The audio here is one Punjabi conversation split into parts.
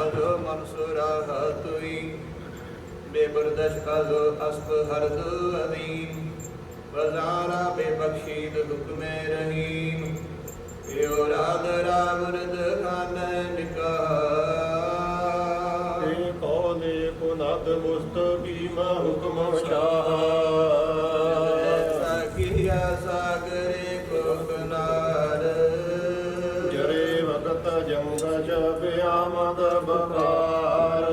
अधो मनसुरा तुई बेबरदश अधो अस्प हरद अदीम वजारा बेबख्शीद हुक्म रहीम यो राध रावरद खान निकाह कौले पुनद मुस्तकीम हुक्म शाह किया सागरे को कनार जरे भगत जंग व्यामद बकार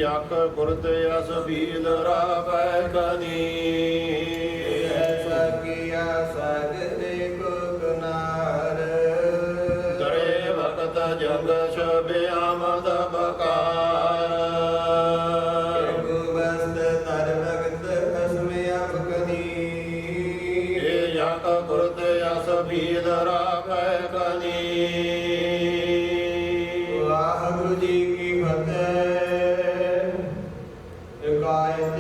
यक गुरद यस भील रानी ऐसा किया सागरे को कनार जरे भगत जंग व्यामद बकार वाहगुरु जी की फतेह। हिकायत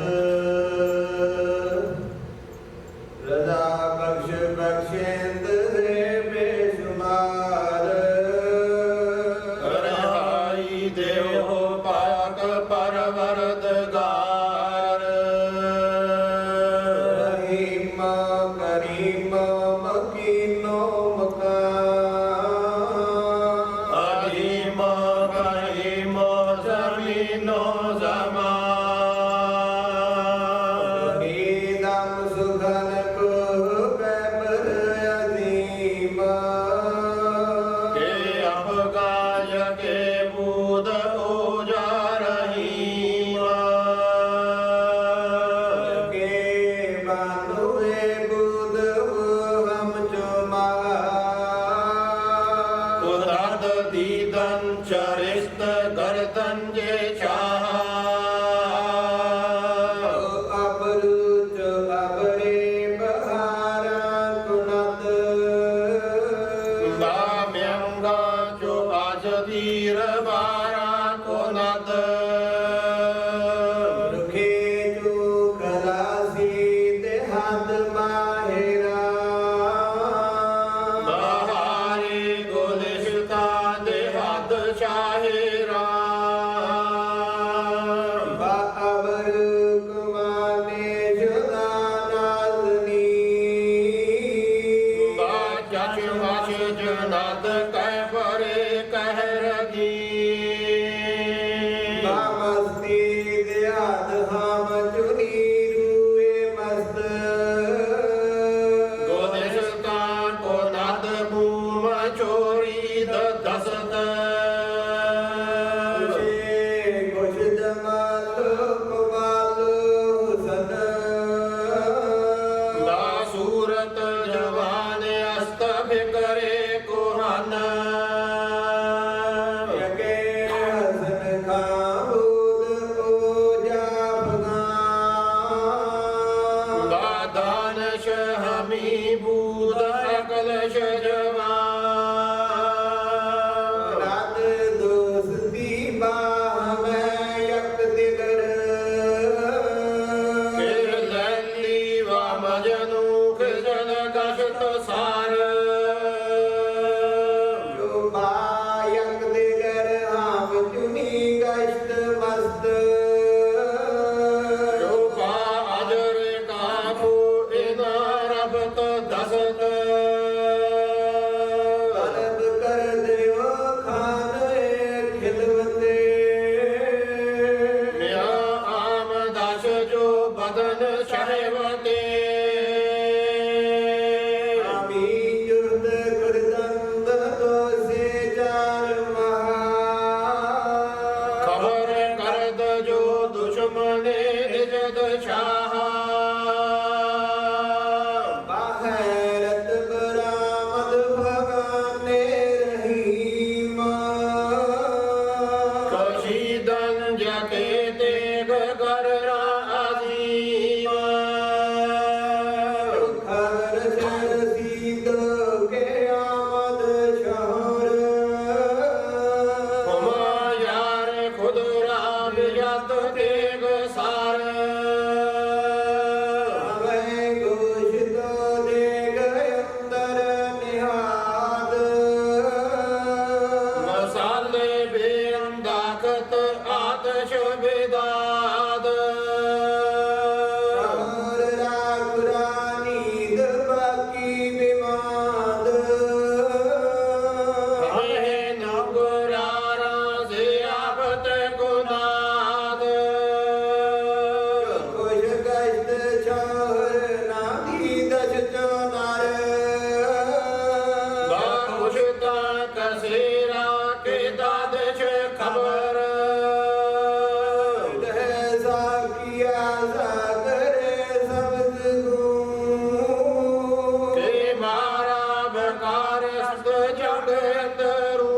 रजा बख्श बख्शेंद रे बेशुमार रिहाई देव पाक परवरदगार रहीम करीम मकीनो मकान अधीम करीम जमीनो जमान दम सुखन को पैपर अजीम के अवगाय के बूद ओजा रहीम के बांधुए बुध हम चुमार उदद दीदन चरिस्त गर्दन जे चाह अबरुच अबरे बहारा कुनत बाम्यंगा जो आज धीर बारा कोनद रुखे जो खलासी देहात माहेरा बहारी गुलिश्ता देहात शाहिरा बाबर कुमाने जुदा नाज़नी बाचच मच जुनद कह परे कहर दी मस्ती देहात हम चुनी रूए मस्त गुलिश्ता कोनद बूम चोरी दसत कुछ जमालो कमालो हुसन सूरत जवान अस्त फिकरे कुहन यके हसन खाबूद को जाफगान दानश हमी बूद अकलश जवान रात दोस्ती बाह में यक दिगर के लल्ली व मजनू जन गशत सार जो बायक दिगर हम चुनी गश्त मस्त जो बाजर काफू इन रबत दसत तलब कर देव खान खिदमते मिया आमदास जो बदन शहवते आमी जुर्द खुर्दंद तो से चार महा खबर करद जो दुश्मने इजद शाह बाहरत बरामद भगाने रहीम कशीदन जके तेग कर राजीम खबर सरसीद के आमद शहर हुमायार खुद राम यत तेग सार ਆਰਤ ਆਤਸ਼ ਵਿਦਾਦ ਹਰ ਰਾਗ ਰਾਨੀਦ ਬਾਕੀ ਬਿਮਾਦ ਹੇ ਨਗੁਰਾਰਾ ਸਿਆਵਤ ਗੁਨਾਦ ਖੁਸ਼ ਗਸ਼ਤ ਛੋਰ ਨਾਦੀ ਦਸ਼ ਚੋਨਾਰ ਬਾਖੁਸ਼ਤਾ ਕਸੇਰਾ ਕੇ ਦਾਦਸ਼ ਖਬਰ ਦਹਿ ਸਾਕੀਆ ਸਾਗਰੇ ਸਬਦ ਗੂ ਕੇ ਮਾਰਾ ਬਕਾਰ ਸਤ ਜਗ ਅੰਦਰੂ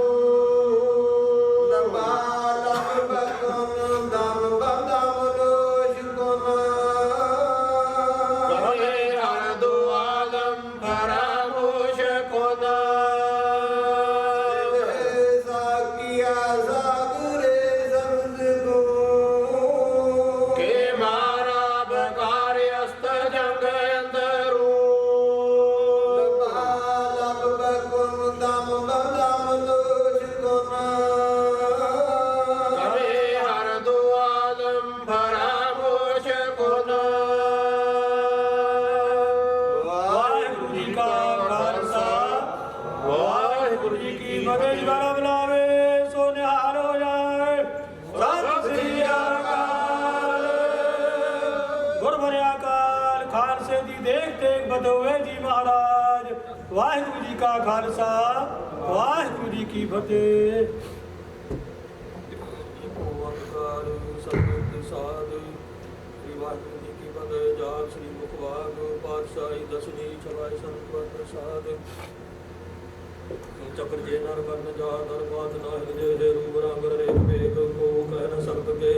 ਲਬਾਲਮ ਬਕਮ ਦਮ ਬਦਮ ਲੋਸ਼ ਕੁਮ ਕਹੇ ਹਰ ਦੁਆਲਮ ਫਰਾਮੋਸ਼ ਕੋਨਾ ਦਹਿ ਸਾਕੀਆ ਸਾਗਰੇ ਸਬਦ ਗੂ ਕੇ ਮਾਰਾ ਬਕਾਰ ਅਸਤ ਜਗ ਅੰਦਰੂ ਲਬਾਲਮ ਬਕਮ ਦਮ ਬਦਮ ਲੋਸ਼ ਕੁਮ ਕਹੇ ਹਰ ਦੁਆਲਮ ਫਰਾਮੋਸ਼ ਕੋਨਾ ਵਾਹਿਗੁਰੂ ਜੀ ਕਾ ਖਾਲਸਾ ਵਾਹਿਗੁਰੂ ਜੀ ਕੀ ਫਤਿਹ। ਜਗਾਰਾ ਬੁਲਾਵੇ ਸੋ ਨਿਹਾਲ ਹੋ ਜਾਏ। ਸਤਿ ਸ੍ਰੀ ਅਕਾਲ। ਗੁਰ ਭਰਿਆ ਕਾਲ ਖਾਲਸੇ ਦੀ ਦੇਖ ਦੇਖ ਬਦੋਵੇ ਜੀ ਮਹਾਰਾਜ। ਵਾਹਿਗੁਰੂ ਜੀ ਕਾ ਖਾਲਸਾ ਵਾਹਿਗੁਰੂ ਜੀ ਕੀ ਫਤਿਹ। ਓੰਕਾਰ ਸਤਿਗੁਰ ਸਾਧ ਸ੍ਰੀ ਵਾਹਿਗੁਰੂ ਜੀ ਕੀ ਫਤਿਹ। ਜਾਪ ਸ੍ਰੀ ਮੁਖਵਾਕ ਪਾਤਸ਼ਾਹੀ ਦਸਵੀਂ ਚਵਾਈ ਸੰਤਪਦ ਪ੍ਰਸਾਦ ਚੱਕਰ ਜੇ ਨਰ ਕਰਨ ਜਾ ਨਰ ਬਾਤ ਨਾ ਹਿਰਦੇ ਰੂਪ ਰੰਗ ਰੇਖ ਵੇਖ ਕੋ ਕਹਿ ਨ ਸਕਤ ਕੇ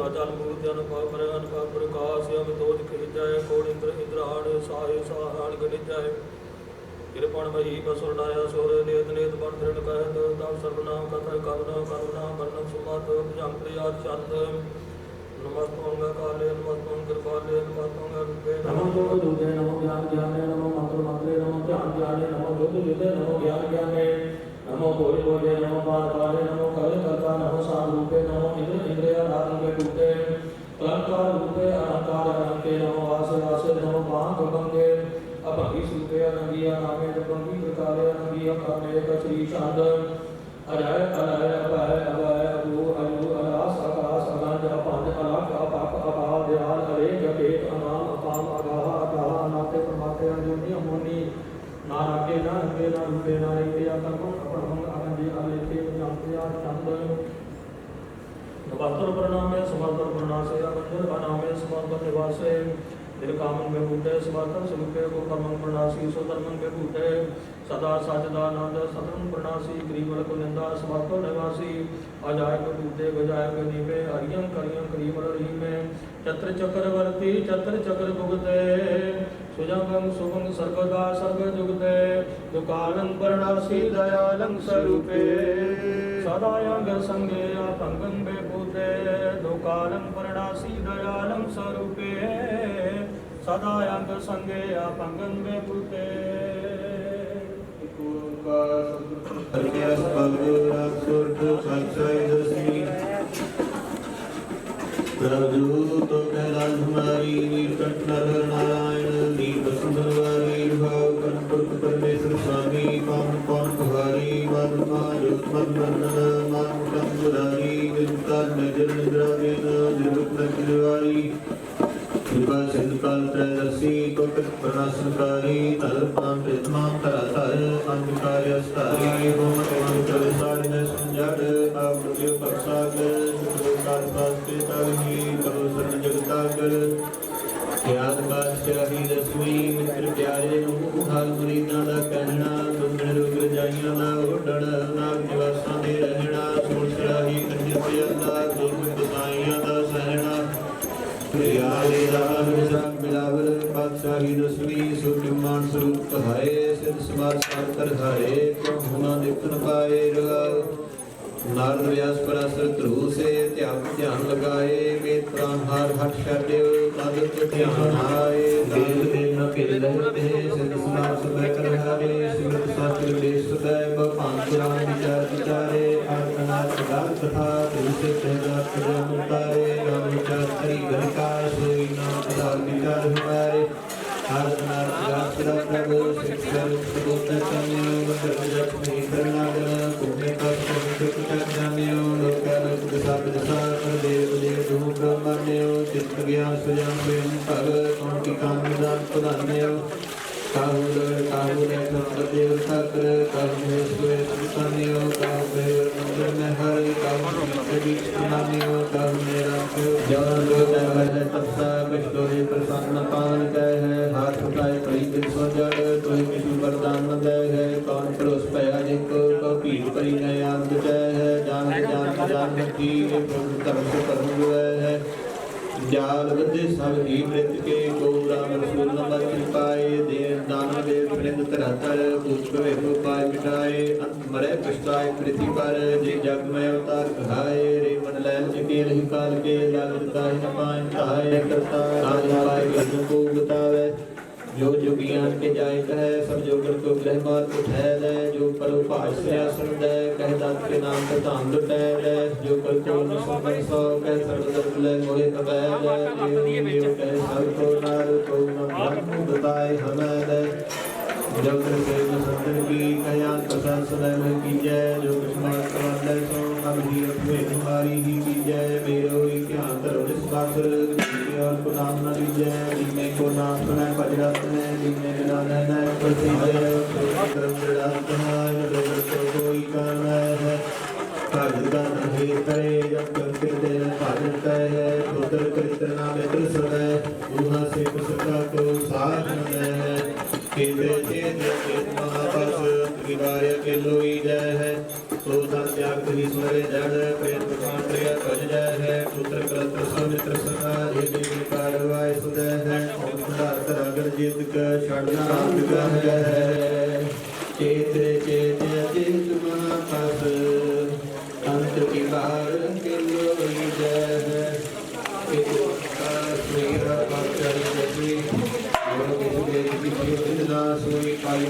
ਅਜਲ ਮੂਰਤ ਅਨੁਭਵ ਪਰ ਅਨੁਭਵ ਪ੍ਰਕਾਸ਼ ਅਮ ਦੋਜ ਖਿਜਾਏ ਕੋੜ ਇੰਦਰ ਇੰਦਰਾਣ ਸਾਹੇ ਸਾਹਾਨ ਗਨਿਜਾਏ ਕਿਰਪਣ ਮਹੀ ਬਸੁਰ ਡਾਇਆ ਸੁਰ ਨੇਤ ਨੇਤ ਬਨ ਦ੍ਰਿੜ ਕਹਿਤ ਤਬ ਸਰਬਨਾਮ ਕਥਾ ਕਵਨਾ ਕਰੁਣਾ ਵਰਨਮ ਸੁਮਤ ਭੁਜੰਗ ਪ੍ਰਿਆਦ ਚੰਦ ਨਮਸਤੋਂਗ ਕਾਲੇ ਨਮਸਤੋਂਗ ਕਿਰਪਾਲੇ ਨਮਸਤੋਂਗ ਰੂਪੇ ਨਮੋ ਦੁੱਧ ਦੁਧੇ ਨਮੋ ਗਿਆਨ ਗਿਆਨੇ ਨਮੋ ਮੰਤਰ ਮੰਤਰੇ ਨਮੋ ਧਿਆਨ ਧਿਆਨੇ ਨਮੋ ਦੁੱਧ ਦੁਧੇ ਨਮੋ ਗਿਆਨ ਗਿਆਨੇ ਨਮੋ ਭੋਜ ਭੋਜੇ ਨਮੋ ਪਾਦ ਪਾਦੇ ਨਮੋ ਕਲੇ ਕਰਤਾ ਨਮੋ ਸਾਧ ਰੂਪੇ ਨਮੋ ਇੰਦਰ ਇੰਦ੍ਰਿਆ ਰਾਤਨ ਕੇ ਟੂਟੇ ਅਲੰਕਾਰ ਰੂਪੇ ਅਲੰਕਾਰ ਅਨੰਤੇ ਨਮੋ ਵਾਸੇ ਵਾਸੇ ਨਮੋ ਬਾਂਗ ਬੰਗੇ ਅਭੰਗੀ ਸੂਪੇ ਅਨੰਗੀਆ ਨਾਮੇ ਜਪੰਗੀ ਪ੍ਰਕਾਰੇ ਅਨੰਗੀਆ ਕਾਮੇ ਕਚਰੀ ਚੰਦ ਅਜੈ ਅਲੈ ਅਭੈ ਅਭੈ ਅਬੂ ਅਯੂ ਅਲਾਸ ਆਕਾਸ ਅਗੰਜ ਅਪੰਜ ਅਲਖ ਅਪਕ ਅਪਾਵ ਦਿਆਲ ਹਰੇ ਜਪੇਤ ਅਨਾਮ ਅਪਾਮ ਅਗਾਹ ਅਗਾਹ ਅਨਾਤੇ ਪਰਮਾਤੇ ਅਜੂਨੀ ਅਮੋਨੀ ਨਾ ਰਾਗੇ ਨਾ ਰੰਗੇ ਨਾ ਰੂਪੇ ਨਾ ਰੇਤੇ ਆ ਕਰਮ ਅਪਰਮੰਗ ਅਗੰਜੀ ਅਲੇਤੇ ਜੰਤਿਆ ਚੰਦ नमस्तर प्रणामे समर्पण प्रणासे अवंजन बनामे समर्पण निवासे निर्कामन में भूते समर्थन स्वरूपे को कर्मं प्रणासी स्वधर्मं में भूते सदा सचदानंद सतरं प्रणासी ग्रीवल को निंदा समर्पण निवासी अजाय को भूते गजाय को नीवे हरियं करियं क्रीवल रीमे चत्र चक्रवर्ती चत्र चक्र भुगते सुजंगं सुभं सर्वदा सर्व जुगते दुकालं प्रणासी दयालं स्वरूपे सदायंग संगे अपंगं बेभूते दुकालं प्रणासी दयालं स्वरूपे सदायंग संगे अपंगं बेभूते प्रभु तो कैलाश हमारी नीलकंठ नर नारायण नील सुंदरवारी भाव कनपुर परमेश्वर स्वामी पावन पौन कुहारी वारुमा ज्योतमन वंदन मान कंगुरारी विमुक्ता नजर निद्रावेन निर्विघ्न निवारी कृपा सिंधुकाल त्रयदर्शी कोटक प्रणाशनकारी तलपाम प्रेतमाम तरातर अंधकार्य स्तारी होम मंत्र विसारिण संजड़ आवृत्ति पक्षागर शुक्रोकार पास्ते तागनी करो शरण जगतागर त्याग बादशाही दसवीं मित्र प्यारे हाल मुरीदां दा कहना दुंदड़ रुग रजाइयां दा ओढ़ण नाग निवासां दे रहना सोल सराही कंजर प्याला दुर्ग बसाइयां दा सहना प्रियाले राग रसक मिलावर बादशाही दसवीं सुखमान स्वरूप कहाए सिद्ध समाज सार कर हारे क्यों होना देखन पाए रगाओ नारद व्यास पराशर ध्रुव से ध्यान लगाए वेद प्राण हार हट छाड़ियो तद ध्यान आए वेद देव न खेल रहते सिद्ध समाज सब कर हारे सिमरत शास्त्र देश सदैव पांच पुराण विचार विचारे आत्मनाथ गाल कथा तुलसी सहदात जम तारे राम विचार करी गणिकार सोई नाम कथा विचार हमारे भारत नाथ गात सदा प्रभु शिक्षण सबोत चन्यो मंत्र लक्ष्मी करनागन कुमे का सुख चन्यो लोकाल कुसा कुसा कर देव देव धूम ब्रह्मण्यो चित्त ज्ञान स्वयं स्वयं भग कौन की काम दान प्रदान्यो काहुल देव ठाकर काहु स्वे सुतान्यो काहु देव मंदिर में हरि काहु कभी सुनान्यो काहु मेरा जवान लोग है तपसा कष्टो है प्रसन्न पावन कह है हाथ उठाए कई दिन सो जड़ तो किसी वरदान न दे है कौन परोस पया जिनको को पीर परी नय आनंद जय है जान की प्रभु तरफ से कर्म हुए है जाल बदे सब ही मृत के को राम रसूल नंबर कृपाए देव दान देव प्रिंद तरहतर पुष्प वेगो पाए मिटाए अंत मरे पछताए पृथ्वी पर जे जग में अवतार कहाए रे मन लैल के रही काल के लागता है न पाए ताए करता आज पाए गजन को बतावे जो जो ज्ञान के जाय कह सब जोगर को ग्रह मार उठै ले जो परो भाष से आसन दे कह दात के नाम पर धाम लुटै ले जो कर को न संबंध सो कह सर्व दर्द ले मोहे कबै ले जो कह सब को नार को न ब्रह्म बताए हमें ले जो कर के न संतन की कयान प्रसाद सदा में की जय जो कुसुमार कमंडल सो हम ही अपने तुम्हारी ही की जय मेरो ही क्या अंतर इस बासुर और को नाम न लीजय जिनमे को नाम सुनाए भजरत ने जिनमे बिना न प्रसिद्ध कर्म जड़ात है लोग को कोई करना है भजन का नहीं करे जब करके देन भजन है पुत्र कृष्ण नाम मित्र सदै दूना से पुस्तका को साथ न है केंद्र चेत महापास त्रिवार्य के लोई जय है तो त्याग करी स्मरे जड़ प्रेम प्रकाश प्रिय भज जय है पुत्र कलत्र समित्र सखा ये कारवाय सुदय है और सुधार अगर जीत का छड़ना है चेत चेत महापास अंत की बार के लोई जय है सोई पाई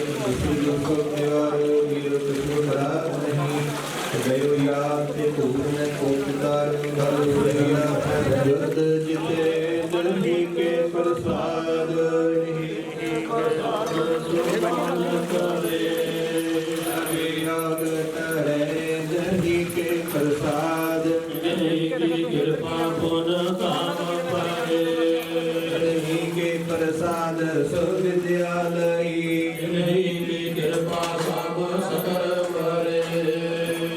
लोगों निवारो वीर तुझको भरा नहीं गयो याद ते भूल को पितार भरो रहिया जगत जिते दर्शी के प्रसाद नहीं प्रसाद सुमन करे आगे आग करे दर्शी के प्रसाद की कृपा पुन काम पाए दर्शी के प्रसाद सो विद्यालय की कृपा सब सकल करे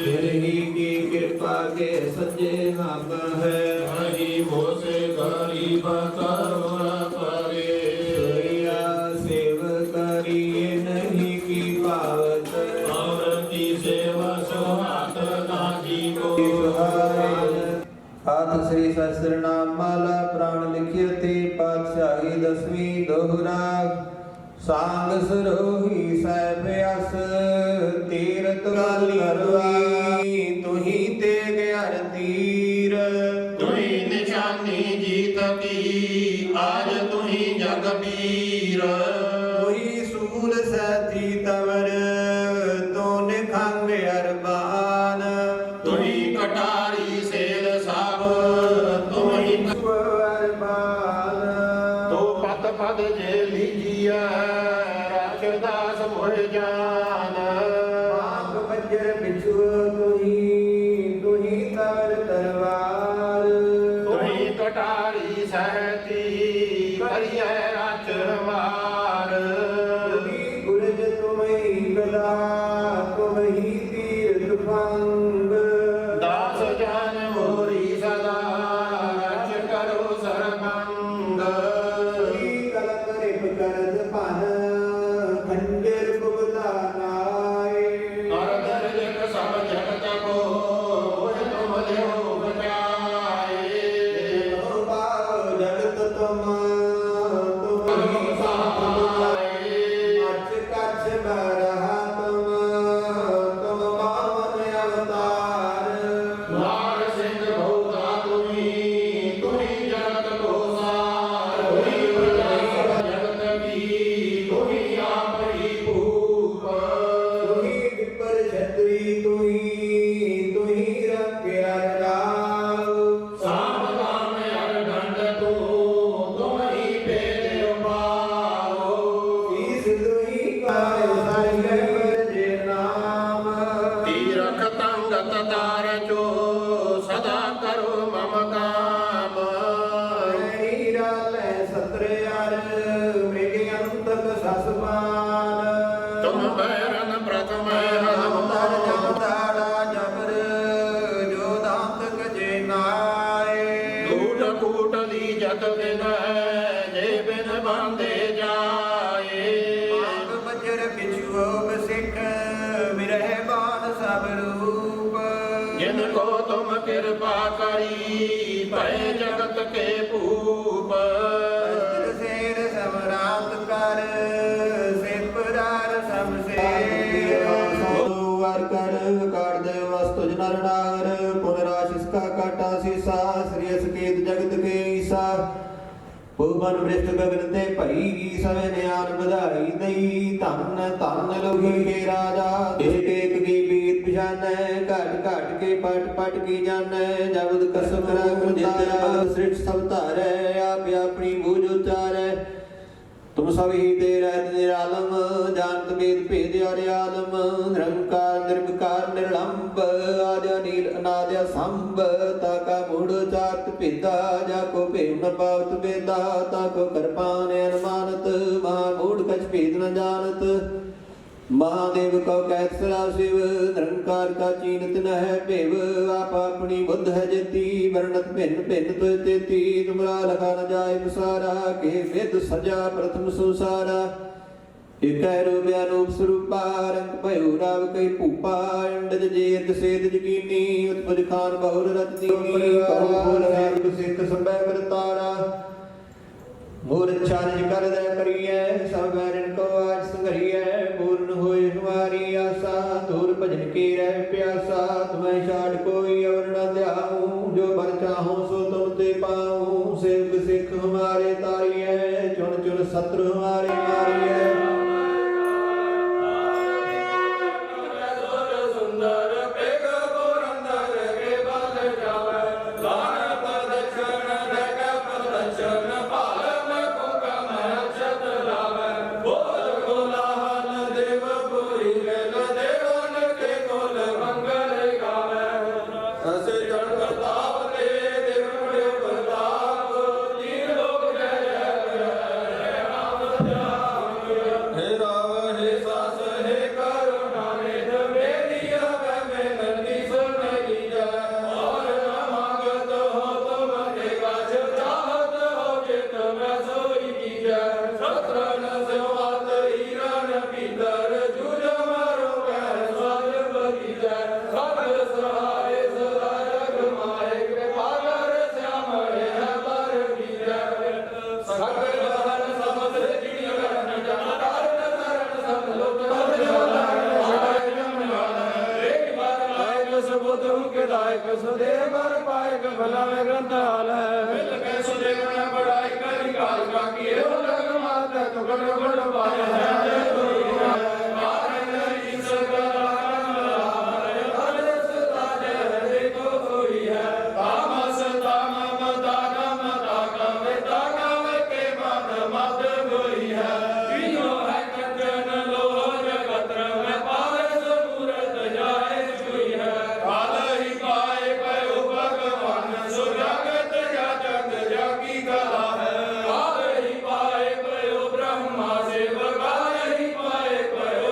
तेरी की कृपा के सच्चे हम है हरि भोसे गरीब करुणा करे सोया सेव करिए नहीं की पावत और की सेवा सुहात नाजी को हाथ श्री सहस्त्र नाम माला प्राण लिखियते पातशाही 10वीं दोहरा सांग सरोही सैफ अस तीरथ करवाई तुही तेग हर तीर तुही निशानी जीत की आज तुही जग पीर तुही सूल सती तवर तो निखंग अरबान तुही कटारी सेल साप तुही अरबान तो पद पद जे लीजिया राक्षदास मोह जान पाप बज्र बिछु तुही तवर तर ਹੈ ਜਗਤ ਕੇ ਭੂਪ ਅਸਤਰ ਸੇਰ ਸਮਰਾਤ ਕਰ ਸਿਪਰਾਰ ਸਭ ਸੇ ਵਾਰ ਕਰ ਕਾੜ ਦੇ ਵਸਤੁ ਜਨਰ ਨਾਗਰ ਪੁਨ ਰਾਸ਼ਿਸ ਕਾ ਕਾਟਾ ਸੀਸਾ ਸ੍ਰੀ ਅਸਕੇਤ ਜਗਤ ਕੇ ਈਸਾ ਭੂਮਨ ਬ੍ਰਿਸ਼ਟ ਗਗਨ ਤੇ ਭਈ ਸਵੇ ਨਿਆਨ ਵਧਾਈ ਦਈ ਧੰਨ ਧੰਨ ਲੋਕੀ ਕੇ ਰਾਜਾ ਏਕ ਏਕ ਕੀ ਬੀਤ ਪਛਾਨੈ ਘਟ ਘਟ ਕੇ ਪਟ ਪਟ ਕੀ ਜਾਣੈ ਜਬਦ ਕਸਮ ਰਖ ਜਿਤਨਾ ਸ੍ਰਿਸ਼ਟ ਸਭ ਧਾਰੈ ਆਪ ਆਪਣੀ ਬੂਝ ਉਚਾਰੈ ਤੁਮ ਸਭ ਹੀ ਤੇ ਰਹਿਤ ਨਿਰਾਲਮ ਜਾਣਤ ਵੇਦ ਭੇਦ ਅਰਿ ਆਲਮ ਨਿਰੰਕਾਰ ਨਿਰਵਿਕਾਰ ਨਿਰਲੰਭ ਆਦਿ ਅਨੀਲ ਅਨਾਦਿ ਸੰਭ ਤਾ ਕਾ ਮੂੜ ਚਾਰਤ ਭੇਦਾ ਜਾ ਕੋ ਭੇਵ ਨ ਪਾਵਤ ਵੇਦਾ ਤਾ ਕੋ ਕਰਪਾਨ ਅਨਮਾਨਤ ਮਹਾ ਮੂੜ ਕਛ ਭੇਦ ਨ ਜਾਣਤ ਮਹਾਦੇਵ ਕਉ ਕਹਿਤ ਸਦਾ ਸਿਵ ਨਿਰੰਕਾਰ ਕਾ ਚੀਨਤ ਨ ਹੈ ਭੇਵ ਆਪ ਆਪਣੀ ਬੁੱਧ ਹੈ ਜੇਤੀ ਵਰਣਤ ਭਿੰਨ ਭਿੰਨ ਤੁਇ ਤੇਤੀ ਤੁਮਰਾ ਲਖਾ ਨ ਜਾਏ ਮਸਾਰਾ ਕੇ ਵਿਦ ਸਜਾ ਪ੍ਰਥਮ ਸੰਸਾਰਾ ਇਕੈ ਰੂਪ ਅਨੂਪ ਸਰੂਪਾ ਰੰਗ ਭਇਓ ਰਾਵ ਕਈ ਭੂਪਾ ਅੰਡਜ ਜੇਤ ਸੇਤ ਜਕੀਨੀ ਉਤਪਜ ਖਾਨ ਬਹੁਰ ਰਤ ਦੀਨੀ ਕਉ ਫੂਲ ਹੈ ਸਿੱਖ ਸੰਭੈ ਕਰਤਾਰਾ ਮੂਲ ਚਾਰਜ ਕਰਦਾ ਕਰੀਐ ਸਭ ਵੈਰਨ ਕੋ ਆਜ ਸੰਗਰੀਐ ਪੂਰਨ ਹੋਏ ਹਮਾਰੀ ਆਸਾ ਦੂਰ ਭਜਨ ਕੀ ਰਹਿ ਪਿਆਸਾ ਤੁਮੈ ਛਾੜ ਕੋਈ ਅਵਰ ਨ ਧਿਆਉ ਜੋ ਬਰ ਚਾਹੋ ਸੋ ਤੁਮ ਤੇ ਪਾਉ ਸੇਵਕ ਸਿੱਖ ਹਮਾਰੇ ਤਾਰੀਐ ਚੁਣ ਚੁਣ ਸਤਰ ਹਮਾਰੇ ਮਾਰੀਐ ਸੁਦੇਵ ਪਾਇਕ ਭਲਾ ਮੈਂ ਗ੍ਰੰਥ ਹਾਲ ਹੈ ਮਿਲ ਕੇ ਸੁਦੇਵ ਨੇ ਬੜਾਈ ਕਰੀ ਕਾਲ ਕਾ ਕੀਏ ਲਗ ਮਾਤਾ ਤੁਗੜ ਗੜ ਪਾਇਆ ਹੈ ਪਾਏ ਪਇਓ ਬ੍ਰਹਮਾ ਸੇਵਕਾ ਹੀ ਪਾਏ ਪਇਓ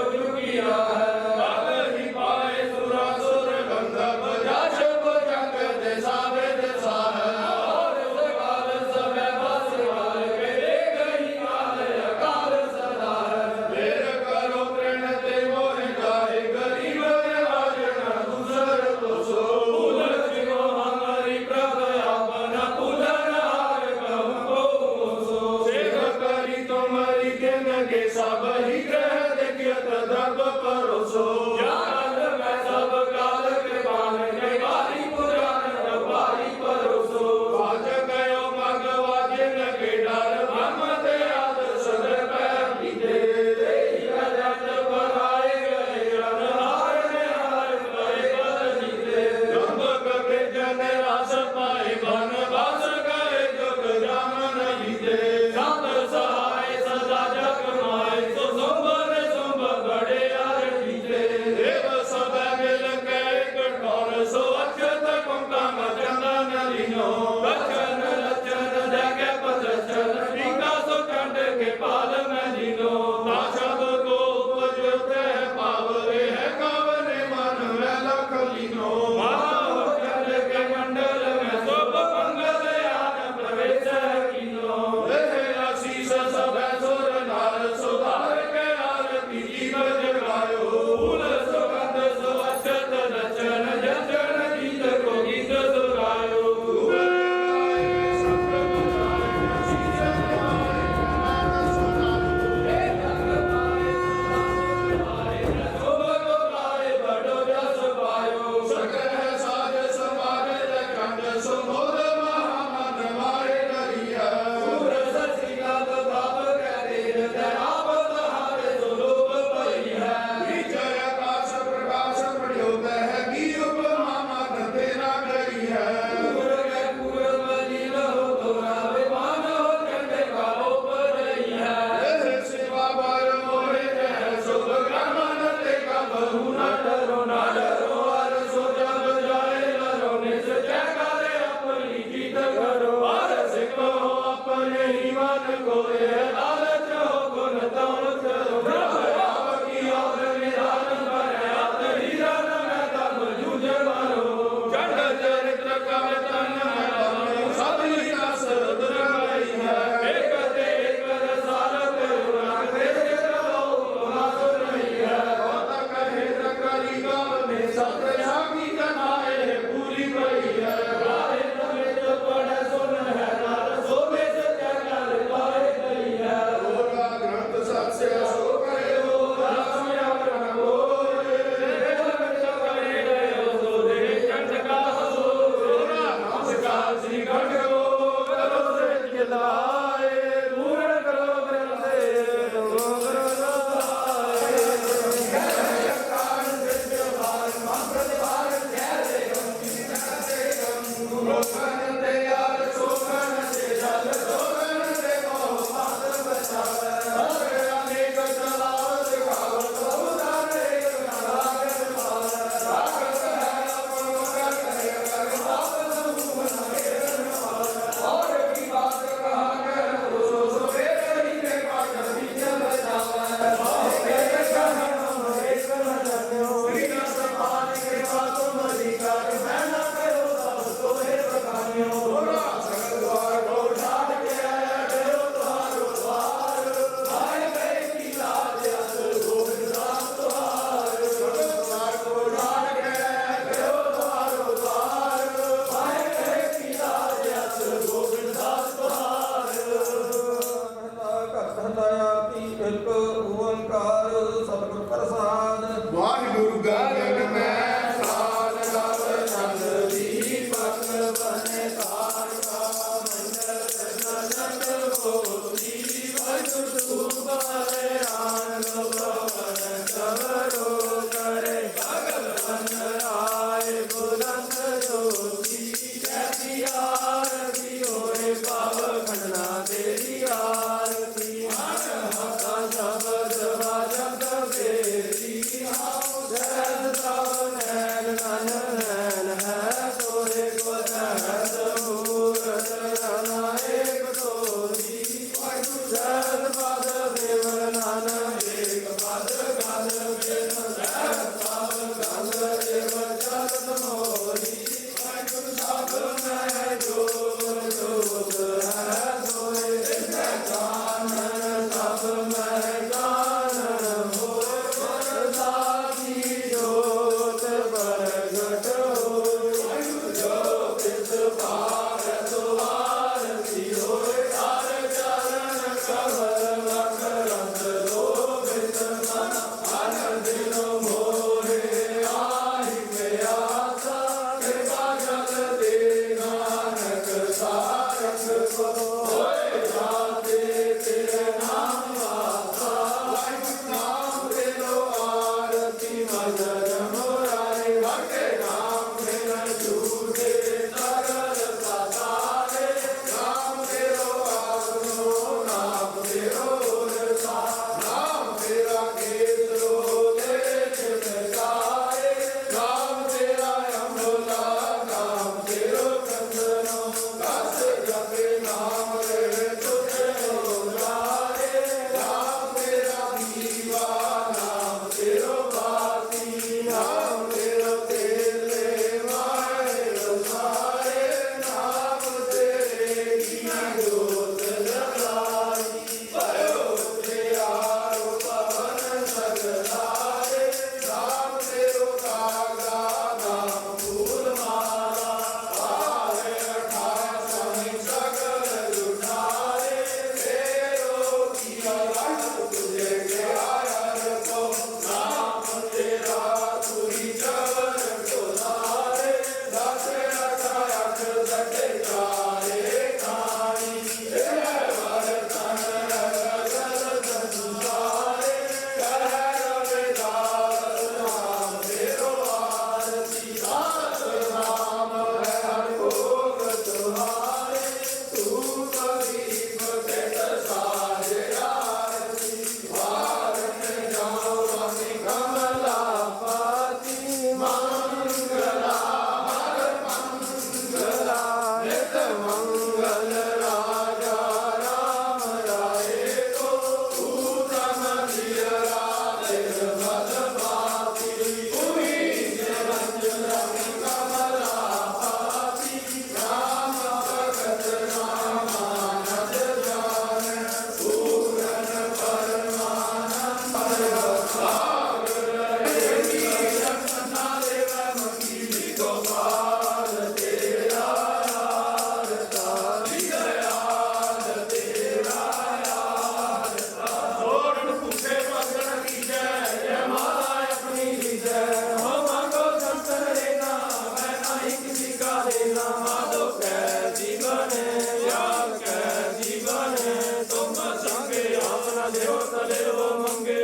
माधो कै जीवने याद कै जीवने तुम संगे अपना देव तले वो मंगे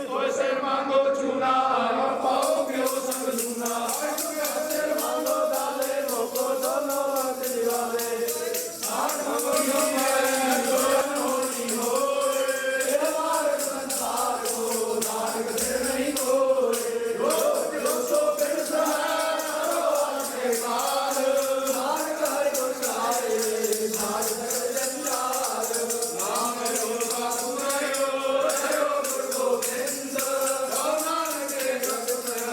तो से मांगो चूना पाओगे वो संग चूना सिर मांगो डाले मोको दोनों अंग दिवाले आठ मांगो यो मैं जोन होनी हो ये मार्ग संसार को नानक से नहीं कोई रोज रोसो बिन सहारो आके पार नानक हरि गुण गाए भाग सकल जंजाल नाम रो का सुनायो रो गुरु गोविंद नानक के भक्त में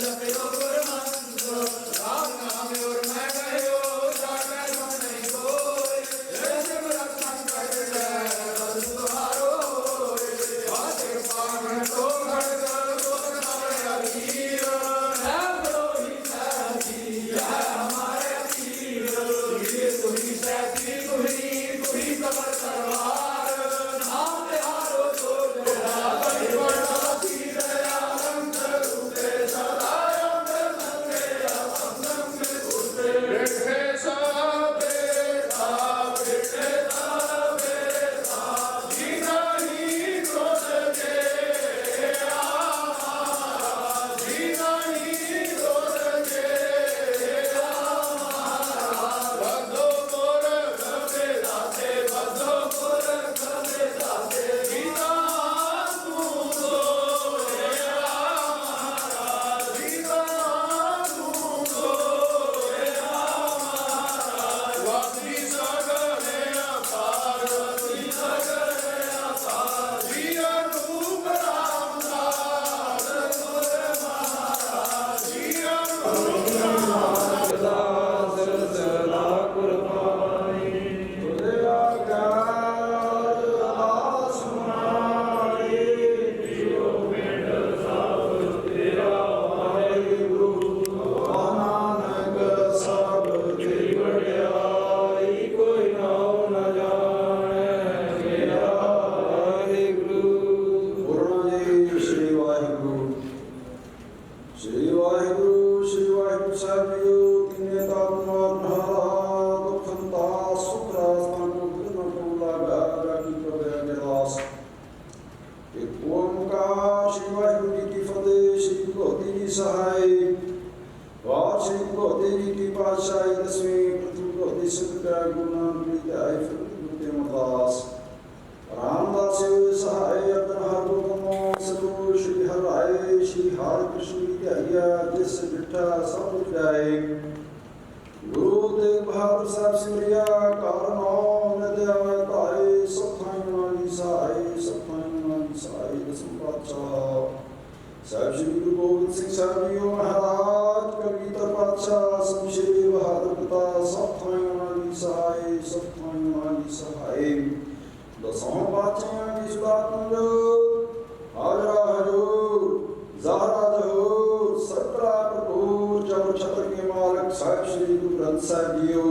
जपयो गुरमंत्र राम नाम और मैं गयो जागे मन नहीं कोई जैसे रक्षण कर ले तुम्हारो आते पावन तो खड़ग तो हमारे वीर है बड़ोही साथी है हमारे वीर ये तुही साथी तुही कमर तलवार नाम हारो तो जरा बड़ा तीर आनंद रूपे सदा अंग संगे अंग रूपे बैठे सब बेटा जीना ही क्रोध के जीना ही क्रोध के बद्धो मोर गमे दाते बद्धो मोर गमे दाते जीना तू सोए जीना तू सोए वासी सगले पार्वती सगले जिया रूप राम दास जिया सदा सदा कुर्बानी तुझे आज्ञार आसमानी जियो मेंढ सब तेरा वाहिगुरु नानक सब तेरी वड्याई कोई नाम न जाने मेरा वाहिगुरु पूर्ण जी श्री वाहिगुरु श्री वाहिगुरु ਸਾਹਿਬ ਜੀ ਕਿਨੇ ਦਾ ਮਹਾਰਾ ਦੁਖੰਤਾ ਸੁਖਰਾ ਸਾਨੂੰ ਗੁਰੂ ਨੂੰ ਲਾਗਾ ਰਾਗੀ ਪ੍ਰਭੇ ਅਰਦਾਸ ਇੱਕ ਓਮਕਾਰ ਸ਼੍ਰੀ ਵਾਹਿਗੁਰੂ ਜੀ ਕੀ ਫਤਿਹ ਸ਼੍ਰੀ ਭਗਵਤੀ ਜੀ ਸਹਾਈ ਵਾਹ ਸ਼੍ਰੀ ਭਗਵਤੀ ਜੀ ਕੀ ਪਾਤਸ਼ਾਹੀ ਦਸਵੀਂ ਪ੍ਰਥਮ ਭਗਵਤੀ ਸਿੱਧ ਕਾ ਗੁਰੂ ਨਾਨਕ ਜੀ ਦੇ ਆਏ ਫਿਰ ਗੁਰੂ ਤੇ ਅਰਦਾਸ ਰਾਮਦਾਸ ਜੀ ਸਹਾਈ ਅਰਦਨ ਹਰ ਗੁਰੂ ਸਤਿਗੁਰੂ ਸ਼੍ਰੀ ਹਰਿ ਸ਼੍ਰੀ ਹਰਿ ਕ੍ਰਿਸ਼ਨ ਜੀ ਧਿਆਇਆ ਜਿਸ ਬਿਠਾ ਸਭ ਜਾਏ ਗੁਰੂ ਤੇਗ ਬਹਾਦਰ ਸਾਹਿਬ ਸਿਮਰਿਆ ਕਾਰਨੋ ਨਦਿ ਆਵੇ ਧਾਰੇ ਸਖਾਈ ਮਾਨੀ ਸਹਾਈ ਸਖਾਈ ਮਾਨੀ ਸਹਾਈ ਦਸਮ ਪਾਤਸ਼ਾਹ ਸਾਹਿਬ ਸ਼੍ਰੀ ਗੁਰੂ ਗੋਬਿੰਦ ਸਿੰਘ ਸਾਹਿਬ ਜੀ ਮਹਾਰਾਜ ਕਲਗੀਧਰ ਪਾਤਸ਼ਾਹ ਸ਼੍ਰੀ ਬਹਾਦਰ ਪਿਤਾ ਸਖਾਈ ਮਾਨੀ ਸਹਾਈ ਸਖਾਈ ਮਾਨੀ ਸਹਾਈ ਦਸੋਂ ਪਾਤਸ਼ਾਹਾਂ ਦੀ ਸੁਦਾਤ ਨੂੰ ਹਾਜ਼ਰਾ ਹਜ਼ੂਰ ਜ਼ਾਹਰਾ ਜ਼ਹੂਰ ਸਤਰਾ ਭਰਪੂਰ ਚੌਰ ਛਤਰ ਕੇ ਮਾਲਕ ਸਾਹਿਬ ਸ਼੍ਰੀ ਗੁਰੂ ਗ੍ਰੰਥ ਸਾਹਿਬ ਜੀਓ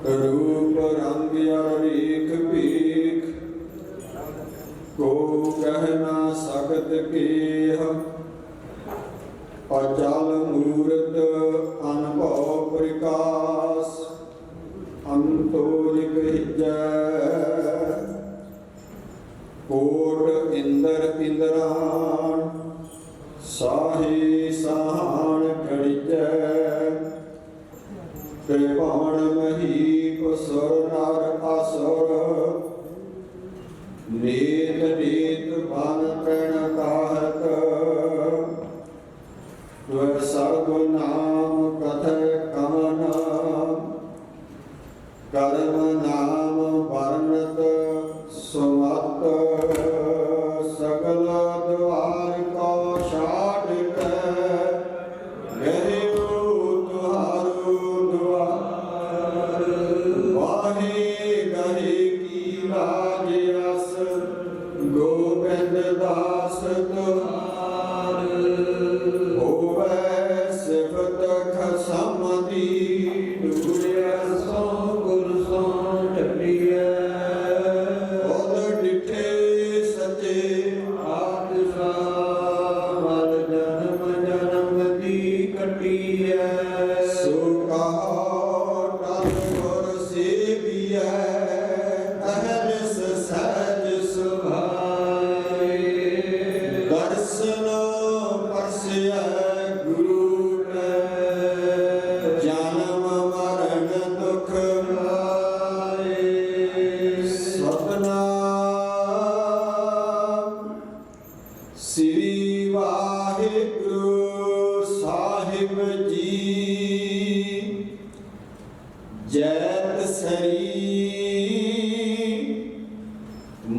रूप रंग रीख भीख को कह ना सकत केह अचल मूर्त अनुभव प्रकाश अंतोलिक कोट इंद्र इंद्रान साही सहान खड़िजै कृपाण महीप सुर नर अस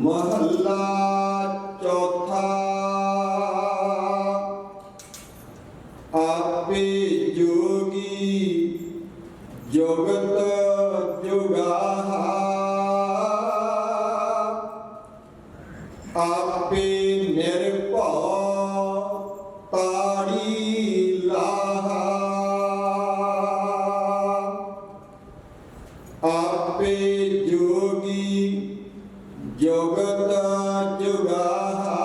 महला चौथा। आपे जोगी जुगत जुगाहा, आपे निर्भव ताड़ी लाहा, आपे जोगी जुगत जुगाहा,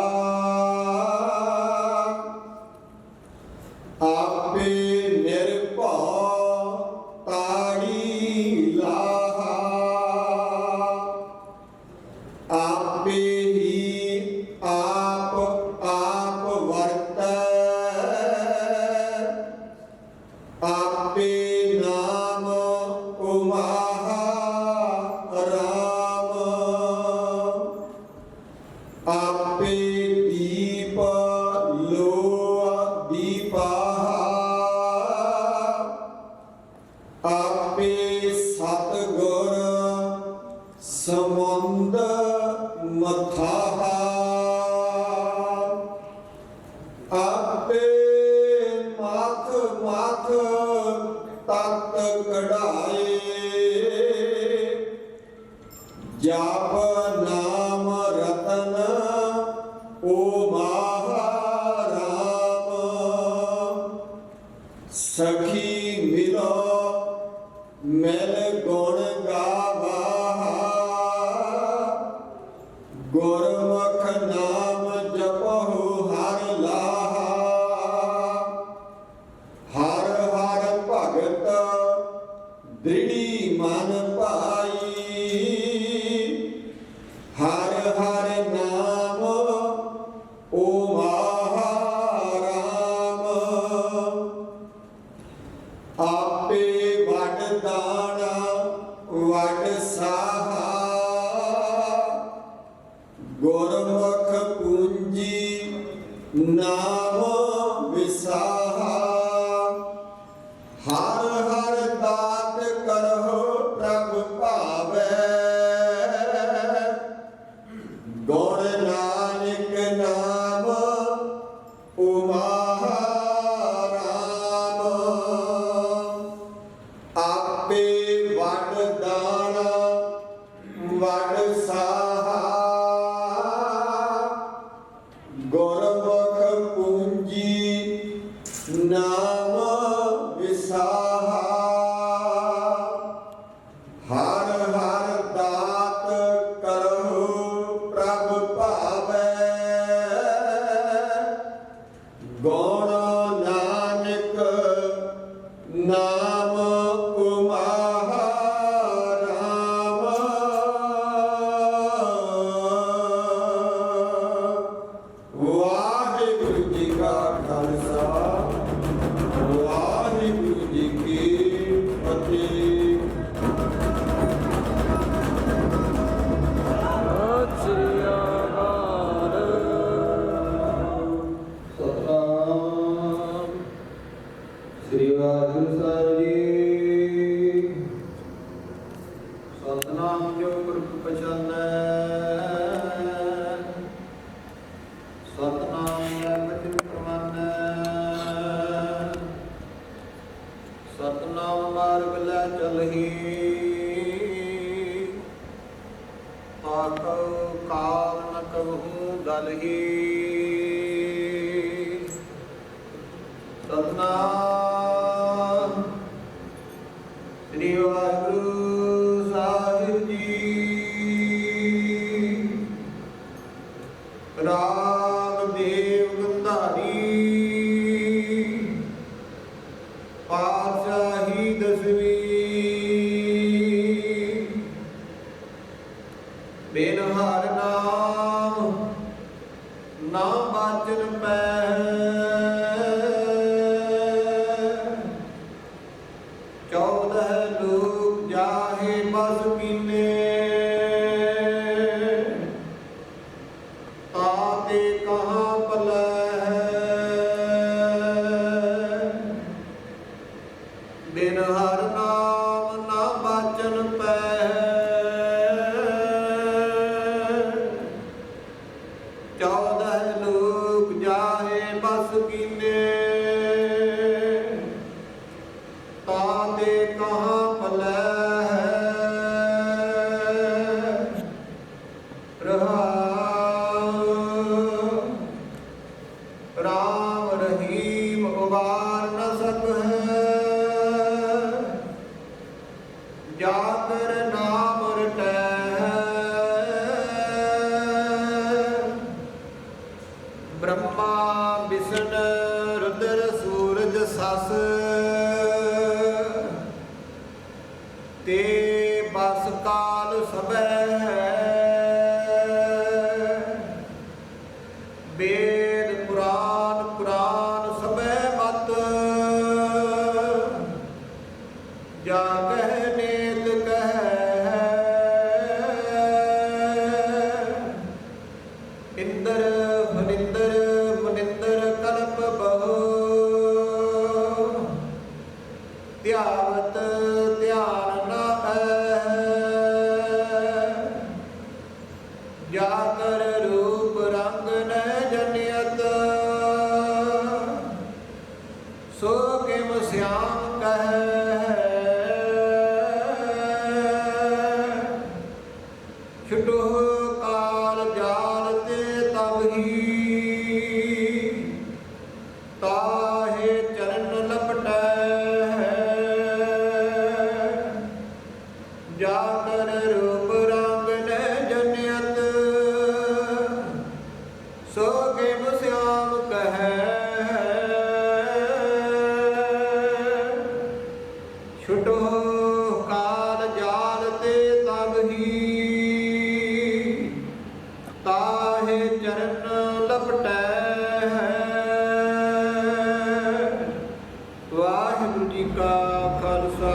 आपे निर्भव ताड़ी लाहा, आपे ही आप वर्तै, आपे नाम उमाहा राम, आपे दीप लोआ दीपाहा, आपे सतगुर समुंद मथाहा, आपे माथ माथ तत कढ़ाए, जाप नाम रतन ओ महाराम, सखी मिलो मिल गुण गावा, गुरमुख नाम जपहु हर लाहा, हर हर भगत दृढ़ी मन पाई, हर हर नाम ओ महाराम, आपे वड दाना वड साहा, गुरमुख पूंजी नाम विसाहा, हर हर दात करहो प्रभ पावै, गुण नानक नाम ओ महाराम, आपे वड दाना वड साहा, गुरमुख पूंजी नाम विसाहा, हर हर दात करहु प्रभ पावै, गुण नानक नाम ओ महाराम। वाहिगुरु जी का खालसा, वाहिगुरु जी की फतेह। ਸਤਿਨਾਮ ਸ੍ਰੀ ਵਾਹਿਗੁਰੂ ਸਾਹਿਬ ਜੀ। ਸਤਿਨਾਮ ਜੋ ਪੁਰਖ ਪਛਾਨੈ, ਸਤਿਨਾਮ ਹੈ ਬਚਨ ਪ੍ਰਮਾਨੈ, ਸਤਿਨਾਮ ਮਾਰਗ ਲੈ ਚਲਹੀ, ਤਾਕਉ ਕਾਲ ਨ ਕਬਹੂ ਦਲਹੀ। ਸਤਿਨਾਮ ਸ੍ਰੀ ਵਾਹਿਗੁਰੂ ਸਾਹਿਬ ਜੀ। ਰਾਗ ਦੇਵ ਗੰਧਾਰੀ, ਪਾਤਸ਼ਾਹੀ ਦਸਵੀਂ। ਬਿਨ ਹਰਿ ਨਾਮ ਨਾ ਬਾਚਨ ਪੈ, ਚੌਦਹ ਲੋਕ ਜਾਹੇ ਬਸ ਕੀਨੇ, ਤਾਤੇ ਕਹਾਂ ਪਲੈ। ਬਿਨ ਹਰਿ ਨਾਮ ਨਾ ਬਾਚਨ ਪੈ, ਛੁਟਹੁ ਕਾਲ ਜਾਲ ਤੇ ਤਬ ਹੀ ਤਾਹੇ ਚਰਨ ਲਪਟੈ ਜਾ ਕਰ ਰੂਪ ਰੰਗ ਨੇ ਜਨਿਅਤ ਸੋ ਕੇ ਮੁਸਿਆਮ ਕਹੈ ਛੁਟਹੁ ਕਾਲ ਜਾਲ ਤੇ ਤਬ ਹੀ ਤਾਹੇ ਚਰਨ ਲਪਟੈ ਵਾਹਿਗੁਰੂ ਜੀ ਕਾ ਖਾਲਸਾ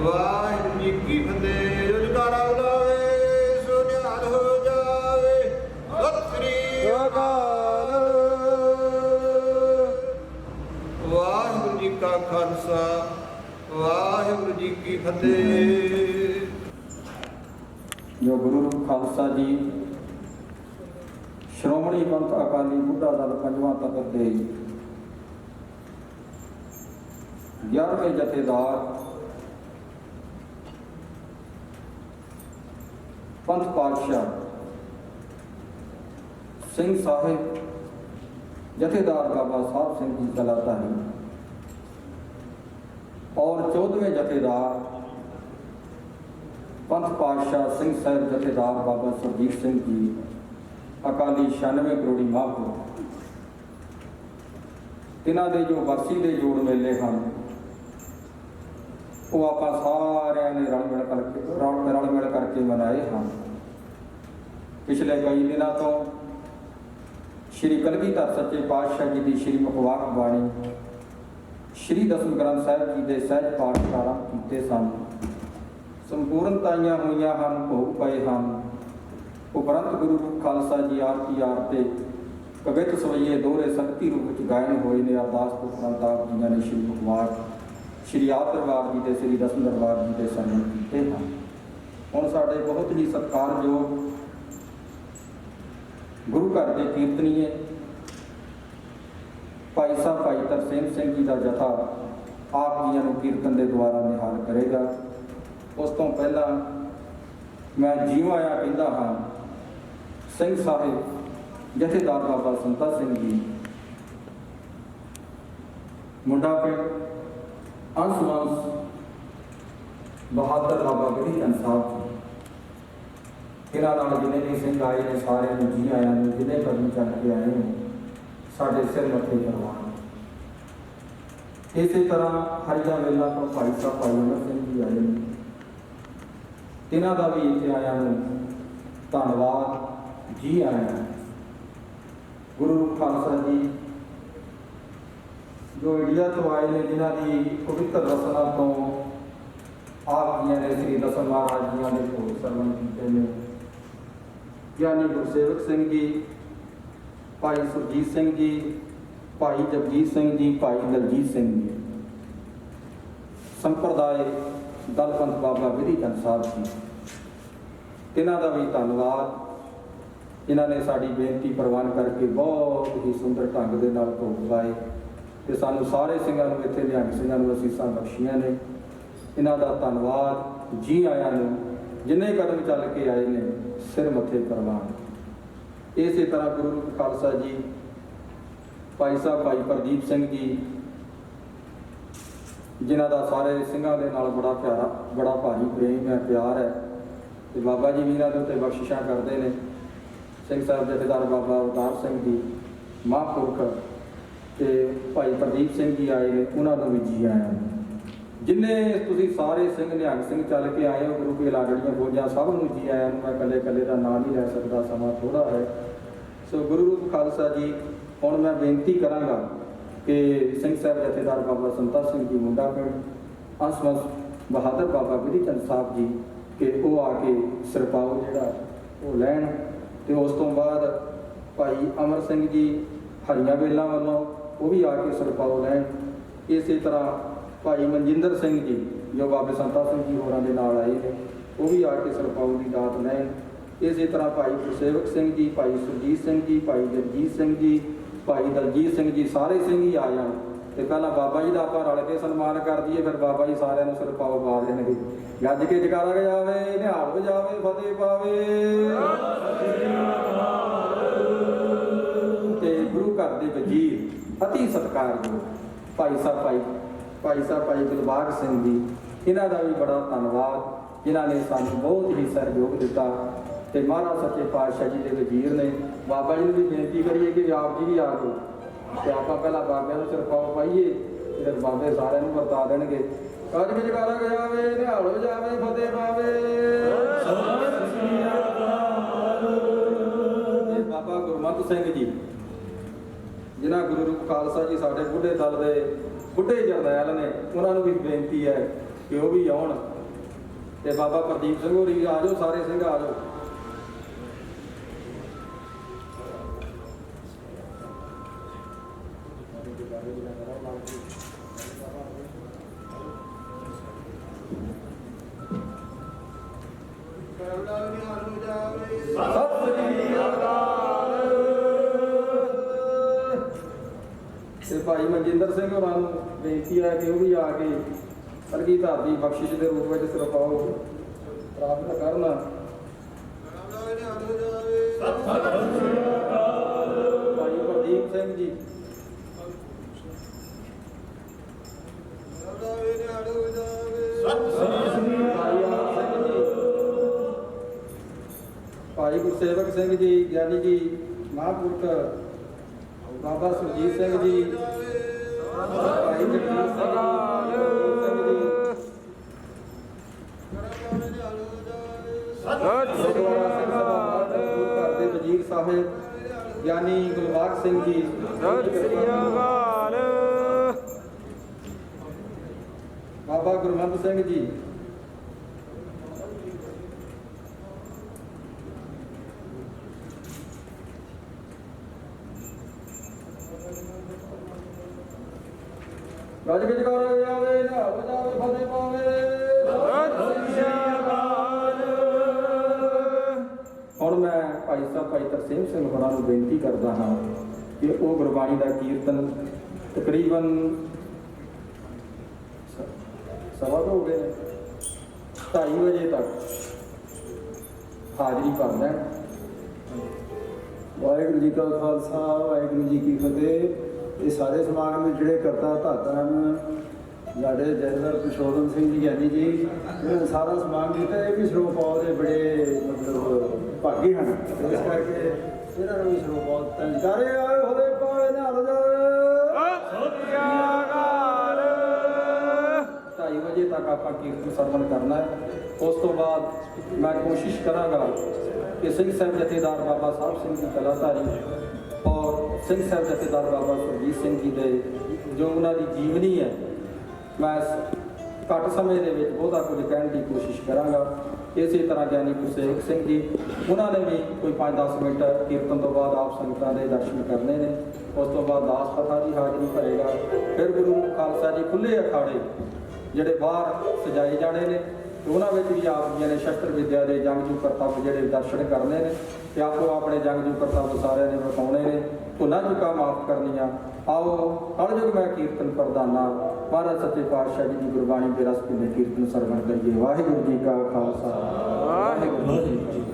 ਵਾਹਿਗੁਰੂ ਜੀ ਕੀ ਫਤਿਹ। ਰੁਜ਼ਗਾਰਾ ਬੁਲਾਵੇ ਸੋ ਨਿਹਾਲ ਹੋ ਜਾਵੇ। ਸਤਿ ਸ੍ਰੀ ਅਕਾਲ। ਵਾਹਿਗੁਰੂ ਜੀ ਕਾ ਖਾਲਸਾ ਵਾਹਿਗੁਰੂ ਜੀ ਕੀ ਫਤਿਹ। ਜੋ ਗੁਰੂ ਰੂਪ ਖਾਲਸਾ ਜੀ ਸ਼੍ਰੋਮਣੀ ਪੰਥ ਅਕਾਲੀ ਬੁੱਢਾ ਦਲ ਪੰਜਵਾਂ ਤਖਤ ਦੇ 11ਵੇਂ ਜਥੇਦਾਰ ਪੰਥ ਪਾਤਸ਼ਾਹ ਸਿੰਘ ਸਾਹਿਬ ਜਥੇਦਾਰ ਬਾਬਾ ਸਾਹਿਬ ਸਿੰਘ ਜੀ ਕਲਾਤਾ ਹੈ और 14वें जथेदार पंथ पातशाह सिंह साहिब जथेदार बाबा सुरजीत सिंह जी अकाली 96 करोड़ी महापुर इन्हां दे जो बरसी के जोड़ मेले हैं वो आप सारे ने रल मिल करके मनाए हैं। पिछले कई दिनों तो श्री कलगीधर सच्चे पातशाह जी की श्री मुखवाक बाणी श्री दसम ग्रंथ साहिब जी के सहज पाठ प्रारंभ किए सन। संपूर्णताइयां हुई हैं, भोग पए हैं। उपरंत गुरु रूप खालसा जी आरती आरते कवित सवैये दोहरे शक्ति रूप में गायन होए ने। अरदास तो उपरंत आप जी ने श्री मुखवाक श्री आद दरबार जी के श्री दसम दरबार जी के सरमन किए हैं। हुण साडे बहुत ही सत्कारयोग गुरु घर के कीर्तनीय भाई साहब भाई तरसेम सिंह जी का जथा आप जी कीर्तन के द्वारा निहाल करेगा। उस तो पहला मैं जीव आया कहता हाँ सिंह साहिब जथेदार बाबा संता सिंह जी मुंडा पिंड अंश बहादुर बाबा गढ़ी चंद साहब जी इन्होंने जिन्हें भी सिंह आए ने सारे जी आया जिन्हें कदम चल के आए हैं साढ़े सिर मथे करवान। इस तरह हरिया वेला तो भाई साहब भाई अमर सिंह जी आए इन्हों का भी इतने आया धन्यवाद जी आया। गुरु रूप खालसा जी जो इंडिया तो आए ने जिन्हों की पवित्र रसना तो आप जी ने श्री दसम महाराज जी ने भोग सरवण किए हैं। ज्ञानी गुरसेवक सिंह जी भाई सुरजीत सिंह जी भाई जगजीत सिंह जी भाई दलजीत सिंह जी संप्रदाय दल पंथ बाबा विधि चंद साहब जी इन्हों का भी धन्यवाद। इन्होंने साड़ी बेनती प्रवान करके बहुत ही सुंदर ढंग के नाल भोग पाए तो सानू सारे सिंघां नूं इत्थे निहंग सिंघां नूं असीसां बख्शियां ने। इन्हों का धन्यवाद जी आया ने जिन्हें कदम चल के आए ने सिर मथे करवान। इस तरह गुरु रूप खालसा जी भाई साहब भाई प्रदीप सिंह जी जिन्हों का सारे सिंघां दे नाल बड़ा प्यारा बड़ा भारी प्रेम है प्यार है तो बाबा जी भी इन्होंने उत्ते बख्शिशां करते हैं। सिंह साहब जथेदार बाबा अवतार सिंह जी महापुरख तो भाई प्रदीप सिंह जी आए ने उन्होंने भी जी आया। जिन्हें तुसीं सारे सिंह निहंग सिंह चल के आए हो गुरु के लाडड़ियां फौजां सब नूं जी आया। मैं कले कले का नाम नहीं लै सकता समा थोड़ा है। सो गुरु रूप खालसा जी हुण मैं बेनती करांगा कि सिंह साहब जथेदार बाबा संता सिंह जी मुंडा पिंड अंश बहादुर बाबा विधि चंद साहब जी कि वो आके सिरपाओ जिहड़ा वो लैण ते उस तो बाद भाई अमर सिंह जी हरिया बेलों वालों वो भी आके सिरपाओ लैण। इस तरह भाई मनजिंदर सिंह जी जो बाबे संता सिंह जी होरां दे नाल आए हैं वो भी आके सिरपाओ की दात लैण। इस तरह भाई गुरसेवक सिंह जी भाई सुरजीत सिंह जी भाई जगजीत सिंह जी भाई दलजीत सिंह जी सारे सिंह ही आ जाए ਤੇ ਪਹਿਲਾਂ ਬਾਬਾ ਜੀ ਦਾ ਆਪਾਂ ਰਲ ਕੇ ਸਨਮਾਨ ਕਰ ਦਈਏ, ਫਿਰ ਬਾਬਾ ਜੀ ਸਾਰਿਆਂ ਨੂੰ ਸਿਰਪਾਓ ਪਾ ਦੇਣਗੇ। ਗੱਜ ਕੇ ਜਕਾਰਾ ਜਾਵੇ, ਨਿਹਾਲ ਵਜਾਵੇ, ਫਤਿਹ ਪਾਵੇ। ਤੇ ਗੁਰੂ ਘਰ ਦੇ ਵਜ਼ੀਰ ਅਤੀ ਸਤਿਕਾਰਯੋਗ ਭਾਈ ਸਾਹਿਬ ਦਿਲਬਾਗ ਸਿੰਘ ਜੀ, ਇਹਨਾਂ ਦਾ ਵੀ ਬੜਾ ਧੰਨਵਾਦ, ਜਿਨ੍ਹਾਂ ਨੇ ਸਾਨੂੰ ਬਹੁਤ ਹੀ ਸਹਿਯੋਗ ਦਿੱਤਾ। ਤੇ ਮਹਾਰਾਜ ਸੱਚੇ ਪਾਤਸ਼ਾਹ ਜੀ ਦੇ ਵਜ਼ੀਰ ਨੇ। ਬਾਬਾ ਜੀ ਨੂੰ ਵੀ ਬੇਨਤੀ ਕਰੀਏ ਕਿ ਆਪ ਜੀ ਵੀ ਆ ਜਾਓ ਤੇ ਆਪਾਂ ਪਹਿਲਾਂ ਬਾਬਿਆਂ ਨੂੰ ਸਿਰਪਾਓ ਪਾਈਏ, ਫਿਰ ਬਾਬੇ ਸਾਰਿਆਂ ਨੂੰ ਵਰਤਾ ਦੇਣਗੇ। ਕੱਜ ਵਿੱਚ ਜਕਾਰਾ ਜਾਵੇ, ਨਿਹਾਲ ਵਜਾਵੇ, ਫਤਿਹ ਪਾਵੇ। ਤੇ ਬਾਬਾ ਗੁਰਮੰਤ ਸਿੰਘ ਜੀ, ਜਿਨ੍ਹਾਂ ਗੁਰੂ ਰੂਪ ਖਾਲਸਾ ਜੀ ਸਾਡੇ ਬੁੱਢੇ ਦਲ ਦੇ ਬੁੱਢੇ ਜਰਨੈਲ ਨੇ, ਉਹਨਾਂ ਨੂੰ ਵੀ ਬੇਨਤੀ ਹੈ ਕਿ ਉਹ ਵੀ ਆਉਣ। ਤੇ ਬਾਬਾ ਪ੍ਰਦੀਪ ਸਿੰਘ ਹੋਰੀ ਵੀ ਆ ਜਾਓ, ਸਾਰੇ ਸਿੰਘ ਆ ਜਾਓ। ਤੇ ਭਾਈ ਮਨਜਿੰਦਰ ਸਿੰਘ ਹੋਰਾਂ ਨੂੰ ਬੇਨਤੀ ਹੈ ਕਿ ਉਹ ਵੀ ਆ ਕੇ ਕਲਗੀ ਧਾਰ ਦੀ ਬਖਸ਼ਿਸ਼ ਦੇ ਰੂਪ ਵਿੱਚ ਸਿਰਪਾਓ ਪ੍ਰਾਪਤ ਕਰਨ। ਭਾਈ ਪ੍ਰਦੀਪ ਸਿੰਘ ਜੀ, ਭਾਈ ਗੁਰਸੇਵਕ ਸਿੰਘ ਜੀ, ਗਿਆਨੀ ਜੀ, ਮਹਾਂਪੁਰਖ ਬਾਬਾ ਸੁਰਜੀਤ ਸਿੰਘ ਜੀ, ਭਾਈ ਜਗਜੀਤ ਸਿੰਘ ਜੀ, ਗੁਰਦੁਆਰਾ ਸਿੰਘ ਸਭਾ ਘਰ ਦੇ ਵਜ਼ੀਰ ਸਾਹਿਬ ਗਿਆਨੀ ਗੁਲਬਾਗ ਸਿੰਘ ਜੀ, ਬਾਬਾ ਗੁਰਮੰਤ ਸਿੰਘ ਜੀ, ਗੱਜ ਕੇ ਜਕਾਰਾ ਜਾਵੇ, ਨਿਹਾਲ ਵਜਾਵੇ, ਫਤਿਹ ਪਾਵੇ। ਹੁਣ ਮੈਂ ਭਾਈ ਤਰਸੇਮ ਸਿੰਘ ਹੋਰਾਂ ਨੂੰ ਬੇਨਤੀ ਕਰਦਾ ਹਾਂ ਕਿ ਉਹ ਗੁਰਬਾਣੀ ਦਾ ਕੀਰਤਨ ਤਕਰੀਬਨ ਸਵਾ ਦੋ ਹੋ ਗਏ ਨੇ, 2:30 ਵਜੇ ਤੱਕ ਹਾਜ਼ਰੀ ਭਰ ਲੈਣ। ਵਾਹਿਗੁਰੂ ਜੀ ਕਾ ਖਾਲਸਾ, ਵਾਹਿਗੁਰੂ ਜੀ ਕੀ ਫਤਿਹ। ਇਹ ਸਾਰੇ ਸਮਾਗਮ ਵਿੱਚ ਜਿਹੜੇ ਕਰਤਾ ਧਾਤਾ ਹਨ, ਸਾਡੇ ਜਨਰਲ ਪੁਰਸ਼ੋਤਮ ਸਿੰਘ ਜੀ ਗਿਆਨੀ ਜੀ, ਇਹ ਸਾਰਾ ਸਮਾਗਮ ਕੀਤਾ। ਇਹ ਵੀ ਸਰੋਪਾਲ ਦੇ ਬੜੇ ਮਤਲਬ ਭਾਗੀ ਹਨ, ਇਸ ਕਰਕੇ ਇਹਨਾਂ ਨੂੰ ਵੀ ਸਰੋਪਾਲ ਦਿੱਤਾ। ਜਕਾਰੇ ਆਏ ਹੋਵੇ ਪਾਵੇ, ਨਿਹਾਲ ਜਾਵੇ। 2:30 ਵਜੇ ਤੱਕ ਆਪਾਂ ਕੀਰਤਨ ਸਰਵਣ ਕਰਨਾ ਹੈ। ਉਸ ਤੋਂ ਬਾਅਦ ਮੈਂ ਕੋਸ਼ਿਸ਼ ਕਰਾਂਗਾ ਕਿ ਸਿੰਘ ਸਾਹਿਬ ਜਥੇਦਾਰ ਬਾਬਾ ਸਾਹਿਬ ਸਿੰਘ ਦੀ ਕਲਾਧਾਰੀ ਔਰ ਸਿੰਘ ਸਾਹਿਬ ਜਥੇਦਾਰ ਬਾਬਾ ਸੁਰਜੀਤ ਸਿੰਘ ਜੀ ਦੇ ਜੋ ਉਹਨਾਂ ਦੀ ਜੀਵਨੀ ਹੈ, ਮੈਂ ਘੱਟ ਸਮੇਂ ਦੇ ਵਿੱਚ ਬਹੁਤਾ ਕੁਝ ਕਹਿਣ ਦੀ ਕੋਸ਼ਿਸ਼ ਕਰਾਂਗਾ। ਇਸੇ ਤਰ੍ਹਾਂ ਗਿਆਨੀ ਗੁਰਸੇਵਕ ਸਿੰਘ ਜੀ, ਉਹਨਾਂ ਨੇ ਵੀ ਕੋਈ 5-10 ਮਿੰਟ ਕੀਰਤਨ ਤੋਂ ਬਾਅਦ ਆਪ ਸੰਗਤਾਂ ਦੇ ਦਰਸ਼ਨ ਕਰਨੇ ਨੇ। ਉਸ ਤੋਂ ਬਾਅਦ ਦਾਸ ਪਥਾ ਦੀ ਹਾਜ਼ਰੀ ਭਰੇਗਾ। ਫਿਰ ਗੁਰੂ ਖਾਲਸਾ ਜੀ ਖੁੱਲ੍ਹੇ ਅਖਾੜੇ ਜਿਹੜੇ ਬਾਹਰ ਸਜਾਏ ਜਾਣੇ ਨੇ, ਉਹਨਾਂ ਵਿੱਚ ਵੀ ਆਪ ਜੀ ਨੇ ਸ਼ਸਤਰ ਵਿਦਿਆ ਦੇ ਜੰਗਜੂ ਕਰਤੱਵ ਜਿਹੜੇ ਦਰਸ਼ਨ ਕਰਨੇ ਨੇ ਤੇ ਆਪੋ ਆਪਣੇ ਜੰਗਜੂ ਕਰਤੱਵ ਸਾਰਿਆਂ ਨੇ ਵਿਖਾਉਣੇ ਨੇ। ਭੁੱਲਾਂ ਚੁੱਕਾਂ ਮਾਫ ਕਰਨੀਆਂ। ਆਓ ਕਲਯੁਗ ਮੈਂ ਕੀਰਤਨ ਪ੍ਰਧਾਨਾ ਮਹਾਰਾਜ ਸੱਚੇ ਪਾਤਸ਼ਾਹ ਜੀ ਦੀ ਗੁਰਬਾਣੀ ਦੇ ਰਸ ਪੀਂਦੇ ਕੀਰਤਨ ਸਰਵਣ ਕਰੀਏ। ਵਾਹਿਗੁਰੂ ਜੀ ਕਾ ਖਾਲਸਾ, ਵਾਹਿਗੁਰੂ ਜੀ ਕੀ ਫਤਿਹ।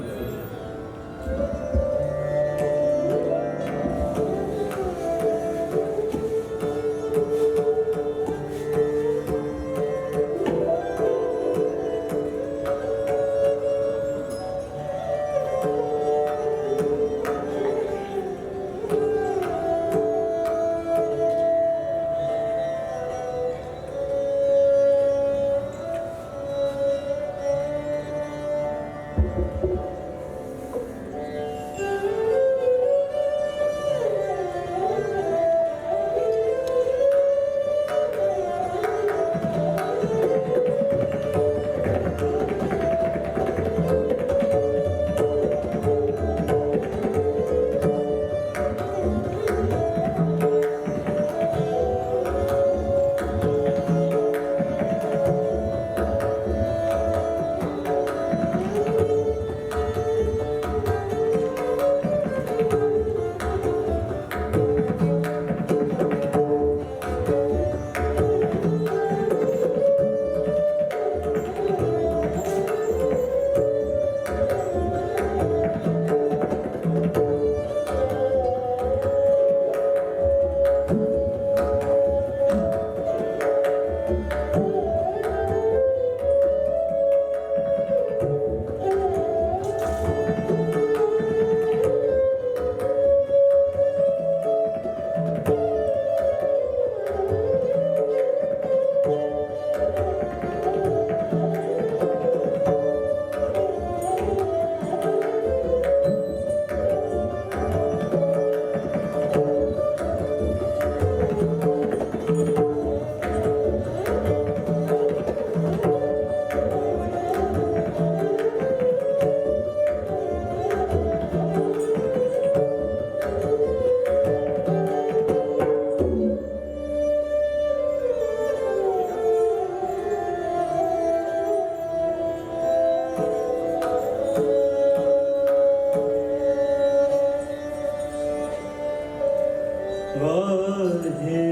ਵਾਹੇ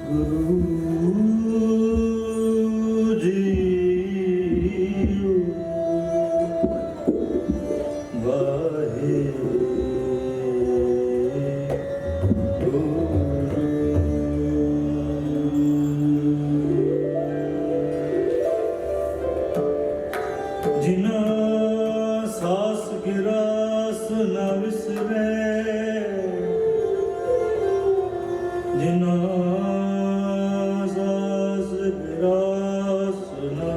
ਗੁਰੂ ਜੀ ਵਾਹੇ ਜਿਨਾ ਸਾਸ ਗਿਰਾਸ ਨਾ ਵਿਸਰੇ ਜਿਨਾ ਸਾਸ ਗਿਰਾਸ ਨਾ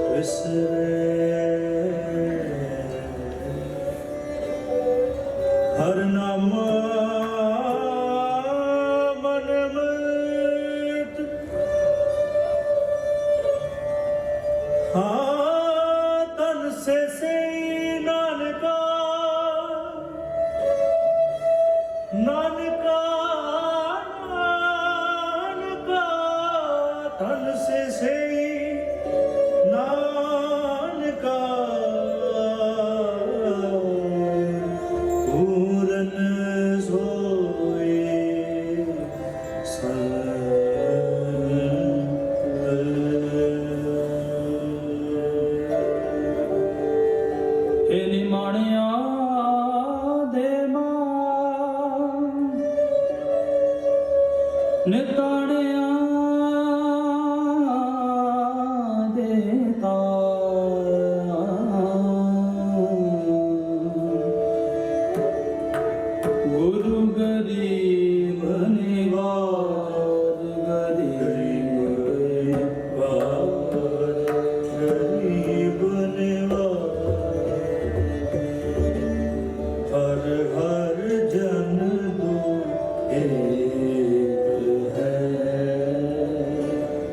ਵਿਸਰੇ ਹਰ ਨਾਮਾ ਮਨ ਮਤ ਹਾਂ ਤਨ ਸੇ ਨਾਨਕਾ ਨਾਨਕਾ ਨਾਨਕਾ ਤਨ ਸੇ ਨਾਨਕਾ ਪੂਰਨ ਸੋਏ ਇਹ ਨਿਮਾਣਿਆ ਦੇ ਮਾਂ ਨਿਤਾਣਿਆ ਦੇ ਗੁਰੂ ਗਰੀਬ ਨਿਵਾਜ ਗਰੀਬ ਗਰੀਬ ਨਿਵਾਜ ਹਰ ਹਰ ਜਨ ਦੋ ਏਕ ਹੈ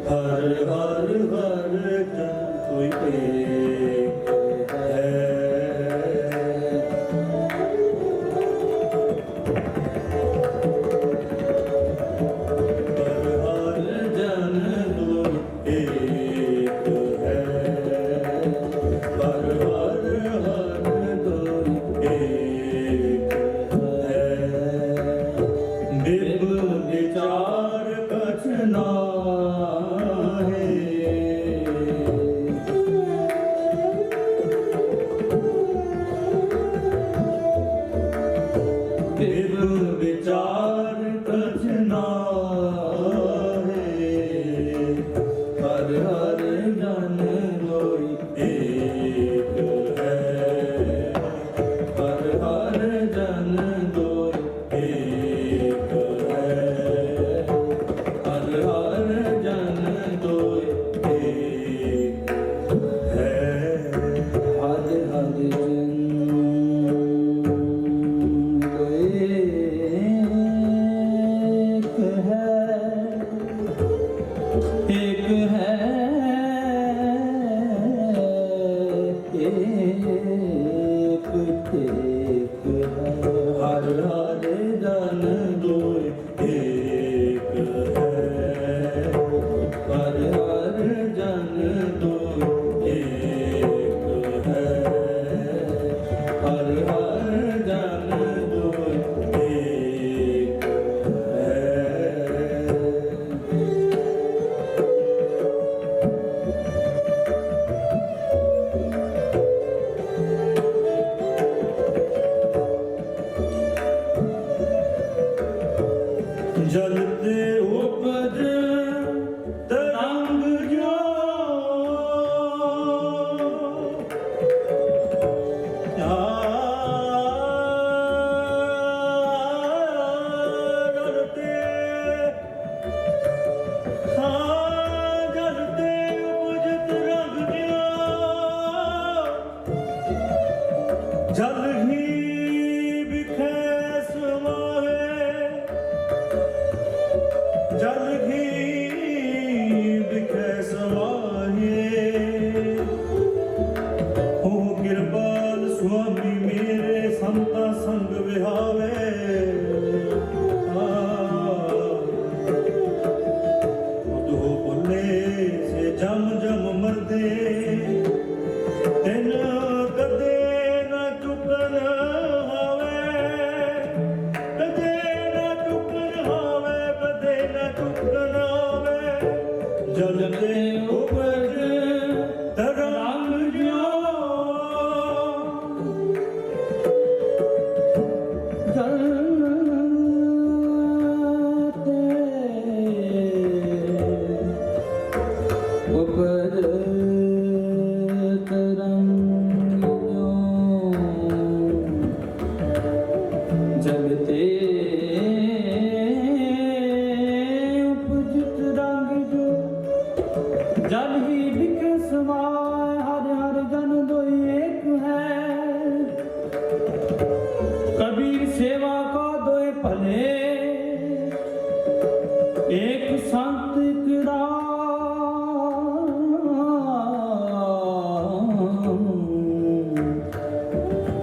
ਹਰ ਹਰ ਹਰ ਜਨ ਕੋਈ ਏਕ ਹੈ ਹਰ ਹਰ ਜਨ ਦੋ ਏਕ ਹੈ ਹਰ ਹਰ ਹਰ ਦੋ ਏਕ ਹੈ ਬਿਬ ਵਿਚਾਰ ਕਛ ਨਾਹੀ ਬਿਬ ਵਿਚਾਰ ਕਛ ਨਾਹੀ ਹਰ ਹਰ ਜਨ ਲੋਈ ਏਕ ਹੈ ਹਰ ਹਰ ਜਨ ਲੋਈ ਏਕ ਹੈ ਹਰ ਹਰ ਜਨ ਲੋਈ ਏਕ ਹੈ ਹਰ ਹਰ ਜਨ ਏਕ ਹੈ ਹਰ ਹਰ ਜਨ ਲੋਈ ਏਕ ਹੈ ਹਰ ਹਰ ਜਨ ਲੋਈ ਏਕ ਹੈ ਹਰ ਹਰ ਜਨ ਲੋਈ ਏਕ ਹੈ ਜਲ ਤੇ ਉਪਜ ਤਰੰਗ ਜੋ ਜਲ ਤੇ ਜਲ ਤੇ ਉਪਜ ਤਰੰਗ ਜੋ ਜਲ ਹੀ ਵਿਖੇ ਸਮਾਏ ਜਲ ਹੀ ਵਿਖੇ ਸਮਾਏ ਹੋ ਕਿਰਪਾਲ ਸੁਆਮੀ ਮੇਰੇ ਸੰਤਾ ਸੰਗ ਵਿਹਾਵੇ ਉਦੋ ਬੋਲੇ ਸੇ ਜਮ ਜਮ ਮਰਦੇ ਤਿਨ ਕਦੇ ਨਾ ਚੁਕਨ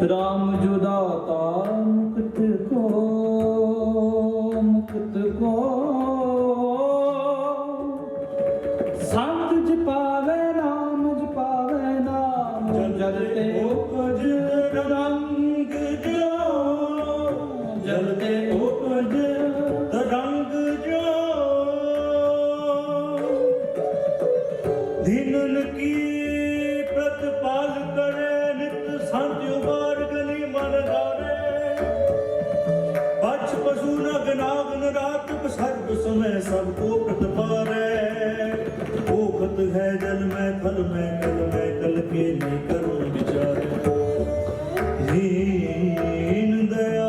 राम जुदाता मुक्त को संत जपावे नाम जलते उपज रंग जो जलते उपज रंग जो दीनन की प्रतिपाल करे नित संत उबार गली मन गारे पक्ष पशु नग नागन रात सर्व समय सबको प्रतिपारे ओखत है जल में थल में कल के नहीं करुण विचार दीन दयाल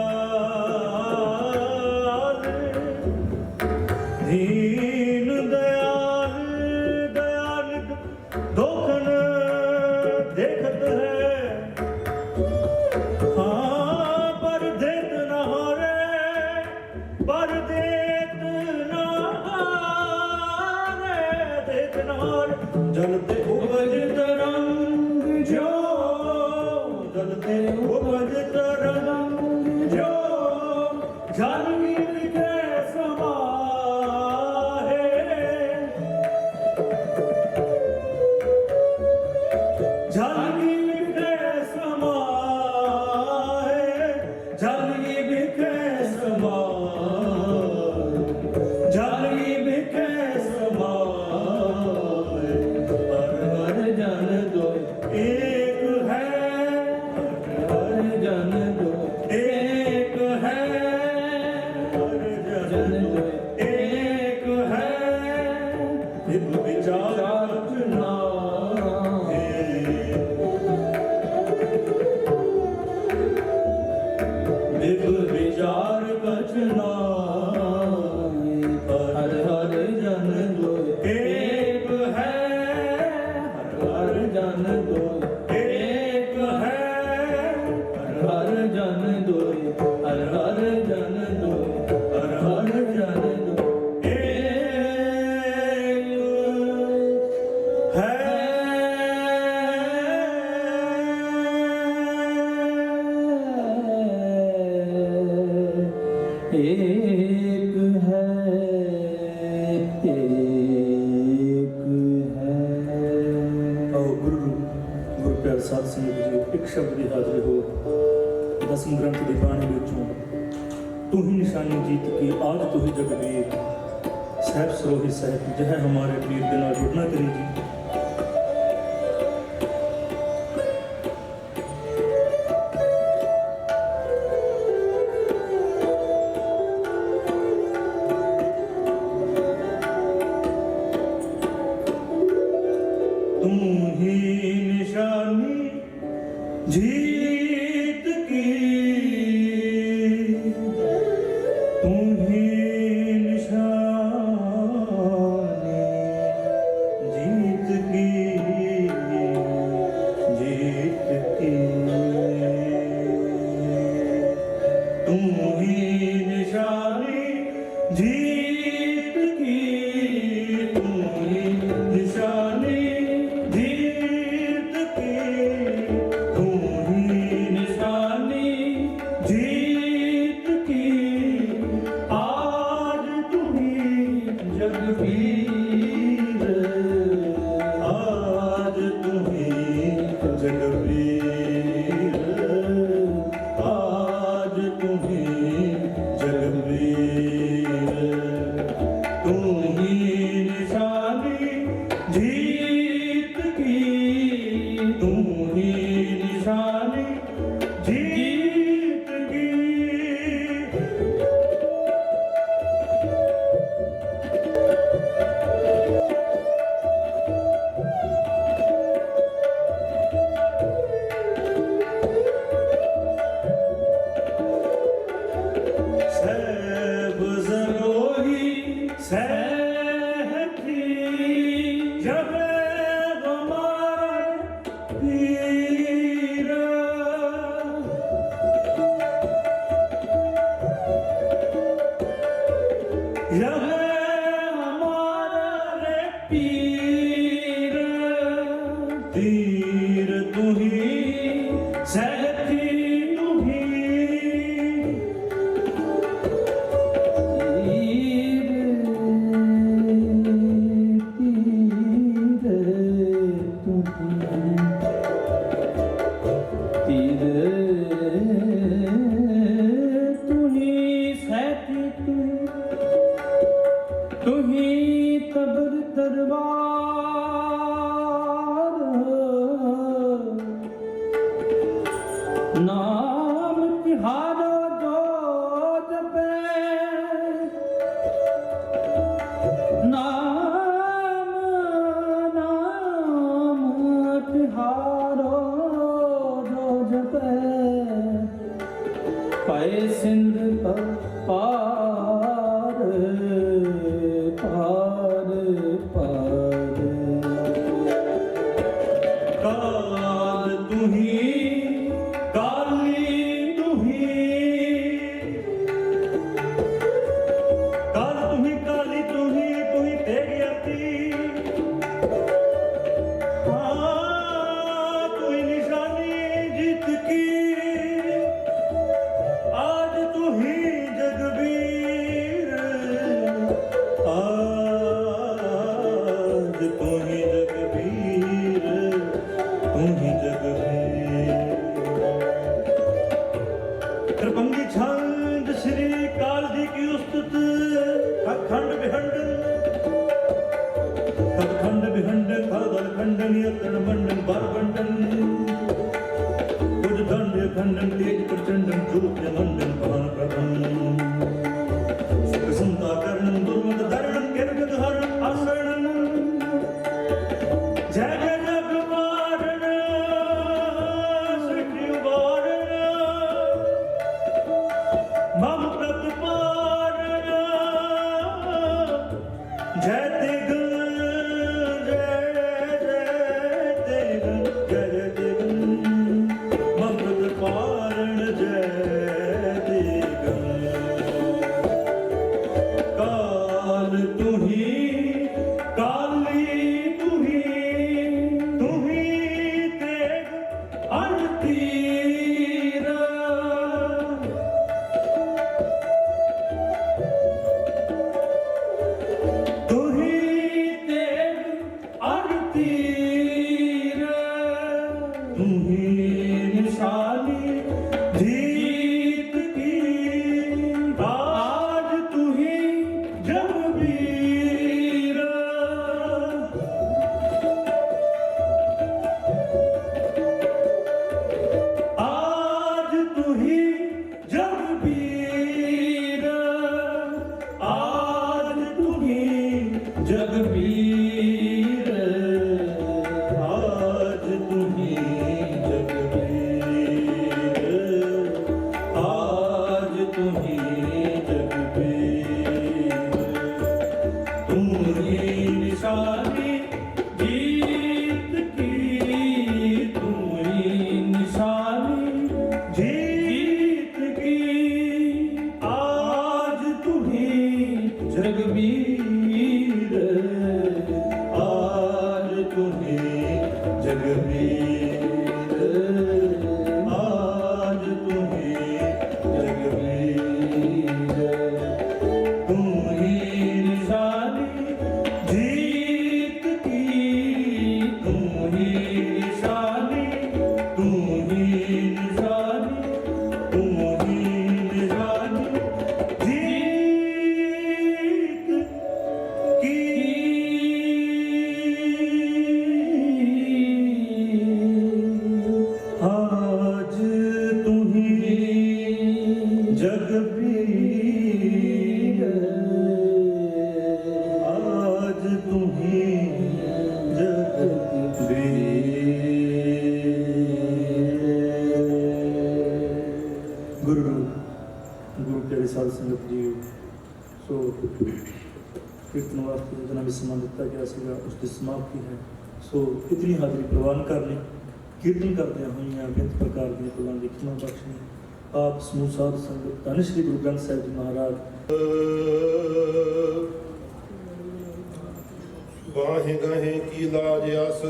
दीन दयाल दयाल दोखन देखत है हाँ पर देत न हारे पर देत न हारे देत न हारे जलते उपज तरंग जो जलते उपज तरंग जो जल के समाहे जल के समाहे जल के समाहे जल के समाहे हर हर जन दो एक है हर जन दो एक है हर जन दो एक है विभ विचार चुना विभ विचार बचना हर हर जन दो एक है हर जन दो एक है हर जन दो हर हर जन दो हर हर जन दो एक है आओ गुरु प्यार साध संगत जी एक शब्द की हाजिर हो दसम ग्रंथ की बाणी विचों तू ही निशानी जीत की आज तू ही जगवीर सहब सरोही सहब जह हमारे वीर के नाल जुड़ना करी जी तुम ही निशानी जीत की तुम ही निशानी जीत की जीत की तुम ही निशानी जीत की तुम ही निशानी जीत की तुम ही निशानी जीत की आज तुम्ही जगवीर आज तुम्ही जगवीर आज तुम्ही जगवीर तुम ही निशानी जीत की तुम ही निशानी जीत की सहब सरोही सहती जब हमारे पीर यह हमारे पीर तीर तुही सहती नाम तिहारो जो जपे, नाम नाम तिहारो जो जपे, पाए सिंध पार पार पार। काल तुही काली तुही, काल तुही काली तुही, तुही तेरी आती, हाँ तुही निशानी जीत की, आज तुही जगबीर, आज तुही जगबीर, तुही जगबीर। त्रिभंगी छंद श्री काल जी की उस्तुत, अखंड विहंडन, अखंड विहंडन, खल खंडन, यत्न मंडन, बार बंटन, कुछ दंड खंडन, तेज प्रचंडन, ज्योत मंडन, भान प्रभन, सुख संता करणं, दुर्मद धरणं, किरगद हरणं, आसरणं, जय जय जग मारण, सृष्टि उबारण, मम प्रतिपारण, जय तेगन, जय तेगन, जय तेगन, मम प्रतिपारण, जय तेगन। काल तुही काली तुही, तुही तेग अणतीर, तुही तेग अणतीर, तुही निशानी जीत की, आज तुही जगबीर, आज तुही जगबीर, आज तुही जगबीर, आज तुही जगबीर, आज तुही जगबीर। तुही निशानी जीत की, तुही निशानी जीत की, आज तुही जगबीर, आज तुही जगबीर, आज तुही जगबीर। तुही निशानी जीत की, तुही निशानी, तुही निशानी, तुही निशानी जीत की। आज तुही जगबीर, आज तुही जगबीर। गुरु गुरु प्यारे साध संगत जी, सो कीर्तन वास्ते जितना भी समान दिता गया सीगा उसकी समाप्ति है। सो इतनी हाजिरी प्रवान कर ली, कीर्तन करते हुए बेहद प्रकार दी भगवान की खिमा बख्शनी। आप समूह साध संगत धन श्री गुरु ग्रंथ साहिब जी महाराज बाहें गाहें की लाज आस,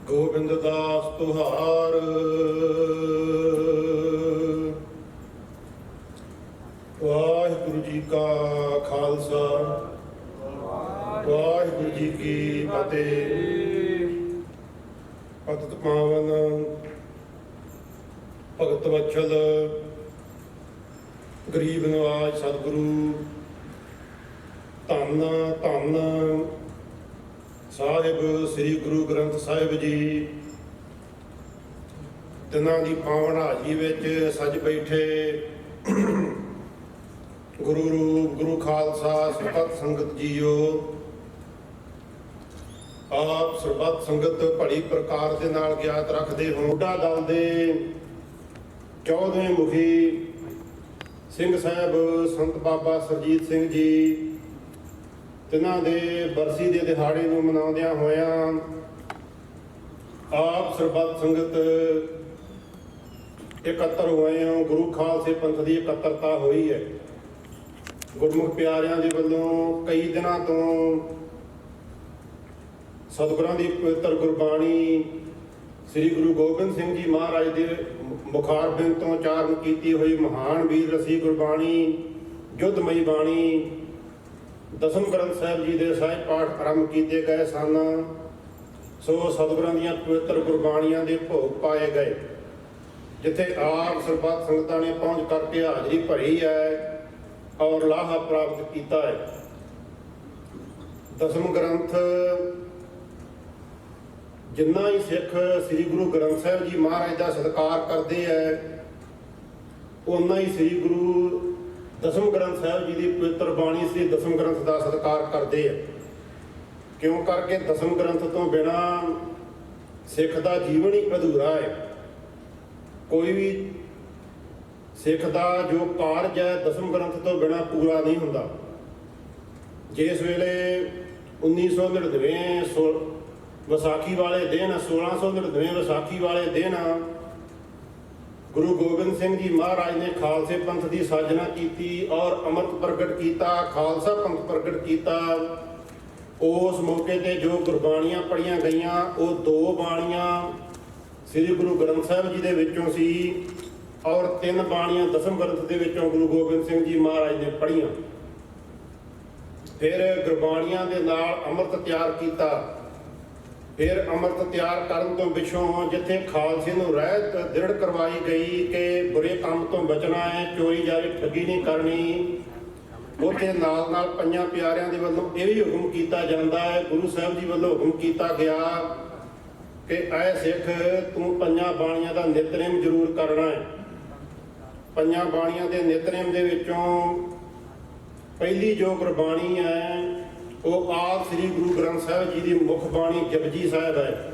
गोविंद दास तुहार, वाहिगुरु जी का खालसा, वाहिगुरु जी की फतेह। पतित पावन भगत वत्सल गरीब नवाज सतगुरु धन धन ਸਾਹਿਬ ਸ੍ਰੀ ਗੁਰੂ ਗ੍ਰੰਥ ਸਾਹਿਬ ਜੀ ਤਿੰਨਾਂ ਦੀ ਪਾਵਨ ਹਾਜ਼ਰੀ ਵਿੱਚ ਸੱਜ ਬੈਠੇ ਗੁਰੂ ਰੂਪ ਗੁਰੂ ਖਾਲਸਾ ਸਰਬੱਤ ਸੰਗਤ ਜੀਓ, ਆਪ ਸਰਬੱਤ ਸੰਗਤ ਭਲੀ ਪ੍ਰਕਾਰ ਦੇ ਨਾਲ ਗਿਆਤ ਰੱਖਦੇ ਹੋ। ਬੁੱਢਾ ਦਲ ਦੇ 14ਵੇਂ ਮੁਖੀ ਸਿੰਘ ਸਾਹਿਬ ਸੰਤ ਬਾਬਾ ਸਰਜੀਤ ਸਿੰਘ ਜੀ ਤਿੰਨਾਂ ਦੇ ਬਰਸੀ ਦੇ ਦਿਹਾੜੇ ਨੂੰ ਮਨਾਉਂਦਿਆਂ ਹੋਇਆਂ ਆਪ ਸਰਬੱਤ ਸੰਗਤ ਇਕੱਤਰ ਹੋਏ ਹੋ। ਗੁਰੂ ਖਾਲਸੇ ਪੰਥ ਦੀ ਇਕੱਤਰਤਾ ਹੋਈ ਹੈ। ਗੁਰਮੁਖ ਪਿਆਰਿਆਂ ਦੇ ਵੱਲੋਂ ਕਈ ਦਿਨਾਂ ਤੋਂ ਸਤਿਗੁਰਾਂ ਦੀ ਪਵਿੱਤਰ ਗੁਰਬਾਣੀ ਸ੍ਰੀ ਗੁਰੂ ਗੋਬਿੰਦ ਸਿੰਘ ਜੀ ਮਹਾਰਾਜ ਦੇ ਮੁਖਾਰਬਿੰਦ ਤੋਂ ਉਚਾਰਨ ਕੀਤੀ ਹੋਈ ਮਹਾਨ ਵੀਰ ਰਸੀ ਗੁਰਬਾਣੀ ਯੁੱਧਮਈ ਬਾਣੀ ਦਸਮ ਗ੍ਰੰਥ ਸਾਹਿਬ ਜੀ ਦੇ ਸਾਹਿਬ ਪਾਠ ਆਰੰਭ ਕੀਤੇ ਗਏ ਸਨ। ਸੋ ਸਤਿਗੁਰਾਂ ਦੀਆਂ ਪਵਿੱਤਰ ਗੁਰਬਾਣੀਆਂ ਦੇ ਭੋਗ ਪਾਏ ਗਏ, ਜਿੱਥੇ ਆਪ ਸਰਬੱਤ ਸੰਗਤਾਂ ਨੇ ਪਹੁੰਚ ਕਰਕੇ ਹਾਜ਼ਰੀ ਭਰੀ ਹੈ ਔਰ ਲਾਹਾ ਪ੍ਰਾਪਤ ਕੀਤਾ ਹੈ। ਦਸਮ ਗ੍ਰੰਥ ਜਿੰਨਾ ਹੀ ਸਿੱਖ ਸ੍ਰੀ ਗੁਰੂ ਗ੍ਰੰਥ ਸਾਹਿਬ ਜੀ ਮਹਾਰਾਜ ਦਾ ਸਤਿਕਾਰ ਕਰਦੇ ਹੈ, ਉਨਾ ਹੀ ਸ੍ਰੀ ਗੁਰੂ ਦਸਮ ਗ੍ਰੰਥ ਸਾਹਿਬ ਜੀ ਦੀ ਪਵਿੱਤਰ ਬਾਣੀ ਸ੍ਰੀ ਦਸਮ ਗ੍ਰੰਥ ਦਾ ਸਤਿਕਾਰ ਕਰਦੇ ਹੈ। ਕਿਉਂ ਕਰਕੇ ਦਸਮ ਗ੍ਰੰਥ ਤੋਂ ਬਿਨਾਂ ਸਿੱਖ ਦਾ ਜੀਵਨ ਹੀ ਅਧੂਰਾ ਹੈ। ਕੋਈ ਵੀ ਸਿੱਖ ਦਾ ਜੋ ਕਾਰਜ ਹੈ ਦਸਮ ਗ੍ਰੰਥ ਤੋਂ ਬਿਨਾਂ ਪੂਰਾ ਨਹੀਂ ਹੁੰਦਾ। ਜਿਸ ਵੇਲੇ 1999 ਵਿਸਾਖੀ ਵਾਲੇ ਦਿਨ 1699 ਵਿਸਾਖੀ ਵਾਲੇ ਦਿਨ ਗੁਰੂ ਗੋਬਿੰਦ ਸਿੰਘ ਜੀ ਮਹਾਰਾਜ ਨੇ ਖਾਲਸੇ ਪੰਥ ਦੀ ਸਾਜਨਾ ਕੀਤੀ ਔਰ ਅੰਮ੍ਰਿਤ ਪ੍ਰਗਟ ਕੀਤਾ, ਖਾਲਸਾ ਪੰਥ ਪ੍ਰਗਟ ਕੀਤਾ। ਉਸ ਮੌਕੇ ਤੇ ਜੋ ਗੁਰਬਾਣੀਆਂ ਪੜ੍ਹੀਆਂ ਗਈਆਂ ਉਹ 2 ਬਾਣੀਆਂ ਸ੍ਰੀ ਗੁਰੂ ਗ੍ਰੰਥ ਸਾਹਿਬ ਜੀ ਦੇ ਵਿੱਚੋਂ ਸੀ ਔਰ 3 ਬਾਣੀਆਂ ਦਸਮ ਗ੍ਰੰਥ ਦੇ ਵਿੱਚੋਂ ਗੁਰੂ ਗੋਬਿੰਦ ਸਿੰਘ ਜੀ ਮਹਾਰਾਜ ਨੇ ਪੜ੍ਹੀਆਂ। ਫਿਰ ਗੁਰਬਾਣੀਆਂ ਦੇ ਨਾਲ ਅੰਮ੍ਰਿਤ ਤਿਆਰ ਕੀਤਾ। ਫਿਰ ਅੰਮ੍ਰਿਤ ਤਿਆਰ ਕਰਨ ਤੋਂ ਪਿੱਛੋਂ ਜਿੱਥੇ ਖਾਲਸੇ ਨੂੰ ਰਹਿਤ ਦ੍ਰਿੜ ਕਰਵਾਈ ਗਈ ਕਿ ਬੁਰੇ ਕੰਮ ਤੋਂ ਬਚਣਾ ਹੈ, ਚੋਰੀ ਜਾਰੀ ਠੱਗੀ ਨਹੀਂ ਕਰਨੀ, ਉੱਥੇ ਨਾਲ ਨਾਲ ਪੰਜਾਂ ਪਿਆਰਿਆਂ ਦੇ ਵੱਲੋਂ ਇਹ ਵੀ ਹੁਕਮ ਕੀਤਾ ਜਾਂਦਾ ਹੈ, ਗੁਰੂ ਸਾਹਿਬ ਜੀ ਵੱਲੋਂ ਹੁਕਮ ਕੀਤਾ ਗਿਆ ਕਿ ਐ ਸਿੱਖ ਤੂੰ ਪੰਜਾਂ ਬਾਣੀਆਂ ਦਾ ਨਿਤਨੇਮ ਜ਼ਰੂਰ ਕਰਨਾ ਹੈ। ਪੰਜਾਂ ਬਾਣੀਆਂ ਦੇ ਨਿਤਨੇਮ ਦੇ ਵਿੱਚੋਂ ਪਹਿਲੀ ਜੋ ਗੁਰਬਾਣੀ ਹੈ ਉਹ ਆਪ ਸ੍ਰੀ ਗੁਰੂ ਗ੍ਰੰਥ ਸਾਹਿਬ ਜੀ ਦੀ ਮੁੱਖ ਬਾਣੀ ਜਪਜੀ ਸਾਹਿਬ ਹੈ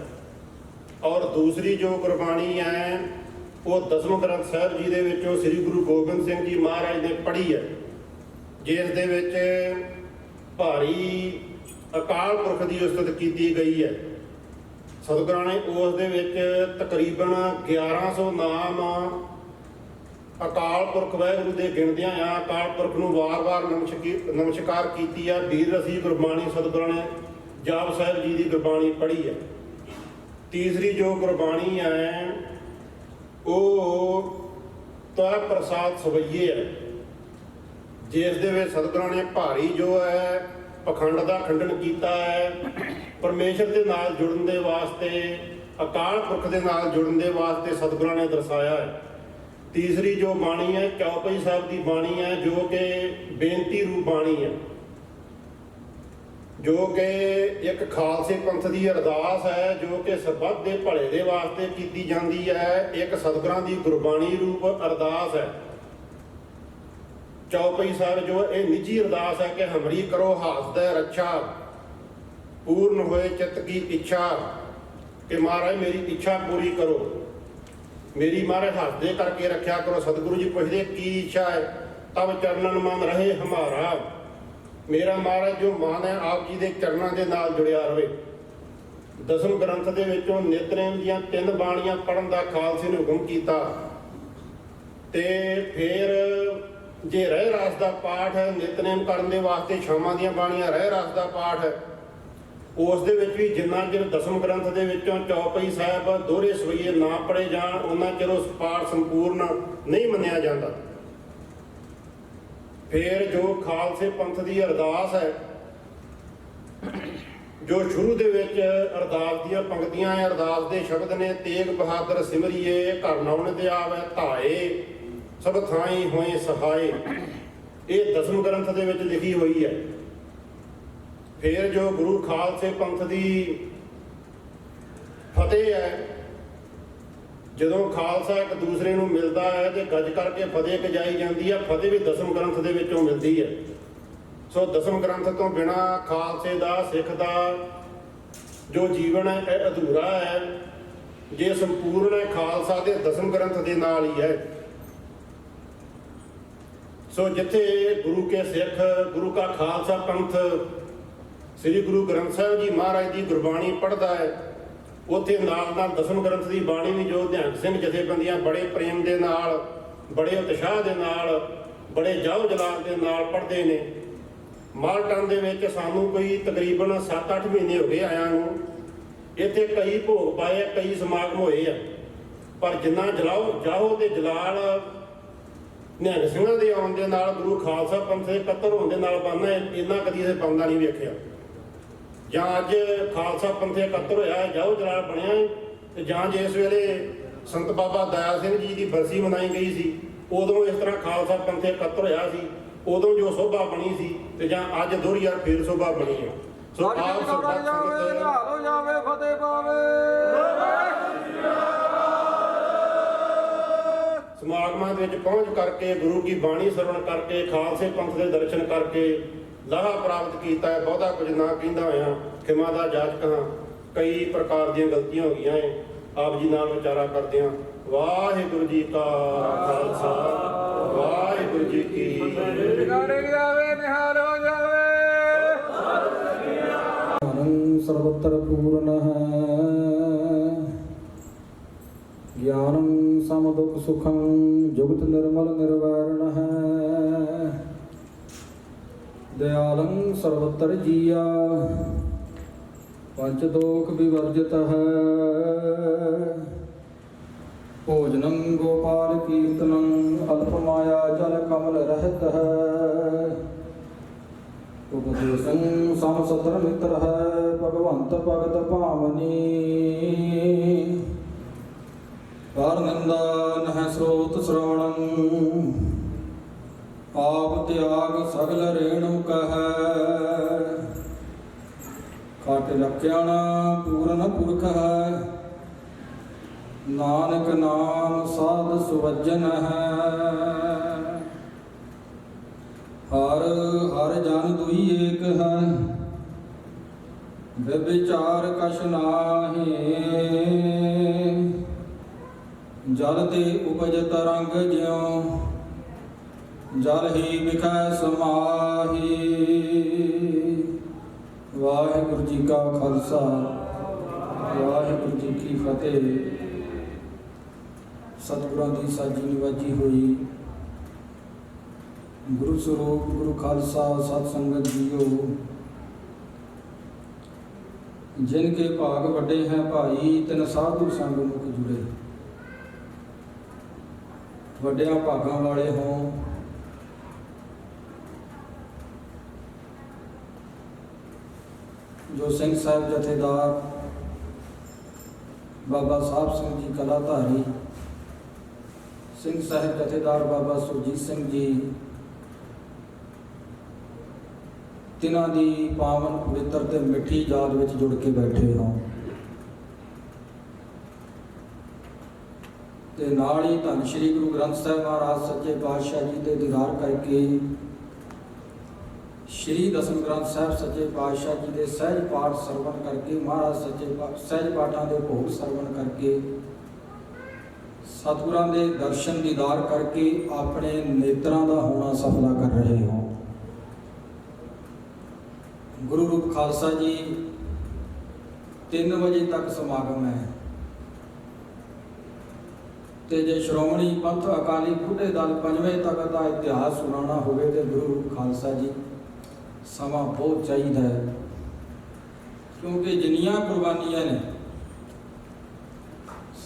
ਔਰ ਦੂਸਰੀ ਜੋ ਗੁਰਬਾਣੀ ਹੈ ਉਹ ਦਸਮ ਗ੍ਰੰਥ ਸਾਹਿਬ ਜੀ ਦੇ ਵਿੱਚੋਂ ਸ੍ਰੀ ਗੁਰੂ ਗੋਬਿੰਦ ਸਿੰਘ ਜੀ ਮਹਾਰਾਜ ਨੇ ਪੜ੍ਹੀ ਹੈ, ਜਿਸ ਦੇ ਵਿੱਚ ਭਾਰੀ ਅਕਾਲ ਪੁਰਖ ਦੀ ਉਸਤਤ ਕੀਤੀ ਗਈ ਹੈ। ਸਤਿਗੁਰਾਂ ਨੇ ਉਸ ਦੇ ਵਿੱਚ ਤਕਰੀਬਨ 1100 ਨਾਮ ਅਕਾਲ ਪੁਰਖ ਵਾਹਿਗੁਰੂ ਦੇ ਗਿਣਦਿਆਂ ਆ ਅਕਾਲ ਪੁਰਖ ਨੂੰ ਵਾਰ-ਵਾਰ ਨਮਸਕਾਰ ਕੀਤੀ ਆ। ਵੀਰ ਰਸੀ ਗੁਰਬਾਣੀ ਸਤਿਗੁਰਾਂ ਨੇ ਜਾਪ ਸਾਹਿਬ ਜੀ ਦੀ ਗੁਰਬਾਣੀ ਪੜ੍ਹੀ ਹੈ। ਤੀਸਰੀ ਜੋ ਗੁਰਬਾਣੀ ਹੈ ਉਹ ਤਵੈ ਪ੍ਰਸਾਦ ਸਵਈਏ ਹੈ, ਜਿਸ ਦੇ ਵਿੱਚ ਸਤਿਗੁਰਾਂ ਨੇ ਭਾਰੀ ਜੋ ਹੈ ਪਖੰਡ ਦਾ ਖੰਡਨ ਕੀਤਾ ਹੈ। ਪਰਮੇਸ਼ਰ ਦੇ ਨਾਲ ਜੁੜਨ ਦੇ ਵਾਸਤੇ, ਅਕਾਲ ਪੁਰਖ ਦੇ ਨਾਲ ਜੁੜਨ ਦੇ ਵਾਸਤੇ ਸਤਿਗੁਰਾਂ ਨੇ ਦਰਸਾਇਆ ਹੈ। ਤੀਸਰੀ ਜੋ ਬਾਣੀ ਹੈ ਚੌਪਈ ਸਾਹਿਬ ਦੀ ਬਾਣੀ ਹੈ, ਜੋ ਕਿ ਬੇਨਤੀ ਰੂਪ ਬਾਣੀ ਹੈ, ਜੋ ਕਿ ਇੱਕ ਖਾਲਸੇ ਪੰਥ ਦੀ ਅਰਦਾਸ ਹੈ, ਜੋ ਕਿ ਸਰਬੱਤ ਦੇ ਭਲੇ ਦੇ ਵਾਸਤੇ ਕੀਤੀ ਜਾਂਦੀ ਹੈ। ਇੱਕ ਸਤਿਗੁਰਾਂ ਦੀ ਗੁਰਬਾਣੀ ਰੂਪ ਅਰਦਾਸ ਹੈ। ਚੌਪਈ ਸਾਹਿਬ ਜੋ ਇਹ ਨਿੱਜੀ ਅਰਦਾਸ ਹੈ ਕਿ ਹਮਰੀ ਕਰੋ ਹਾਸਦੈ ਰੱਛਾ, ਪੂਰਨ ਹੋਏ ਚਿੱਤ ਕੀ ਇੱਛਾ, ਕਿ ਮਹਾਰਾਜ ਮੇਰੀ ਇੱਛਾ ਪੂਰੀ ਕਰੋ, ਮੇਰੀ ਮਹਾਰਾਜ ਹੱਸਦੇ ਕਰਕੇ ਰੱਖਿਆ ਕਰੋ। ਸਤਿਗੁਰੂ ਜੀ ਪੁੱਛਦੇ ਕੀ ਇੱਛਾ ਹੈ? ਤਬ ਚਰਨਨ ਮਨ ਰਹੇ ਹਮਾਰਾ, ਮੇਰਾ ਮਹਾਰਾਜ ਜੋ ਮਨ ਹੈ ਆਪ ਜੀ ਦੇ ਚਰਨਾਂ ਦੇ ਨਾਲ ਜੁੜਿਆ ਰਹੇ। ਦਸਮ ਗ੍ਰੰਥ ਦੇ ਵਿੱਚੋਂ ਨਿਤਨੇਮ ਦੀਆਂ 3 ਬਾਣੀਆਂ ਪੜ੍ਹਨ ਦਾ ਖਾਲਸੇ ਨੇ ਹੁਕਮ ਕੀਤਾ। ਤੇ ਫਿਰ ਜੇ ਰਹਿ ਰਾਸ ਦਾ ਪਾਠ ਹੈ ਨਿਤਨੇਮ ਕਰਨ ਦੇ ਵਾਸਤੇ ਸ਼ਾਮਾਂ ਦੀਆਂ ਬਾਣੀਆਂ ਰਹਿ ਰਾਸ ਦਾ ਪਾਠ ਹੈ, ਉਸ ਦੇ ਵਿੱਚ ਵੀ ਜਿੰਨਾ ਚਿਰ ਦਸਮ ਗ੍ਰੰਥ ਦੇ ਵਿੱਚੋਂ ਚੌਪਈ ਸਾਹਿਬ ਦੋਹਰੇ ਸਵਈਏ ਨਾ ਪੜ੍ਹੇ ਜਾਣ ਉਹਨਾਂ ਚਿਰ ਉਸ ਪਾਠ ਸੰਪੂਰਨ ਨਹੀਂ ਮੰਨਿਆ ਜਾਂਦਾ। ਫਿਰ ਜੋ ਖਾਲਸੇ ਪੰਥ ਦੀ ਅਰਦਾਸ ਹੈ, ਜੋ ਸ਼ੁਰੂ ਦੇ ਵਿੱਚ ਅਰਦਾਸ ਦੀਆਂ ਪੰਕਤੀਆਂ ਹੈ, ਅਰਦਾਸ ਦੇ ਸ਼ਬਦ ਨੇ ਤੇਗ ਬਹਾਦਰ ਸਿਮਰੀਏ ਘਰ ਨਾਉਣ ਤੇ ਆਵੈ ਧਾਏ ਸਭ ਥਾਈ ਹੋਏ ਸਹਾਏ, ਇਹ ਦਸਮ ਗ੍ਰੰਥ ਦੇ ਵਿੱਚ ਲਿਖੀ ਹੋਈ ਹੈ। ਫਿਰ ਜੋ ਗੁਰੂ ਖਾਲਸੇ ਪੰਥ ਦੀ ਫਤਿਹ ਹੈ, ਜਦੋਂ ਖਾਲਸਾ ਇੱਕ ਦੂਸਰੇ ਨੂੰ ਮਿਲਦਾ ਹੈ ਤੇ ਗੱਜ ਕਰਕੇ ਫਤਿਹ ਕਜਾਈ ਜਾਂਦੀ ਹੈ। ਫਤਿਹ ਵੀ ਦਸਮ ਗ੍ਰੰਥ ਦੇ ਵਿੱਚੋਂ ਮਿਲਦੀ ਹੈ। ਸੋ ਦਸਮ ਗ੍ਰੰਥ ਤੋਂ ਬਿਨਾ ਖਾਲਸੇ ਦਾ, ਸਿੱਖ ਦਾ ਜੋ ਜੀਵਨ ਹੈ ਇਹ ਅਧੂਰਾ ਹੈ। ਜੇ ਸੰਪੂਰਨ ਹੈ ਖਾਲਸਾ ਦੇ ਦਸਮ ਗ੍ਰੰਥ ਦੇ ਨਾਲ ਹੀ ਹੈ। ਸੋ ਜਿੱਥੇ ਗੁਰੂ ਕੇ ਸਿੱਖ, ਗੁਰੂ ਕਾ ਖਾਲਸਾ ਪੰਥ, ਸ੍ਰੀ ਗੁਰੂ ਗ੍ਰੰਥ ਸਾਹਿਬ ਜੀ ਮਹਾਰਾਜ ਦੀ ਗੁਰਬਾਣੀ ਪੜ੍ਹਦਾ ਹੈ, ਉੱਥੇ ਨਾਲ ਨਾਲ ਦਸਮ ਗ੍ਰੰਥ ਦੀ ਬਾਣੀ ਵੀ ਜੋ ਨਿਹੰਗ ਸਿੰਘ ਜਥੇਬੰਦੀਆਂ ਬੜੇ ਪ੍ਰੇਮ ਦੇ ਨਾਲ, ਬੜੇ ਉਤਸ਼ਾਹ ਦੇ ਨਾਲ, ਬੜੇ ਜਾਓ ਜਲਾਲ ਦੇ ਨਾਲ ਪੜ੍ਹਦੇ ਨੇ। ਮਾਲਟਨ ਦੇ ਵਿੱਚ ਸਾਨੂੰ ਕੋਈ ਤਕਰੀਬਨ 7-8 ਮਹੀਨੇ ਹੋ ਗਏ ਆਇਆਂ ਨੂੰ। ਇੱਥੇ ਕਈ ਭੋਗ ਪਾਏ, ਕਈ ਸਮਾਗਮ ਹੋਏ ਆ, ਪਰ ਜਿੰਨਾ ਜਾਓ ਤੇ ਜਲਾਲ ਨਿਹੰਗ ਸਿੰਘਾਂ ਦੇ ਆਉਣ ਦੇ ਨਾਲ, ਗੁਰੂ ਖਾਲਸਾ ਪੰਥ ਦੇ ਇਕੱਤਰ ਹੋਣ ਦੇ ਨਾਲ ਬਣਨਾ, ਇੰਨਾ ਕਦੀ ਅਸੀਂ ਪਾਉਂਦਾ ਨਹੀਂ ਵੇਖਿਆ। ਜਾਂ ਅੱਜ ਖਾਲਸਾ ਪੰਥ ਇਕੱਤਰ ਹੋਇਆ, ਜਾਓ ਜਲਾਲ ਬਣਿਆ, ਤੇ ਜਾਂ ਜਿਸ ਵੇਲੇ ਸੰਤ ਬਾਬਾ ਦਇਆ ਸਿੰਘ ਜੀ ਦੀ ਬਰਸੀ ਮਨਾਈ ਗਈ ਸੀ, ਉਦੋਂ ਇਸ ਤਰ੍ਹਾਂ ਖਾਲਸਾ ਪੰਥ ਇਕੱਤਰ ਹੋਇਆ ਸੀ, ਉਦੋਂ ਜੋ ਸੋਭਾ ਬਣੀ ਸੀ, ਤੇ ਜਾਂ ਅੱਜ ਦੋਹਰੀ ਵਾਰ ਫੇਰ ਸੋਭਾ ਬਣੀ ਹੈ। ਸੋ ਆਪ ਸਰਬੱਤ ਸੰਗਤ ਨਿਹਾਲ ਜਾਵੇ, ਫਤਿਹ ਪਾਵੇ। ਸਮਾਗਮਾਂ ਦੇ ਵਿੱਚ ਪਹੁੰਚ ਕਰਕੇ, ਗੁਰੂ ਕੀ ਬਾਣੀ ਸਰਵਣ ਕਰਕੇ, ਖਾਲਸੇ ਪੰਥ ਦੇ ਦਰਸ਼ਨ ਕਰਕੇ ਲਾਹਾ ਪ੍ਰਾਪਤ ਕੀਤਾ ਹੈ। ਬਹੁਤਾ ਕੁਝ ਨਾ ਕਹਿੰਦਾ ਹੋਇਆ ਖਿਮਾ ਦਾ ਜਾਚਕ ਹਾਂ। ਕਈ ਪ੍ਰਕਾਰ ਦੀਆਂ ਗਲਤੀਆਂ ਹੋ ਗਈਆਂ ਹੈ। ਆਪ ਜੀ ਨਾਲ ਵਿਚਾਰਾ ਕਰਦੇ ਹਾਂ। ਵਾਹਿਗੁਰੂ ਜੀ ਕਾ ਖਾਲਸਾ, ਵਾਹਿਗੁਰੂ ਜੀ ਕੀ ਫਤਿਹ। ਜਾਵੇ, ਨਿਹਾਲ ਹੋ ਜਾਵੇ। ਸਰਵਤਰ ਪੂਰਨః ਗਿਆਨੰ ਸਮਦੁਖ ਸੁਖੰ ਜੁਗਤ ਨਿਰਮਲ ਨਿਰਵੈਰਣః ਦਇਆਲੰ ਸਰਵਤਰ ਜੀਆ ਪੰਚ ਦੋਖ ਵਿਵਰਜਿਤః ਭੋਜਨੰ ਗੋਪਾਲ ਕੀਰਤਨੰ ਅਲਪ ਮਾਇਆ ਜਲ ਕਮਲ ਰਹਿਤః ਉਪਦੇਸੰ ਸਮ ਸਤਰ ਮਿੱਤਰ ਹੈ ਭਗਵੰਤ ਭਗਤ ਭਾਵਨੀ ਪਰ ਨਿੰਦਾ ਨਹਿ ਸ੍ਰੋਤ ਸ਼੍ਰਵਣੰ ਆਪ ਤਿਆਗ ਸਗਲ ਰੇਣੂ ਕਹੈ ਖਟ ਲਖਿਆਣ ਪੂਰਨ ਪੁਰਖ ਹੈ ਨਾਨਕ ਨਾਮ ਸਾਧ ਸੁਵਜਨ ਹੈ ਹਰ ਹਰ ਜਨ ਦੁਈ ਏਕ ਹੈ ਵਿਚਾਰ ਕਛ ਨਾਹੀ ਜਲ ਤੇ ਉਪਜ ਤਰੰਗ ਜਿਉ ਜਲ ਹੀ ਵਿਖੈ ਸਮਾਹੀ। ਵਾਹਿਗੁਰੂ ਜੀ ਕਾ ਖਾਲਸਾ, ਵਾਹਿਗੁਰੂ ਜੀ ਕੀ ਫਤਿਹ। ਸਤਿਗੁਰਾਂ ਦੀ ਸਾਜੀ ਨਿਵਾਜੀ ਹੋਈ ਗੁਰੂ ਸਰੂਪ ਗੁਰੂ ਖਾਲਸਾ ਸਤ ਸੰਗਤ ਜੀਓ, ਜਿਨ ਕੇ ਭਾਗ ਵੱਡੇ ਹੈ ਭਾਈ ਤਿਨ ਸਾਧੂ ਸੰਗ ਮੁਖ ਜੁੜੇ। ਵੱਡਿਆਂ ਭਾਗਾਂ ਵਾਲੇ ਹੋ, ਜੋ ਸਿੰਘ ਸਾਹਿਬ ਜਥੇਦਾਰ ਬਾਬਾ ਸਾਹਿਬ ਸਿੰਘ ਜੀ ਕਲਾਧਾਰੀ, ਸਿੰਘ ਸਾਹਿਬ ਜਥੇਦਾਰ ਬਾਬਾ ਸੁਰਜੀਤ ਸਿੰਘ ਜੀ, ਤਿਨਾਂ ਦੀ ਪਾਵਨ ਪਵਿੱਤਰ ਤੇ ਮਿੱਠੀ ਯਾਦ ਵਿੱਚ ਜੁੜ ਕੇ ਬੈਠੇ ਹੋ, ਤੇ ਨਾਲ ਹੀ ਧੰਨ ਸ਼੍ਰੀ ਗੁਰੂ ਗ੍ਰੰਥ ਸਾਹਿਬ ਮਹਾਰਾਜ ਸੱਚੇ ਪਾਤਸ਼ਾਹ ਜੀ ਦੇ ਦੀਦਾਰ ਕਰਕੇ ਸ਼੍ਰੀ ਦਸਮ ਗ੍ਰੰਥ ਸਾਹਿਬ ਸੱਚੇ ਪਾਤਸ਼ਾਹ ਜੀ ਦੇ ਸਹਿਜ ਪਾਠ ਸਰਵਣ ਕਰਕੇ, ਮਹਾਰਾਜ ਸੱਚੇ ਸਹਿਜ ਪਾਠਾਂ ਦੇ ਭੋਗ ਸਰਵਣ ਕਰਕੇ, ਸਤਿਗੁਰਾਂ ਦੇ ਦਰਸ਼ਨ ਦੀਦਾਰ ਕਰਕੇ ਆਪਣੇ ਨੇਤਰਾਂ ਦਾ ਹੋਣਾ ਸਫਲਾ ਕਰ ਰਹੇ ਹੋ। ਗੁਰੂ ਰੂਪ ਖਾਲਸਾ ਜੀ 3 ਵਜੇ ਤੱਕ ਸਮਾਗਮ ਹੈ, ਤੇ ਜੇ ਸ਼੍ਰੋਮਣੀ ਪੰਥ ਅਕਾਲੀ ਬੁੱਢੇ ਦਲ 5 ਵਜੇ ਤੱਕ ਦਾ ਇਤਿਹਾਸ ਸੁਣਾਉਣਾ ਹੋਵੇ ਤੇ ਗੁਰੂ ਰੂਪ ਖਾਲਸਾ ਜੀ ਸਮਾਂ ਬਹੁਤ ਚਾਹੀਦਾ ਹੈ, ਕਿਉਂਕਿ ਜਿੰਨੀਆਂ ਕੁਰਬਾਨੀਆਂ ਨੇ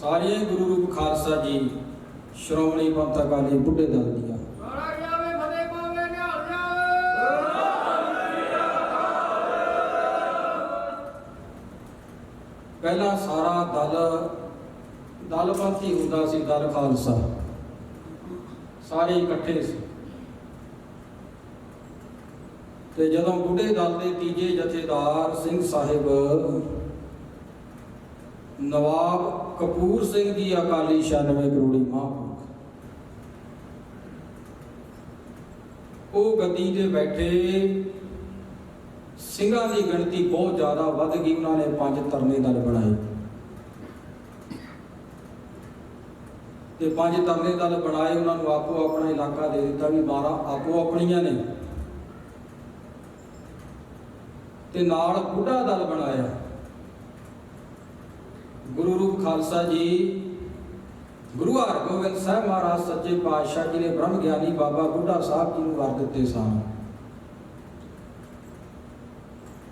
ਸਾਰੀਆਂ ਗੁਰੂ ਰੂਪ ਖਾਲਸਾ ਜੀ ਸ਼੍ਰੋਮਣੀ ਪੰਥ ਅਕਾਲੀ ਬੁੱਢੇ ਦਲ ਦੀਆਂ। ਪਹਿਲਾਂ ਸਾਰਾ ਦਲਪੰਥੀ ਹੁੰਦਾ ਸੀ, ਦਲ ਖਾਲਸਾ ਸਾਰੇ ਇਕੱਠੇ ਸੀ, ਤੇ ਜਦੋਂ ਬੁੱਢੇ ਦਲ ਦੇ ਤੀਜੇ ਜਥੇਦਾਰ ਸਿੰਘ ਸਾਹਿਬ ਨਵਾਬ ਕਪੂਰ ਸਿੰਘ ਜੀ ਅਕਾਲੀ 96 ਕਰੋੜੀ ਮਹਾਂਪੁਰਖ ਉਹ ਗੱਦੀ ਤੇ ਬੈਠੇ, ਸਿੰਘਾਂ ਦੀ ਗਿਣਤੀ ਬਹੁਤ ਜ਼ਿਆਦਾ ਵੱਧ ਗਈ। ਉਹਨਾਂ ਨੇ 5 ਤਰਨੇ ਦਲ ਬਣਾਏ ਤੇ 5 ਤਰਨੇ ਦਲ ਬਣਾਏ। ਉਹਨਾਂ ਨੂੰ ਆਪੋ ਆਪਣਾ ਇਲਾਕਾ ਦੇ ਦਿੱਤਾ ਵੀ 12 ਆਪੋ ਆਪਣੀਆਂ ਨੇ, ਤੇ ਨਾਲ ਬੁੱਢਾ ਦਲ ਬਣਾਇਆ। ਗੁਰੂ ਰੂਪ ਖਾਲਸਾ ਜੀ, ਗੁਰੂ ਹਰਗੋਬਿੰਦ ਸਾਹਿਬ ਮਹਾਰਾਜ ਸੱਚੇ ਪਾਤਸ਼ਾਹ ਜੀ ਨੇ ਬ੍ਰਹਮ ਗਿਆਨੀ ਬਾਬਾ ਬੁੱਢਾ ਸਾਹਿਬ ਜੀ ਨੂੰ ਵਰ ਦਿੱਤੇ ਸਨ।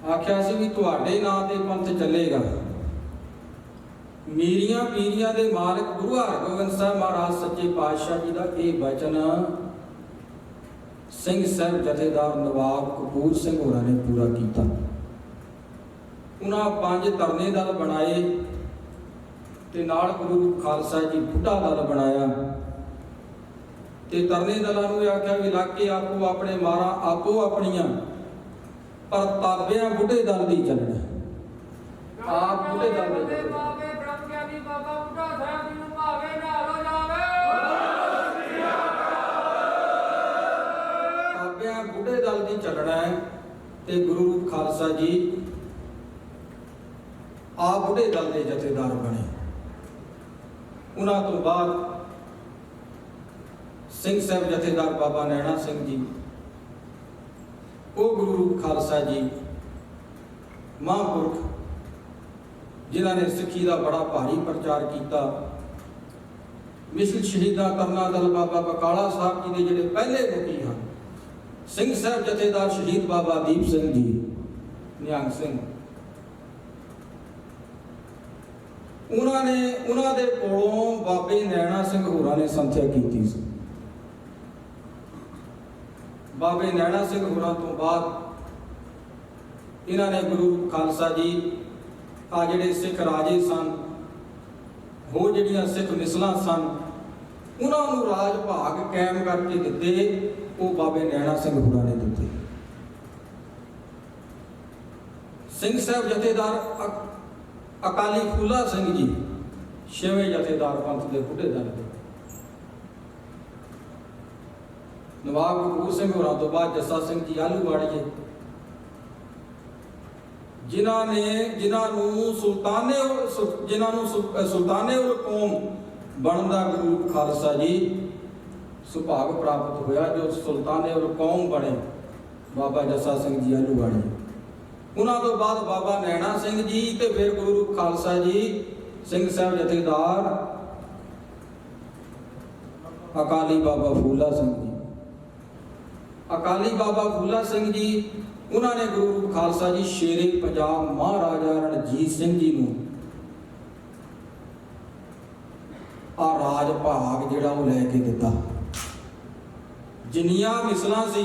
ਆਖਿਆ ਸੀ ਵੀ ਤੁਹਾਡੇ ਨਾਂ ਤੇ ਪੰਥ ਚੱਲੇਗਾ। ਮੀਰੀਆਂ ਪੀਰੀਆਂ ਦੇ ਮਾਲਕ ਗੁਰੂ ਹਰਗੋਬਿੰਦ ਸਾਹਿਬ ਮਹਾਰਾਜ ਸੱਚੇ ਪਾਤਸ਼ਾਹ ਜੀ ਦਾ ਇਹ ਬਚਨ ਸਿੰਘ ਸਾਹਿਬ ਜਥੇਦਾਰ ਨਵਾਬ ਕਪੂਰ ਸਿੰਘ ਹੋਰਾਂ ਨੇ ਪੂਰਾ ਕੀਤਾ। ਉਹਨਾਂ 5 ਤਰਨੇ ਦਲ ਬਣਾਏ ਤੇ ਨਾਲ ਗੁਰੂ ਖਾਲਸਾ ਜੀ ਬੁੱਢਾ ਦਲ ਬਣਾਇਆ। ਤੇ ਤਰਨੇ ਦਲਾਂ ਨੂੰ ਆਖਿਆ ਵੀ ਇਲਾਕੇ ਆਪੋ ਆਪਣੇ ਮਾਰਾਂ ਆਪੋ ਆਪਣੀਆਂ, ਪਰ ਤਾਬਿਆਂ ਬੁੱਢੇ ਦਲ ਦੀ ਚੱਲਣਾ। ਆਪ ਬੁੱਢੇ ਦਲ ਦੇ ਬ੍ਰਹਮ ਗਿਆਨੀ ਬਾਬਾ ਬੁੱਢਾ ਸਾਹਿਬ ਜੀ ਨੂੰ ਭਾਵੇ ਨਾਲੋ ਜਾਵੇ। ਤਾਬਿਆਂ ਬੁੱਢੇ ਦਲ ਦੀ ਚੱਲਣਾ ਹੈ। ਤੇ ਗੁਰੂ ਰੂਪ ਖਾਲਸਾ ਜੀ ਆਪ ਬੁੱਢੇ ਦਲ ਦੇ ਜਥੇਦਾਰ ਬਣੇ। ਉਹਨਾਂ ਤੋਂ ਬਾਅਦ ਸਿੰਘ ਸਾਹਿਬ ਜਥੇਦਾਰ ਬਾਬਾ ਨੈਣਾ ਸਿੰਘ ਜੀ, ਉਹ ਗੁਰੂ ਰੂਪ ਖਾਲਸਾ ਜੀ ਮਹਾਂਪੁਰਖ, ਜਿਨ੍ਹਾਂ ਨੇ ਸਿੱਖੀ ਦਾ ਬੜਾ ਭਾਰੀ ਪ੍ਰਚਾਰ ਕੀਤਾ। ਮਿਸਲ ਸ਼ਹੀਦਾਂ ਤਰਨਾ ਦਲ ਬਾਬਾ ਬਕਾਲਾ ਸਾਹਿਬ ਜੀ ਦੇ ਜਿਹੜੇ ਪਹਿਲੇ ਮੁਖੀ ਹਨ। ਸਿੰਘ ਸਾਹਿਬ ਜਥੇਦਾਰ ਸ਼ਹੀਦ ਬਾਬਾ ਦੀਪ ਸਿੰਘ ਜੀ, ਨਿਹੰਗ ਸਿੰਘ, ਉਹਨਾਂ ਦੇ ਕੋਲੋਂ ਬਾਬੇ ਨੈਣਾ ਸਿੰਘ ਹੋਰਾਂ ਨੇ ਸੰਥਿਆ ਕੀਤੀ ਸੀ। ਬਾਬੇ ਨੈਣਾ ਸਿੰਘ ਹੋਰਾਂ ਤੋਂ ਬਾਅਦ ਇਹਨਾਂ ਨੇ ਗੁਰੂ ਖਾਲਸਾ ਜੀ ਆ ਜਿਹੜੇ ਸਿੱਖ ਰਾਜੇ ਸਨ, ਉਹ ਜਿਹੜੀਆਂ ਸਿੱਖ ਮਿਸਲਾਂ ਸਨ, ਉਹਨਾਂ ਨੂੰ ਰਾਜ ਭਾਗ ਕਾਇਮ ਕਰਕੇ ਦਿੱਤੇ। ਉਹ ਬਾਬੇ ਨੈਣਾ ਸਿੰਘ ਹੋਰਾਂ ਨੇ ਦਿੱਤੇ। ਸਿੰਘ ਸਾਹਿਬ ਜਥੇਦਾਰ ਅਕਾਲੀ ਫੂਲਾ ਸਿੰਘ ਜੀ 6ਵੇਂ ਜਥੇਦਾਰ ਪੰਥ ਦੇ ਬੁੱਢੇ ਦਲ ਦੇ। ਨਵਾਬ ਕਪੂਰ ਸਿੰਘ ਹੋਰਾਂ ਤੋਂ ਬਾਅਦ ਜੱਸਾ ਸਿੰਘ ਜੀ ਆਲੂਵਾੜੀਏ, ਜਿਨ੍ਹਾਂ ਨੂੰ ਸੁਲਤਾਨੇ ਉਲ ਕੌਮ ਬਣਨ ਦਾ ਗੁਰੂ ਖਾਲਸਾ ਜੀ ਸੁਭਾਗ ਪ੍ਰਾਪਤ ਹੋਇਆ, ਜੋ ਸੁਲਤਾਨੇ ਉਲ ਕੌਮ ਬਣੇ ਬਾਬਾ ਜੱਸਾ ਸਿੰਘ ਜੀ ਆਲੂਵਾੜੀਏ। ਉਹਨਾਂ ਤੋਂ ਬਾਅਦ ਬਾਬਾ ਨੈਣਾ ਸਿੰਘ ਜੀ ਤੇ ਫਿਰ ਗੁਰੂ ਰੂਪ ਖਾਲਸਾ ਜੀ ਸਿੰਘ ਸਾਹਿਬ ਜਥੇਦਾਰ ਅਕਾਲੀ ਬਾਬਾ ਫੂਲਾ ਸਿੰਘ ਜੀ। ਅਕਾਲੀ ਬਾਬਾ ਫੂਲਾ ਸਿੰਘ ਜੀ, ਉਹਨਾਂ ਨੇ ਗੁਰੂ ਰੂਪ ਖਾਲਸਾ ਜੀ ਸ਼ੇਰੇ ਪੰਜਾਬ ਮਹਾਰਾਜਾ ਰਣਜੀਤ ਸਿੰਘ ਜੀ ਨੂੰ ਆ ਰਾਜ ਭਾਗ ਜਿਹੜਾ ਉਹ ਲੈ ਕੇ ਦਿੱਤਾ। ਜਿੰਨੀਆਂ ਮਿਸਲਾਂ ਸੀ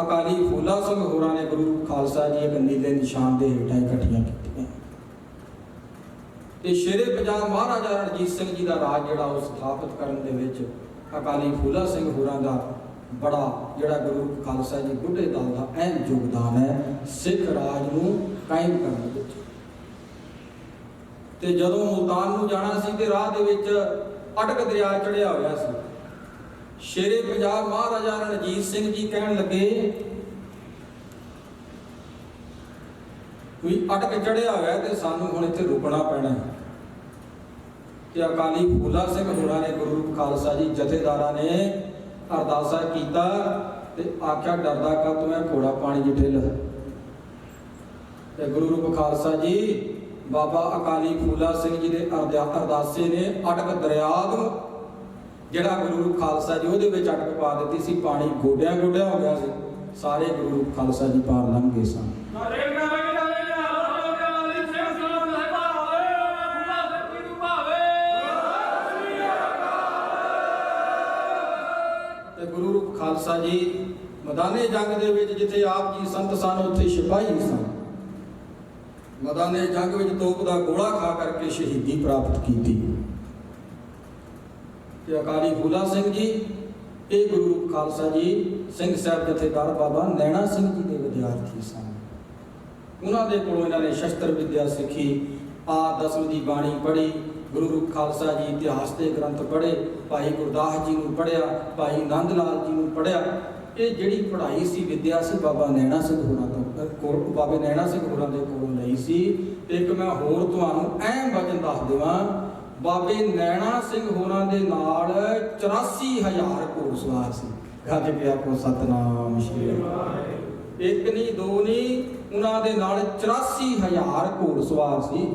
ਅਕਾਲੀ ਫੂਲਾ ਸਿੰਘ ਹੋਰਾਂ ਨੇ ਗੁਰੂ ਰੂਪ ਖਾਲਸਾ ਜੀ ਇੱਕ ਨੀਲੇ ਨਿਸ਼ਾਨ ਦੇ ਹੇਠਾਂ ਇਕੱਠੀਆਂ ਕੀਤੀਆਂ ਤੇ ਸ਼ੇਰੇ ਪੰਜਾਬ ਮਹਾਰਾਜਾ ਰਣਜੀਤ ਸਿੰਘ ਜੀ ਦਾ ਰਾਜ ਜਿਹੜਾ ਉਹ ਸਥਾਪਿਤ ਕਰਨ ਦੇ ਵਿੱਚ ਅਕਾਲੀ ਫੂਲਾ ਸਿੰਘ ਹੋਰਾਂ ਦਾ ਬੜਾ ਜਿਹੜਾ ਗੁਰੂ ਰੂਪ ਖਾਲਸਾ ਜੀ ਬੁੱਢੇ ਦਲ ਦਾ ਅਹਿਮ ਯੋਗਦਾਨ ਹੈ ਸਿੱਖ ਰਾਜ ਨੂੰ ਕਾਇਮ ਕਰਨ ਵਿੱਚ। ਤੇ ਜਦੋਂ ਮੁਲਤਾਨ ਨੂੰ ਜਾਣਾ ਸੀ ਤੇ ਰਾਹ ਦੇ ਵਿੱਚ ਅਟਕ ਦਰਿਆ ਚੜਿਆ ਹੋਇਆ ਸੀ। ਸ਼ੇਰੇ ਪੰਜਾਬ ਮਹਾਰਾਜਾ ਰਣਜੀਤ ਸਿੰਘ ਜੀ ਕਹਿਣ ਲੱਗੇ ਵੀ ਅਟਕ ਚੜਿਆ ਹੋਇਆ ਤੇ ਸਾਨੂੰ ਹੁਣ ਇੱਥੇ ਰੁਕਣਾ ਪੈਣਾ। ਤੇ ਅਕਾਲੀ ਫੂਲਾ ਸਿੰਘ ਹੋਰਾਂ ਨੇ ਗੁਰੂ ਰੂਪ ਖਾਲਸਾ ਜੀ ਜਥੇਦਾਰਾਂ ਨੇ ਅਰਦਾਸਾ ਕੀਤਾ ਤੇ ਆਖਿਆ ਡਰਦਾ ਕਾ ਤੂੰ ਮੈਂ ਘੋੜਾ ਪਾਣੀ ਜਿ ਢਿੱਲ। ਤੇ ਗੁਰੂ ਰੂਪ ਖਾਲਸਾ ਜੀ ਬਾਬਾ ਅਕਾਲੀ ਫੂਲਾ ਸਿੰਘ ਜੀ ਦੇ ਅਰਦਾਸੇ ਨੇ ਅਟਕ ਦਰਿਆ ਨੂੰ ਜਿਹੜਾ ਗੁਰੂ ਰੂਪ ਖਾਲਸਾ ਜੀ ਉਹਦੇ ਵਿੱਚ ਅਟਕ ਪਾ ਦਿੱਤੀ ਸੀ। ਪਾਣੀ ਗੋਡਿਆਂ ਗੋਡਿਆਂ ਹੋ ਗਿਆ ਸੀ। ਸਾਰੇ ਗੁਰੂ ਰੂਪ ਖਾਲਸਾ ਜੀ ਪਾਰ ਲੰਘ ਗਏ ਸਨ। ਤੇ ਗੁਰੂ ਰੂਪ ਖਾਲਸਾ ਜੀ ਮੈਦਾਨੇ ਜੰਗ ਦੇ ਵਿੱਚ ਜਿੱਥੇ ਆਪ ਜੀ ਸੰਤ ਸਨ ਉੱਥੇ ਸਿਪਾਹੀ ਸਨ। ਮੈਦਾਨੇ ਜੰਗ ਵਿੱਚ ਤੋਪ ਦਾ ਗੋਲਾ ਖਾ ਕਰਕੇ ਸ਼ਹੀਦੀ ਪ੍ਰਾਪਤ ਕੀਤੀ। ਤੇ ਅਕਾਲੀ ਫੂਲਾ ਸਿੰਘ ਜੀ ਇਹ ਗੁਰੂ ਰੂਪ ਖਾਲਸਾ ਜੀ ਸਿੰਘ ਸਾਹਿਬ ਜਥੇਦਾਰ ਬਾਬਾ ਨੈਣਾ ਸਿੰਘ ਜੀ ਦੇ ਵਿਦਿਆਰਥੀ ਸਨ। ਉਹਨਾਂ ਦੇ ਕੋਲੋਂ ਇਹਨਾਂ ਨੇ ਸ਼ਸਤਰ ਵਿੱਦਿਆ ਸਿੱਖੀ, ਦਸਵੀਂ ਦੀ ਬਾਣੀ ਪੜ੍ਹੀ, ਗੁਰੂ ਰੂਪ ਖਾਲਸਾ ਜੀ ਇਤਿਹਾਸ ਦੇ ਗ੍ਰੰਥ ਪੜ੍ਹੇ, ਭਾਈ ਗੁਰਦਾਸ ਜੀ ਨੂੰ ਪੜ੍ਹਿਆ, ਭਾਈ ਨੰਦ ਲਾਲ ਜੀ ਨੂੰ ਪੜ੍ਹਿਆ। ਇਹ ਜਿਹੜੀ ਪੜ੍ਹਾਈ ਸੀ, ਵਿੱਦਿਆ ਸੀ, ਬਾਬਾ ਨੈਣਾ ਸਿੰਘ ਹੋਰਾਂ ਤੋਂ ਬਾਬੇ ਨੈਣਾ ਸਿੰਘ ਹੋਰਾਂ ਦੇ ਕੋਲੋਂ ਲਈ ਸੀ। ਤੇ ਇੱਕ ਮੈਂ ਹੋਰ ਤੁਹਾਨੂੰ ਅਹਿਮ ਵਚਨ ਦੱਸ ਦੇਵਾਂ, ਬਾਬੇ ਨੈਣਾ ਸਿੰਘ ਹੋਰਾਂ ਦੇ ਨਾਲ 84,000 ਘੋੜਸਵਾਰ ਸੀ। ਗੱਜ ਪਿਆ ਕੋ ਸਤਨਾਮ ਸ਼੍ਰੀ ਵਾਹਿਗੁਰੂ। ਇੱਕ ਨਹੀਂ ਦੋ ਨਹੀਂ, ਉਹਨਾਂ ਦੇ ਨਾਲ 84,000 ਘੋੜਸਵਾਰ ਸੀ।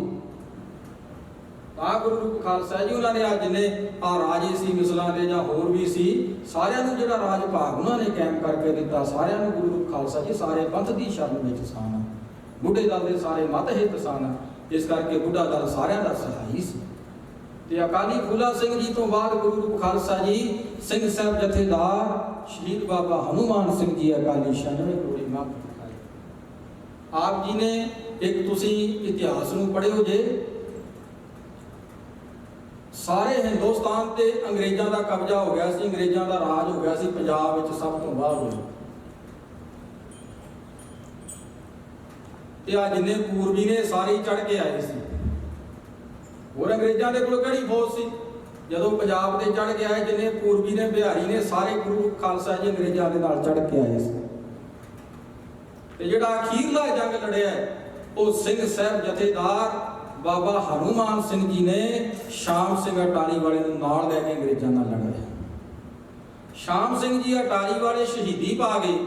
ਗੁਰੂ ਰੂਪ ਖਾਲਸਾ ਜੀ ਉਹਨਾਂ ਨੇ ਅੱਜ ਨੇ ਰਾਜੇ ਸੀ ਮਿਸਲਾਂ ਦੇ ਜਾਂ ਹੋਰ ਵੀ ਸੀ, ਸਾਰਿਆਂ ਨੂੰ ਜਿਹੜਾ ਰਾਜ ਭਾਗ ਉਹਨਾਂ ਨੇ ਕਾਇਮ ਕਰਕੇ ਦਿੱਤਾ। ਸਾਰਿਆਂ ਨੂੰ ਗੁਰੂ ਰੂਪ ਖਾਲਸਾ ਜੀ ਸਾਰੇ ਪੰਥ ਦੀ ਸ਼ਰਨ ਵਿੱਚ ਸਨ। ਬੁੱਢੇ ਦਲ ਦੇ ਸਾਰੇ ਮਤ ਹਿੱਤ ਸਨ, ਇਸ ਕਰਕੇ ਬੁੱਢਾ ਦਲ ਸਾਰਿਆਂ ਦਾ ਸਹਾਈ ਸੀ। ਤੇ ਅਕਾਲੀ ਫੂਲਾ ਸਿੰਘ ਜੀ ਤੋਂ ਬਾਅਦ ਗੁਰੂ ਰੂਪ ਖਾਲਸਾ ਜੀ ਸਿੰਘ ਸਾਹਿਬ ਜਥੇਦਾਰ ਸ਼ਹੀਦ ਬਾਬਾ ਹਨੂਮਾਨ ਸਿੰਘ ਜੀ ਅਕਾਲੀ 96 ਕਰੋੜੀ ਮਾਂ ਆਪ ਜੀ ਨੇ। ਇੱਕ ਤੁਸੀਂ ਇਤਿਹਾਸ ਨੂੰ ਪੜ੍ਹਿਓ ਜੇ, ਸਾਰੇ ਹਿੰਦੁਸਤਾਨ ਤੇ ਅੰਗਰੇਜ਼ਾਂ ਦਾ ਕਬਜ਼ਾ ਹੋ ਗਿਆ ਸੀ, ਅੰਗਰੇਜ਼ਾਂ ਦਾ ਰਾਜ ਹੋ ਗਿਆ ਸੀ ਪੰਜਾਬ ਵਿੱਚ ਸਭ ਤੋਂ ਬਾਅਦ ਹੋਇਆ। ਤੇ ਆ ਜਿੰਨੇ ਪੂਰਬੀ ਨੇ ਸਾਰੇ ਚੜ ਕੇ ਆਏ ਸੀ। ਹੋਰ ਅੰਗਰੇਜ਼ਾਂ ਦੇ ਕੋਲ ਕਿਹੜੀ ਫੌਜ ਸੀ? ਜਦੋਂ ਪੰਜਾਬ ਦੇ ਚੜ ਕੇ ਆਏ ਜਿੰਨੇ ਪੂਰਬੀ ਨੇ, ਬਿਹਾਰੀ ਨੇ, ਸਾਰੇ ਗੁਰੂ ਖਾਲਸਾ ਜੀ ਅੰਗਰੇਜ਼ਾਂ ਦੇ ਨਾਲ ਚੜ ਕੇ ਆਏ ਸੀ। ਤੇ ਜਿਹੜਾ ਅਖੀਰਲਾ ਜੰਗ ਲੜਿਆ ਉਹ ਸਿੰਘ ਸਾਹਿਬ ਜਥੇਦਾਰ ਬਾਬਾ ਹਨੂਮਾਨ ਸਿੰਘ ਜੀ ਨੇ ਸ਼ਾਮ ਸਿੰਘ ਅਟਾਰੀ ਵਾਲੇ ਨੂੰ ਨਾਲ ਲੈ ਕੇ ਅੰਗਰੇਜ਼ਾਂ ਨਾਲ ਲੜਿਆ। ਸ਼ਾਮ ਸਿੰਘ ਜੀ ਅਟਾਰੀ ਵਾਲੇ ਸ਼ਹੀਦੀ ਪਾ ਗਏ।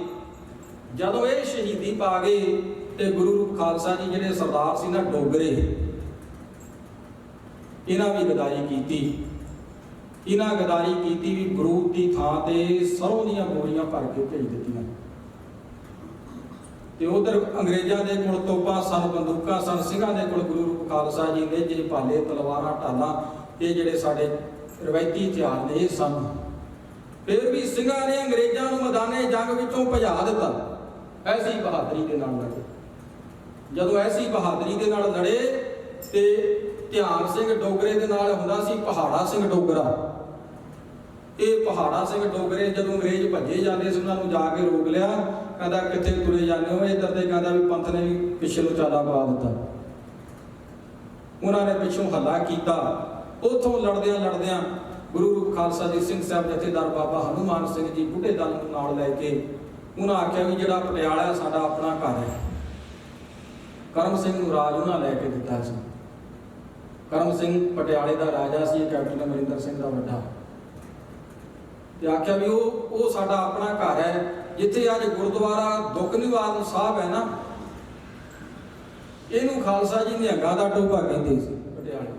ਜਦੋਂ ਇਹ ਸ਼ਹੀਦੀ ਪਾ ਗਏ ਤੇ ਗੁਰੂ ਰੂਪ ਖਾਲਸਾ ਜੀ ਜਿਹੜੇ ਸਰਦਾਰ ਸੀ ਨਾ ਡੋਗਰੇ, ਇਹਨਾਂ ਵੀ ਗਦਾਰੀ ਕੀਤੀ। ਇਹਨਾਂ ਗਦਾਰੀ ਕੀਤੀ ਵੀ ਬਰੂਦ ਦੀ ਥਾਂ ਤੇ ਸਰੋਂ ਦੀਆਂ ਬੋਰੀਆਂ ਭਰ ਕੇ ਭੇਜ ਦਿੱਤੀਆਂ। ਤੇ ਉਧਰ ਅੰਗਰੇਜ਼ਾਂ ਦੇ ਕੋਲ ਤੋਪਾਂ ਸਨ, ਬੰਦੂਕਾਂ ਸਨ, ਸਿੰਘਾਂ ਦੇ ਕੋਲ ਗੁਰੂ ਰੂਪ ਖਾਲਸਾ ਜੀ ਨੇ ਜੇ ਭਾਲੇ, ਤਲਵਾਰਾਂ, ਢਾਲਾਂ, ਇਹ ਜਿਹੜੇ ਸਾਡੇ ਰਵਾਇਤੀ ਹਥਿਆਰ ਨੇ ਇਹ ਸਨ। ਫਿਰ ਵੀ ਸਿੰਘਾਂ ਨੇ ਅੰਗਰੇਜ਼ਾਂ ਨੂੰ ਮੈਦਾਨੇ ਜੰਗ ਵਿੱਚੋਂ ਭਜਾ ਦਿੱਤਾ। ਐਸੀ ਬਹਾਦਰੀ ਦੇ ਨਾਲ ਲੜੇ। ਜਦੋਂ ਐਸੀ ਬਹਾਦਰੀ ਦੇ ਨਾਲ ਲੜੇ ਤੇ ਧਿਆਨ ਸਿੰਘ ਡੋਗਰੇ ਦੇ ਨਾਲ ਹੁੰਦਾ ਸੀ ਪਹਾੜਾ ਸਿੰਘ ਡੋਗਰਾ। ਇਹ ਪਹਾੜਾ ਸਿੰਘ ਡੋਗਰੇ ਜਦੋਂ ਅੰਗਰੇਜ਼ ਭੱਜੇ ਜਾਂਦੇ ਸੀ ਉਹਨਾਂ ਨੂੰ ਜਾ ਕੇ ਰੋਕ ਲਿਆ। ਕਹਿੰਦਾ ਕਿੱਥੇ ਤੁਰੇ ਜਾਂਦੇ ਹੋ? ਇੱਧਰ ਤੇ ਕਹਿੰਦਾ ਵੀ ਪੰਥ ਨੇ ਵੀ ਪਿੱਛੇ ਨੂੰ ਚਾਲਾ ਪਾ ਦਿੱਤਾ। ਉਹਨਾਂ ਨੇ ਪਿੱਛੋਂ ਹੱਲਾ ਕੀਤਾ। ਉੱਥੋਂ ਲੜਦਿਆਂ ਗੁਰੂ ਰੂਪ ਖਾਲਸਾ ਜੀ ਸਿੰਘ ਸਾਹਿਬ ਜਥੇਦਾਰ ਬਾਬਾ ਹਨੂਮਾਨ ਸਿੰਘ ਜੀ ਬੁੱਢੇ ਦਲ ਨੂੰ ਨਾਲ ਲੈ ਕੇ ਉਹਨਾਂ ਆਖਿਆ ਵੀ ਜਿਹੜਾ ਪਟਿਆਲਾ ਸਾਡਾ ਆਪਣਾ ਘਰ ਹੈ। ਕਰਮ ਸਿੰਘ ਨੂੰ ਰਾਜ ਉਹਨਾਂ ਲੈ ਕੇ ਦਿੱਤਾ ਸੀ। ਕਰਮ ਸਿੰਘ ਪਟਿਆਲੇ ਦਾ ਰਾਜਾ ਸੀ, ਕੈਪਟਨ ਅਮਰਿੰਦਰ ਸਿੰਘ ਦਾ ਵੱਡਾ। ਤੇ ਆਖਿਆ ਵੀ ਉਹ ਸਾਡਾ ਆਪਣਾ ਘਰ ਹੈ। ਜਿੱਥੇ ਅੱਜ ਗੁਰਦੁਆਰਾ ਦੁੱਖ ਨਿਵਾਰਨ ਸਾਹਿਬ ਹੈ ਨਾ, ਇਹਨੂੰ ਖਾਲਸਾ ਜੀ ਨਿਹੰਗਾਂ ਦਾ ਟੋਭਾ ਕਹਿੰਦੇ ਸੀ ਪਟਿਆਲੇ।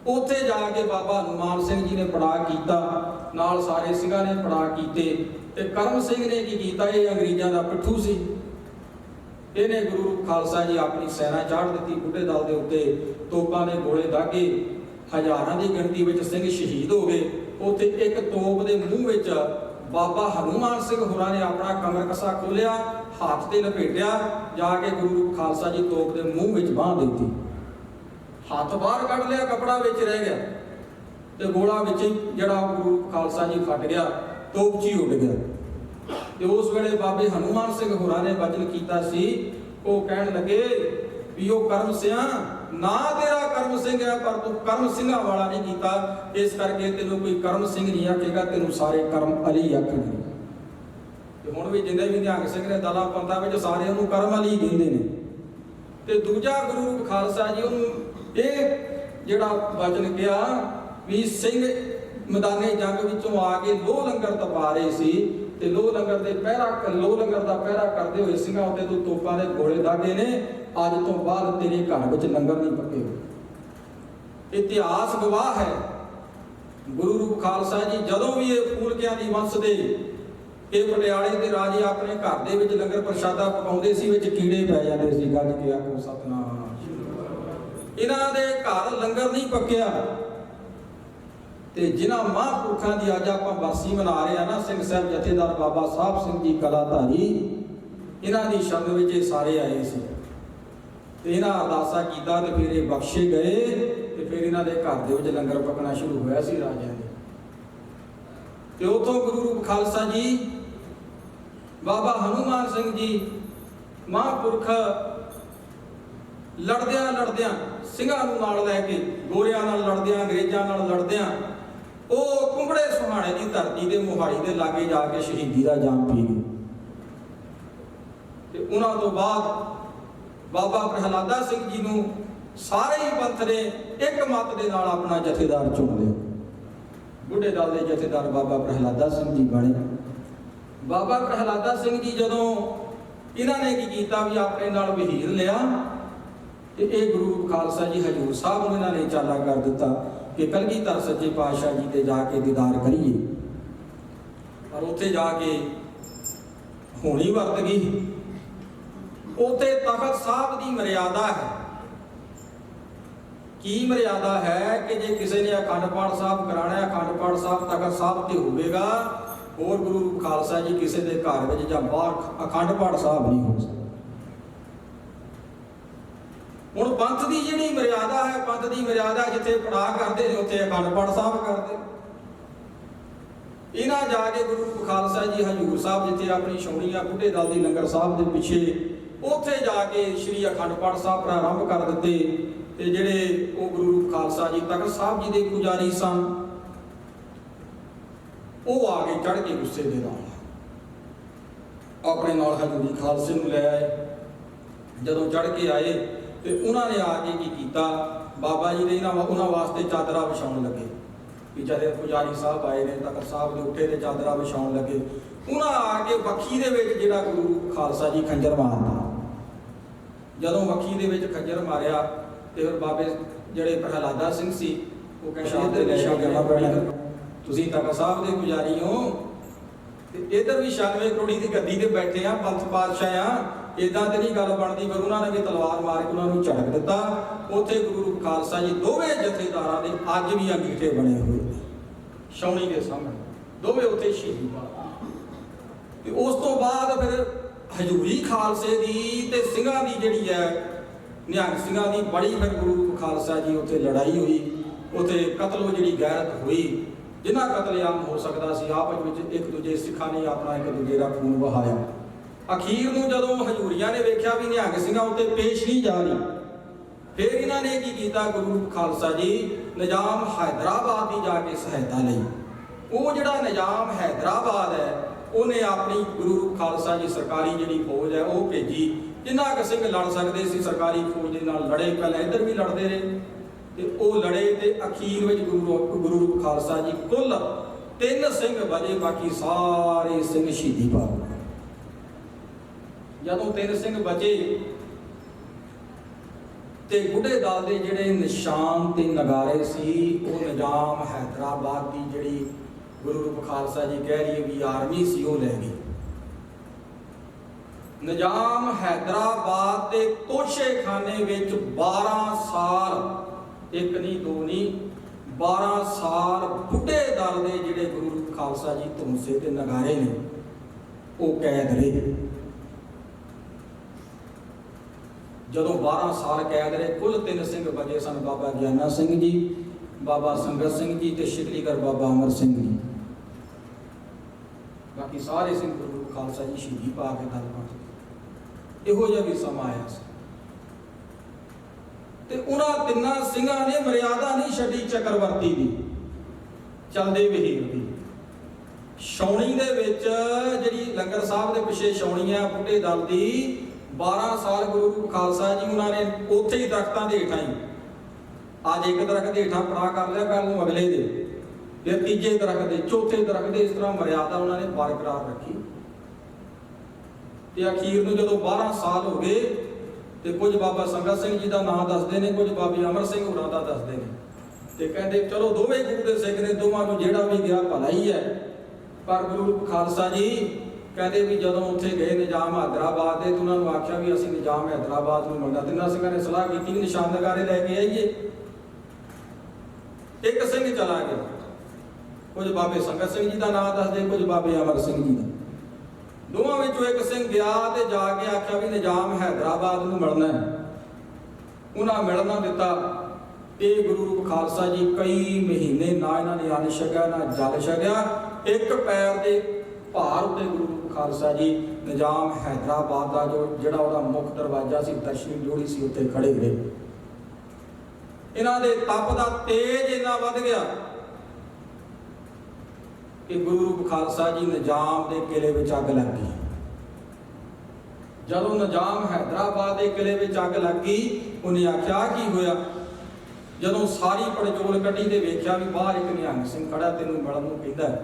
ਉੱਥੇ ਜਾ ਕੇ ਬਾਬਾ ਹਨੂਮਾਨ ਸਿੰਘ ਜੀ ਨੇ ਪੜਾਅ ਕੀਤਾ, ਨਾਲ ਸਾਰੇ ਸਿੰਘਾਂ ਨੇ ਪੜਾਅ ਕੀਤੇ। ਤੇ ਕਰਮ ਸਿੰਘ ਨੇ ਕੀ ਕੀਤਾ? ਇਹ ਅੰਗਰੇਜ਼ਾਂ ਦਾ ਪਿੱਠੂ ਸੀ। ਇਹਨੇ ਗੁਰੂ ਰੂਪ ਖਾਲਸਾ ਜੀ ਆਪਣੀ ਸੈਨਾ ਚਾੜ ਦਿੱਤੀ ਬੁੱਢੇ ਦਲ ਦੇ ਉੱਤੇ। ਤੋਪਾਂ ਦੇ ਗੋਲੇ ਦਾਗੇ, ਹਜ਼ਾਰਾਂ ਦੀ ਗਿਣਤੀ ਵਿੱਚ ਸਿੰਘ ਸ਼ਹੀਦ ਹੋ ਗਏ। ਉੱਥੇ ਇੱਕ ਤੋਪ ਦੇ ਮੂੰਹ ਵਿੱਚ ਬਾਬਾ ਹਨੂਮਾਨ ਸਿੰਘ ਹੋਰਾਂ ਨੇ ਆਪਣਾ ਕਮਰ ਕੱਸਾ ਖੋਲਿਆ, ਹੱਥ ਤੇ ਲਪੇਟਿਆ, ਜਾ ਕੇ ਗੁਰੂ ਰੂਪ ਖਾਲਸਾ ਜੀ ਤੋਪ ਦੇ ਮੂੰਹ ਵਿੱਚ ਬਾਂਹ ਦਿੱਤੀ। ਹੱਥ ਬਾਹਰ ਕੱਢ ਲਿਆ, ਕੱਪੜਾ ਵਿੱਚ ਰਹਿ ਗਿਆ ਤੇ ਗੋਲਾ ਵਿੱਚ ਜਿਹੜਾ ਗੁਰੂ ਰੂਪ ਖਾਲਸਾ ਜੀ ਫਟ ਗਿਆ, ਤੋਪ 'ਚ ਹੀ ਉੱਡ ਗਿਆ। ਤੇ ਉਸ ਵੇਲੇ ਬਾਬੇ ਹਨੂਮਾਨ ਸਿੰਘ ਹੋਰਾਂ ਨੇ ਵਚਨ ਕੀਤਾ ਸੀ। ਉਹ ਕਹਿਣ ਲੱਗੇ ਵੀ ਉਹ ਕਰਮ ਸਿਆਂ ਨਾ ਤੇਰਾ ਕਰਮ ਸਿੰਘ ਹੈ, ਪਰ ਤੂੰ ਕਰਮ ਸਿੰਘਾਂ ਵਾਲਾ ਨਹੀਂ ਕੀਤਾ, ਇਸ ਕਰਕੇ ਤੈਨੂੰ ਕੋਈ ਕਰਮ ਸਿੰਘ ਨਹੀਂ ਆਖੇਗਾ, ਤੈਨੂੰ ਸਾਰੇ ਕਰਮ ਅਲੀ ਆਖਣਗੇ। ਤੇ ਹੁਣ ਵੀ ਜਿੰਦੇ ਵੀ ਨਿਹੰਗ ਸਿੰਘ ਨੇ ਦਲਾਂ ਪੰਥਾਂ ਵਿੱਚ ਸਾਰੇ ਉਹਨੂੰ ਕਰਮ ਅਲੀ ਕਹਿੰਦੇ ਨੇ। ਤੇ ਦੂਜਾ ਗੁਰੂ ਰੂਪ ਖਾਲਸਾ ਜੀ ਉਹਨੂੰ ਇਹ ਜਿਹੜਾ ਵਚਨ ਕਿਹਾ ਵੀ ਸਿੰਘ ਮੈਦਾਨੇ ਜੰਗ ਵਿੱਚੋਂ ਆ ਕੇ ਲੋਹ ਲੰਗਰ ਤਪਾ ਰਹੇ ਸੀ ਤੇ ਲੋਹ ਲੰਗਰ ਦਾ ਪਹਿਰਾ ਕਰਦੇ ਹੋਏ ਸਿੰਘਾਂ ਉੱਤੇ ਤੂੰ ਤੋਪਾਂ ਦੇ ਗੋਲੇ ਦਾਗੇ ਨੇ, ਅੱਜ ਤੋਂ ਬਾਅਦ ਤੇਰੇ ਘਰ ਵਿੱਚ ਲੰਗਰ ਨਹੀਂ ਪੱਕੇ ਹੋਏ। ਇਤਿਹਾਸ ਗਵਾਹ ਹੈ। ਗੁਰੂ ਰੂਪ ਖਾਲਸਾ ਜੀ ਜਦੋਂ ਵੀ ਇਹ ਫੂਲਕਿਆਂ ਦੀ ਵੰਸ ਦੇ ਇਹ ਪਟਿਆਲੇ ਦੇ ਰਾਜੇ ਆਪਣੇ ਘਰ ਦੇ ਵਿੱਚ ਲੰਗਰ ਪ੍ਰਸ਼ਾਦਾ ਪਕਾਉਂਦੇ ਸੀ, ਵਿੱਚ ਕੀੜੇ ਪੈ ਜਾਂਦੇ ਸੀ। ਗੱਜ ਕੇ ਆਖੋ ਸਤਨਾਮ। ਇਹਨਾਂ ਦੇ ਘਰ ਲੰਗਰ ਨਹੀਂ ਪੱਕਿਆ। ਤੇ ਜਿਨ੍ਹਾਂ ਮਹਾਂਪੁਰਖਾਂ ਦੀ ਅੱਜ ਆਪਾਂ ਬਰਸੀ ਮਨਾ ਰਹੇ ਆ ਨਾ, ਸਿੰਘ ਸਾਹਿਬ ਜਥੇਦਾਰ ਬਾਬਾ ਸਾਹਿਬ ਸਿੰਘ ਜੀ ਕਲਾਧਾਰੀ, ਇਹਨਾਂ ਦੀ ਸ਼ਰਨ ਵਿੱਚ ਇਹ ਸਾਰੇ ਆਏ ਸੀ। ਤੇ ਇਹਨਾਂ ਅਰਦਾਸਾ ਕੀਤਾ ਤੇ ਫਿਰ ਇਹ ਬਖਸ਼ੇ ਗਏ। ਤੇ ਫਿਰ ਇਹਨਾਂ ਦੇ ਘਰ ਦੇ ਵਿੱਚ ਲੰਗਰ ਪਕਣਾ ਸ਼ੁਰੂ ਹੋਇਆ ਸੀ ਰਾਜਿਆਂ ਦੇ। ਤੇ ਉਥੋਂ ਗੁਰੂ ਰੂਪ ਖਾਲਸਾ ਜੀ ਬਾਬਾ ਹਨੂਮਾਨ ਸਿੰਘ ਜੀ ਮਹਾਂਪੁਰਖ ਲੜਦਿਆਂ ਸਿੰਘਾਂ ਨੂੰ ਨਾਲ ਲੈ ਕੇ, ਗੋਰਿਆਂ ਨਾਲ ਲੜਦਿਆਂ, ਅੰਗਰੇਜ਼ਾਂ ਨਾਲ ਲੜਦਿਆਂ, ਉਹ ਕੁੰਬੜੇ ਸੁਹਾਣੇ ਦੀ ਧਰਤੀ ਦੇ ਮੋਹਾਲੀ ਦੇ ਲਾਗੇ ਜਾ ਕੇ ਸ਼ਹੀਦੀ ਦਾ ਜਾਮ ਪੀ ਗਏ। ਤੇ ਉਹਨਾਂ ਤੋਂ ਬਾਅਦ ਬਾਬਾ ਪ੍ਰਹਲਾਦਾ ਸਿੰਘ ਜੀ ਨੂੰ ਸਾਰੇ ਹੀ ਪੰਥ ਨੇ ਇੱਕ ਮਤ ਦੇ ਨਾਲ ਆਪਣਾ ਜਥੇਦਾਰ ਚੁਣ ਲਿਆ। ਬੁੱਢੇ ਦਲ ਦੇ ਜਥੇਦਾਰ ਬਾਬਾ ਪ੍ਰਹਲਾਦਾ ਸਿੰਘ ਜੀ ਬਣੇ। ਬਾਬਾ ਪ੍ਰਹਲਾਦਾ ਸਿੰਘ ਜੀ ਜਦੋਂ ਇਹਨਾਂ ਨੇ ਕੀ ਕੀਤਾ ਵੀ ਆਪਣੇ ਨਾਲ ਵਹੀਰ ਲਿਆ, ਤੇ ਇਹ ਗੁਰੂ ਰੂਪ ਖਾਲਸਾ ਜੀ ਹਜੂਰ ਸਾਹਿਬ ਨੂੰ ਇਹਨਾਂ ਨੇ ਚਾਲਾ ਕਰ ਦਿੱਤਾ ਕਿ ਕਲਗੀਧਰ ਸੱਚੇ ਪਾਤਸ਼ਾਹ ਜੀ ਤੇ ਜਾ ਕੇ ਦੀਦਾਰ ਕਰੀਏ। ਪਰ ਉੱਥੇ ਜਾ ਕੇ ਹੋਣੀ ਵਰਤ ਗਈ। ਉੱਥੇ ਤਖਤ ਸਾਹਿਬ ਦੀ ਮਰਿਆਦਾ ਹੈ। ਕੀ ਮਰਿਆਦਾ ਹੈ ਕਿ ਜੇ ਕਿਸੇ ਨੇ ਅਖੰਡ ਪਾਠ ਸਾਹਿਬ ਕਰਾਣਾ, ਅਖੰਡ ਪਾਠ ਸਾਹਿਬ ਤਖਤ ਸਾਹਿਬ ਤੇ ਹੋਵੇਗਾ। ਹੋਰ ਗੁਰੂ ਰੂਪ ਖਾਲਸਾ ਜੀ ਕਿਸੇ ਦੇ ਘਰ ਵਿੱਚ ਜਾਂ ਬਾਹਰ ਅਖੰਡ ਪਾਠ ਸਾਹਿਬ ਨਹੀਂ ਹੋ ਸਕਦਾ। ਹੁਣ ਪੰਥ ਦੀ ਜਿਹੜੀ ਮਰਿਆਦਾ ਹੈ, ਪੰਥ ਦੀ ਮਰਿਆਦਾ ਜਿੱਥੇ ਪੜਾਅ ਕਰਦੇ ਨੇ ਉੱਥੇ ਅਖੰਡ ਪਾਠ ਸਾਹਿਬ ਕਰਦੇ। ਇਹਨਾਂ ਜਾ ਕੇ ਗੁਰੂ ਰੂਪ ਖਾਲਸਾ ਜੀ ਹਜੂਰ ਸਾਹਿਬ ਜਿੱਥੇ ਆਪਣੀ ਛਾਉਣੀ ਆ ਬੁੱਢੇ ਦਲ ਦੀ ਲੰਗਰ ਸਾਹਿਬ ਦੇ ਪਿੱਛੇ, ਉੱਥੇ ਜਾ ਕੇ ਸ੍ਰੀ ਅਖੰਡ ਪਾਠ ਸਾਹਿਬ ਪ੍ਰਾਰੰਭ ਕਰ ਦਿੱਤੇ। ਤੇ ਜਿਹੜੇ ਉਹ ਗੁਰੂ ਰੂਪ ਖਾਲਸਾ ਜੀ ਤਖਤ ਸਾਹਿਬ ਜੀ ਦੇ ਪੁਜਾਰੀ ਸਨ, ਉਹ ਆ ਕੇ ਚੜ੍ਹ ਕੇ ਗੁੱਸੇ ਦੇ ਨਾਲ ਆਪਣੇ ਨਾਲ ਹਜੂਰੀ ਖਾਲਸੇ ਨੂੰ ਲੈ ਆਏ। ਜਦੋਂ ਚੜ੍ਹ ਕੇ ਆਏ ਤੇ ਉਹਨਾਂ ਨੇ ਆ ਕੇ ਕੀ ਕੀਤਾ, ਬਾਬਾ ਜੀ ਦੇ ਉਹਨਾਂ ਵਾਸਤੇ ਚਾਦਰਾ ਵਿਛਾਉਣ ਲੱਗੇ। ਵੀ ਜਦ ਪੁਜਾਰੀ ਸਾਹਿਬ ਆਏ ਨੇ ਤਖਤ ਸਾਹਿਬ ਦੇ ਉੱਤੇ ਤੇ ਚਾਦਰਾ ਵਿਛਾਉਣ ਲੱਗੇ, ਉਹਨਾਂ ਆ ਕੇ ਵੱਖੀ ਦੇ ਵਿੱਚ ਜਿਹੜਾ ਗੁਰੂ ਰੂਪ ਖਾਲਸਾ ਜੀ ਖੰਜਰ ਮਾਰਦਾ। ਜਦੋਂ ਵੱਖੀ ਦੇ ਵਿੱਚ ਖੰਜਰ ਮਾਰਿਆ ਤੇ ਫਿਰ ਬਾਬੇ ਜਿਹੜੇ ਪ੍ਰਹਲਾਦਾ ਸਿੰਘ ਸੀ ਉਹ ਕਹਿੰਦੇ ਲੈ ਜਾਣਾ ਪੈਣਾ, ਤੁਸੀਂ ਤਖਤ ਸਾਹਿਬ ਦੇ ਪੁਜਾਰੀ ਹੋ ਤੇ ਇਧਰ ਵੀ 96 ਕਰੋੜੀ ਦੀ ਗੱਦੀ ਤੇ ਬੈਠੇ ਆ, ਪੰਥ ਪਾਤਸ਼ਾਹ ਆ, ਇਦਾਂ ਤੇ ਨਹੀਂ ਗੱਲ ਬਣਦੀ। ਪਰ ਉਹਨਾਂ ਨੇ ਵੀ ਤਲਵਾਰ ਮਾਰ ਕੇ ਉਹਨਾਂ ਨੂੰ ਝੜਕ ਦਿੱਤਾ। ਉੱਥੇ ਗੁਰੂ ਰੂਪ ਖਾਲਸਾ ਜੀ ਦੋਵੇਂ ਜਥੇਦਾਰਾਂ ਦੇ ਅੱਜ ਵੀ ਅੰਗੀਠੇ ਬਣੇ ਹੋਏ ਛਾਉਣੀ ਦੇ ਸਾਹਮਣੇ, ਦੋਵੇਂ ਉੱਥੇ ਸ਼ਹੀਦ ਪਾ। ਤੇ ਉਸ ਤੋਂ ਬਾਅਦ ਫਿਰ ਹਜੂਰੀ ਖਾਲਸੇ ਦੀ ਤੇ ਸਿੰਘਾਂ ਦੀ ਜਿਹੜੀ ਹੈ, ਨਿਹੰਗ ਸਿੰਘਾਂ ਦੀ ਬੜੀ ਫਿਰ ਗੁਰੂ ਰੂਪ ਖਾਲਸਾ ਜੀ ਉੱਥੇ ਲੜਾਈ ਹੋਈ। ਉੱਥੇ ਕਤਲੋ ਜਿਹੜੀ ਗੈਰਤ ਹੋਈ, ਜਿੰਨਾ ਕਤਲੇਆਮ ਹੋ ਸਕਦਾ ਸੀ। ਆਪਸ ਵਿੱਚ ਇੱਕ ਦੂਜੇ ਸਿੱਖਾਂ ਨੇ ਆਪਣਾ ਇੱਕ ਦੂਜੇ ਦਾ ਖੂਨ ਵਹਾਇਆ। ਅਖੀਰ ਨੂੰ ਜਦੋਂ ਹਜੂਰੀਆਂ ਨੇ ਵੇਖਿਆ ਵੀ ਨਿਹੰਗ ਸਿੰਘਾਂ ਉੱਤੇ ਪੇਸ਼ ਨਹੀਂ ਜਾ ਰਹੀ, ਫਿਰ ਇਹਨਾਂ ਨੇ ਕੀ ਕੀਤਾ, ਗੁਰੂ ਰੂਪ ਖਾਲਸਾ ਜੀ ਨਿਜ਼ਾਮ ਹੈਦਰਾਬਾਦ ਦੀ ਜਾ ਕੇ ਸਹਾਇਤਾ ਲਈ। ਉਹ ਜਿਹੜਾ ਨਿਜ਼ਾਮ ਹੈਦਰਾਬਾਦ ਹੈ, ਉਹਨੇ ਆਪਣੀ ਗੁਰੂ ਰੂਪ ਖਾਲਸਾ ਜੀ ਸਰਕਾਰੀ ਜਿਹੜੀ ਫੌਜ ਹੈ ਉਹ ਭੇਜੀ। ਜਿੰਨਾ ਕੁ ਸਿੰਘ ਲੜ ਸਕਦੇ ਸੀ ਸਰਕਾਰੀ ਫੌਜ ਦੇ ਨਾਲ ਲੜੇ। ਪਹਿਲਾਂ ਇੱਧਰ ਵੀ ਲੜਦੇ ਰਹੇ ਤੇ ਉਹ ਲੜੇ ਤੇ ਅਖੀਰ ਵਿੱਚ ਗੁਰੂ ਰੂਪ ਖਾਲਸਾ ਜੀ ਕੁੱਲ 3 ਸਿੰਘ ਬਚੇ, ਬਾਕੀ ਸਾਰੇ ਸਿੰਘ ਸ਼ਹੀਦੀ ਪਾ ਗਏ। ਜਦੋਂ 3 ਸਿੰਘ ਬਚੇ ਤੇ ਬੁੱਢੇ ਦਲ ਦੇ ਜਿਹੜੇ ਨਿਸ਼ਾਨ ਤੇ ਨਗਾਰੇ ਸੀ, ਉਹ ਨਿਜ਼ਾਮ ਹੈਦਰਾਬਾਦ ਦੀ ਜਿਹੜੀ ਗੁਰੂ ਰੂਪ ਖਾਲਸਾ ਜੀ ਕਹਿ ਰਹੀ ਵੀ ਆਰਮੀ ਸੀ, ਉਹ ਲੈ ਗਈ। ਨਿਜ਼ਾਮ ਹੈਦਰਾਬਾਦ ਦੇ ਤੋਸ਼ੇਖਾਨੇ ਵਿੱਚ 12 ਸਾਲ, ਇੱਕ ਨਹੀਂ ਦੋ ਨਹੀਂ, 12 ਸਾਲ ਬੁੱਢੇ ਦਲ ਦੇ ਜਿਹੜੇ ਗੁਰੂ ਰੂਪ ਖਾਲਸਾ ਜੀ ਧੌਂਸੇ ਤੇ ਨਗਾਰੇ ਨੇ ਉਹ ਕੈਦ ਰਹੇ। ਜਦੋਂ 12 ਸਾਲ ਕੈਦ ਰਹੇ, ਕੁੱਲ 3 ਸਿੰਘ ਬਚੇ ਸਨ, ਬਾਬਾ ਗਿਆਨਾ ਸਿੰਘ ਜੀ, ਬਾਬਾ ਸੰਗਤ ਸਿੰਘ ਜੀ ਤੇ ਸ਼ਿਕਲੀਗਰ ਬਾਬਾ ਅਮਰ ਸਿੰਘ ਜੀ। ਬਾਕੀ ਸਾਰੇ ਸਿੰਘ ਗੁਰੂ ਰੂਪ ਖਾਲਸਾ ਜੀ ਸ਼ਹੀਦੀ ਪਾ ਕੇ ਦਲ ਪਹੁੰਚੇ। ਇਹੋ ਜਿਹਾ ਵੀ ਸਮਾਂ ਆਇਆ ਸੀ ਤੇ ਉਹਨਾਂ ਤਿੰਨਾਂ ਸਿੰਘਾਂ ਨੇ ਮਰਿਆਦਾ ਨਹੀਂ ਛੱਡੀ ਚੱਕਰਵਰਤੀ ਦੀ, ਚਲਦੇ ਵਹੀਰ ਦੀ। ਛਾਉਣੀ ਦੇ ਵਿੱਚ ਜਿਹੜੀ ਲੰਗਰ ਸਾਹਿਬ ਦੇ ਪਿੱਛੇ ਛਾਉਣੀ ਆ ਬੁੱਢੇ ਦਲ ਦੀ, 12 ਸਾਲ ਗੁਰੂ ਰੂਪ ਖਾਲਸਾ ਜੀ ਉਹਨਾਂ ਨੇ ਉੱਥੇ ਹੀ ਦਰਖਤਾਂ ਦੇ ਹੇਠਾਂ ਹੀ, ਅੱਜ ਇੱਕ ਦਰਖਤ ਦੇ ਹੇਠਾਂ ਪੜਾ ਕਰ ਲਿਆ, ਕੱਲ ਨੂੰ ਅਗਲੇ ਦੇ, ਫਿਰ ਤੀਜੇ ਦਰਖਤ ਦੇ, ਚੌਥੇ ਦਰਖਤ ਦੇ, ਇਸ ਤਰ੍ਹਾਂ ਮਰਿਆਦਾ ਉਹਨਾਂ ਨੇ ਬਰਕਰਾਰ ਰੱਖੀ। ਤੇ ਅਖੀਰ ਨੂੰ ਜਦੋਂ 12 ਸਾਲ ਹੋ ਗਏ ਤੇ ਕੁਝ ਬਾਬਾ ਸੰਗਤ ਸਿੰਘ ਜੀ ਦਾ ਨਾਮ ਦੱਸਦੇ ਨੇ, ਕੁਝ ਬਾਬੇ ਅਮਰ ਸਿੰਘ ਹੋਰਾਂ ਦਾ ਦੱਸਦੇ ਨੇ, ਤੇ ਕਹਿੰਦੇ ਚਲੋ ਦੋਵੇਂ ਗੁਰੂ ਦੇ ਸਿੱਖ ਨੇ, ਦੋਵਾਂ ਨੂੰ ਜਿਹੜਾ ਵੀ ਗਿਆ ਭਲਾ ਹੀ ਹੈ। ਪਰ ਗੁਰੂ ਰੂਪ ਖਾਲਸਾ ਜੀ ਕਹਿੰਦੇ ਵੀ ਜਦੋਂ ਉੱਥੇ ਗਏ ਨਿਜ਼ਾਮ ਹੈਦਰਾਬਾਦ ਦੇ, ਤੇ ਉਹਨਾਂ ਨੂੰ ਆਖਿਆ ਵੀ ਅਸੀਂ ਨਿਜ਼ਾਮ ਹੈਦਰਾਬਾਦ ਨੂੰ ਮੰਗਾ। ਤਿੰਨਾਂ ਸਿੰਘਾਂ ਨੇ ਸਲਾਹ ਕੀਤੀ ਵੀ ਨਿਸ਼ਾਨ ਨਗਾਰੇ ਲੈ ਕੇ ਆਈਏ। ਇੱਕ ਸਿੰਘ ਚਲਾ ਗਿਆ, ਕੁਝ ਬਾਬੇ ਸੰਗਤ ਸਿੰਘ ਜੀ ਦਾ ਨਾਮ ਦੱਸਦੇ, ਕੁਝ ਬਾਬੇ ਅਮਰ ਸਿੰਘ ਜੀ ਦਾ। ਦੋਵਾਂ ਵਿੱਚੋਂ ਇੱਕ ਸਿੰਘ ਗਿਆ ਤੇ ਜਾ ਕੇ ਆਖਿਆ ਵੀ ਨਿਜ਼ਾਮ ਹੈਦਰਾਬਾਦ ਨੂੰ ਮਿਲਣਾ ਹੈ। ਉਹਨਾਂ ਮਿਲਣ ਨਾ ਦਿੱਤਾ। ਇਹ ਗੁਰੂ ਰੂਪ ਖਾਲਸਾ ਜੀ ਕਈ ਮਹੀਨੇ ਨਾ ਇਹਨਾਂ ਨੇ ਅੰਨ ਛਕਿਆ ਨਾ ਜਲ ਛਕਿਆ। ਇੱਕ ਪੈਰ ਦੇ ਭਾਰ ਉੱਤੇ ਗੁਰੂ ਰੂਪ ਖਾਲਸਾ ਜੀ ਨਿਜ਼ਾਮ ਹੈਦਰਾਬਾਦ ਦਾ ਜਿਹੜਾ ਉਹਦਾ ਮੁੱਖ ਦਰਵਾਜ਼ਾ ਸੀ, ਦਰਸ਼ਨੀ ਜੋੜੀ ਸੀ, ਉੱਤੇ ਖੜੇ ਰਹੇ। ਇਹਨਾਂ ਦੇ ਤਪ ਦਾ ਤੇਜ ਇੰਨਾ ਵੱਧ ਗਿਆ ਕਿ ਗੁਰੂ ਰੂਪ ਖਾਲਸਾ ਜੀ ਨਿਜ਼ਾਮ ਦੇ ਕਿਲੇ ਵਿੱਚ ਅੱਗ ਲੱਗ ਗਈ। ਜਦੋਂ ਨਿਜ਼ਾਮ ਹੈਦਰਾਬਾਦ ਦੇ ਕਿਲੇ ਵਿੱਚ ਅੱਗ ਲੱਗ ਗਈ, ਉਹਨੇ ਆਖਿਆ ਕੀ ਹੋਇਆ? ਜਦੋਂ ਸਾਰੀ ਪੜਚੋਲ ਕੱਢੀ ਤੇ ਵੇਖਿਆ ਵੀ ਬਾਹਰ ਇੱਕ ਨਿਹੰਗ ਸਿੰਘ ਖੜਾ ਤੈਨੂੰ ਮਿਲਣ ਨੂੰ ਕਹਿੰਦਾ।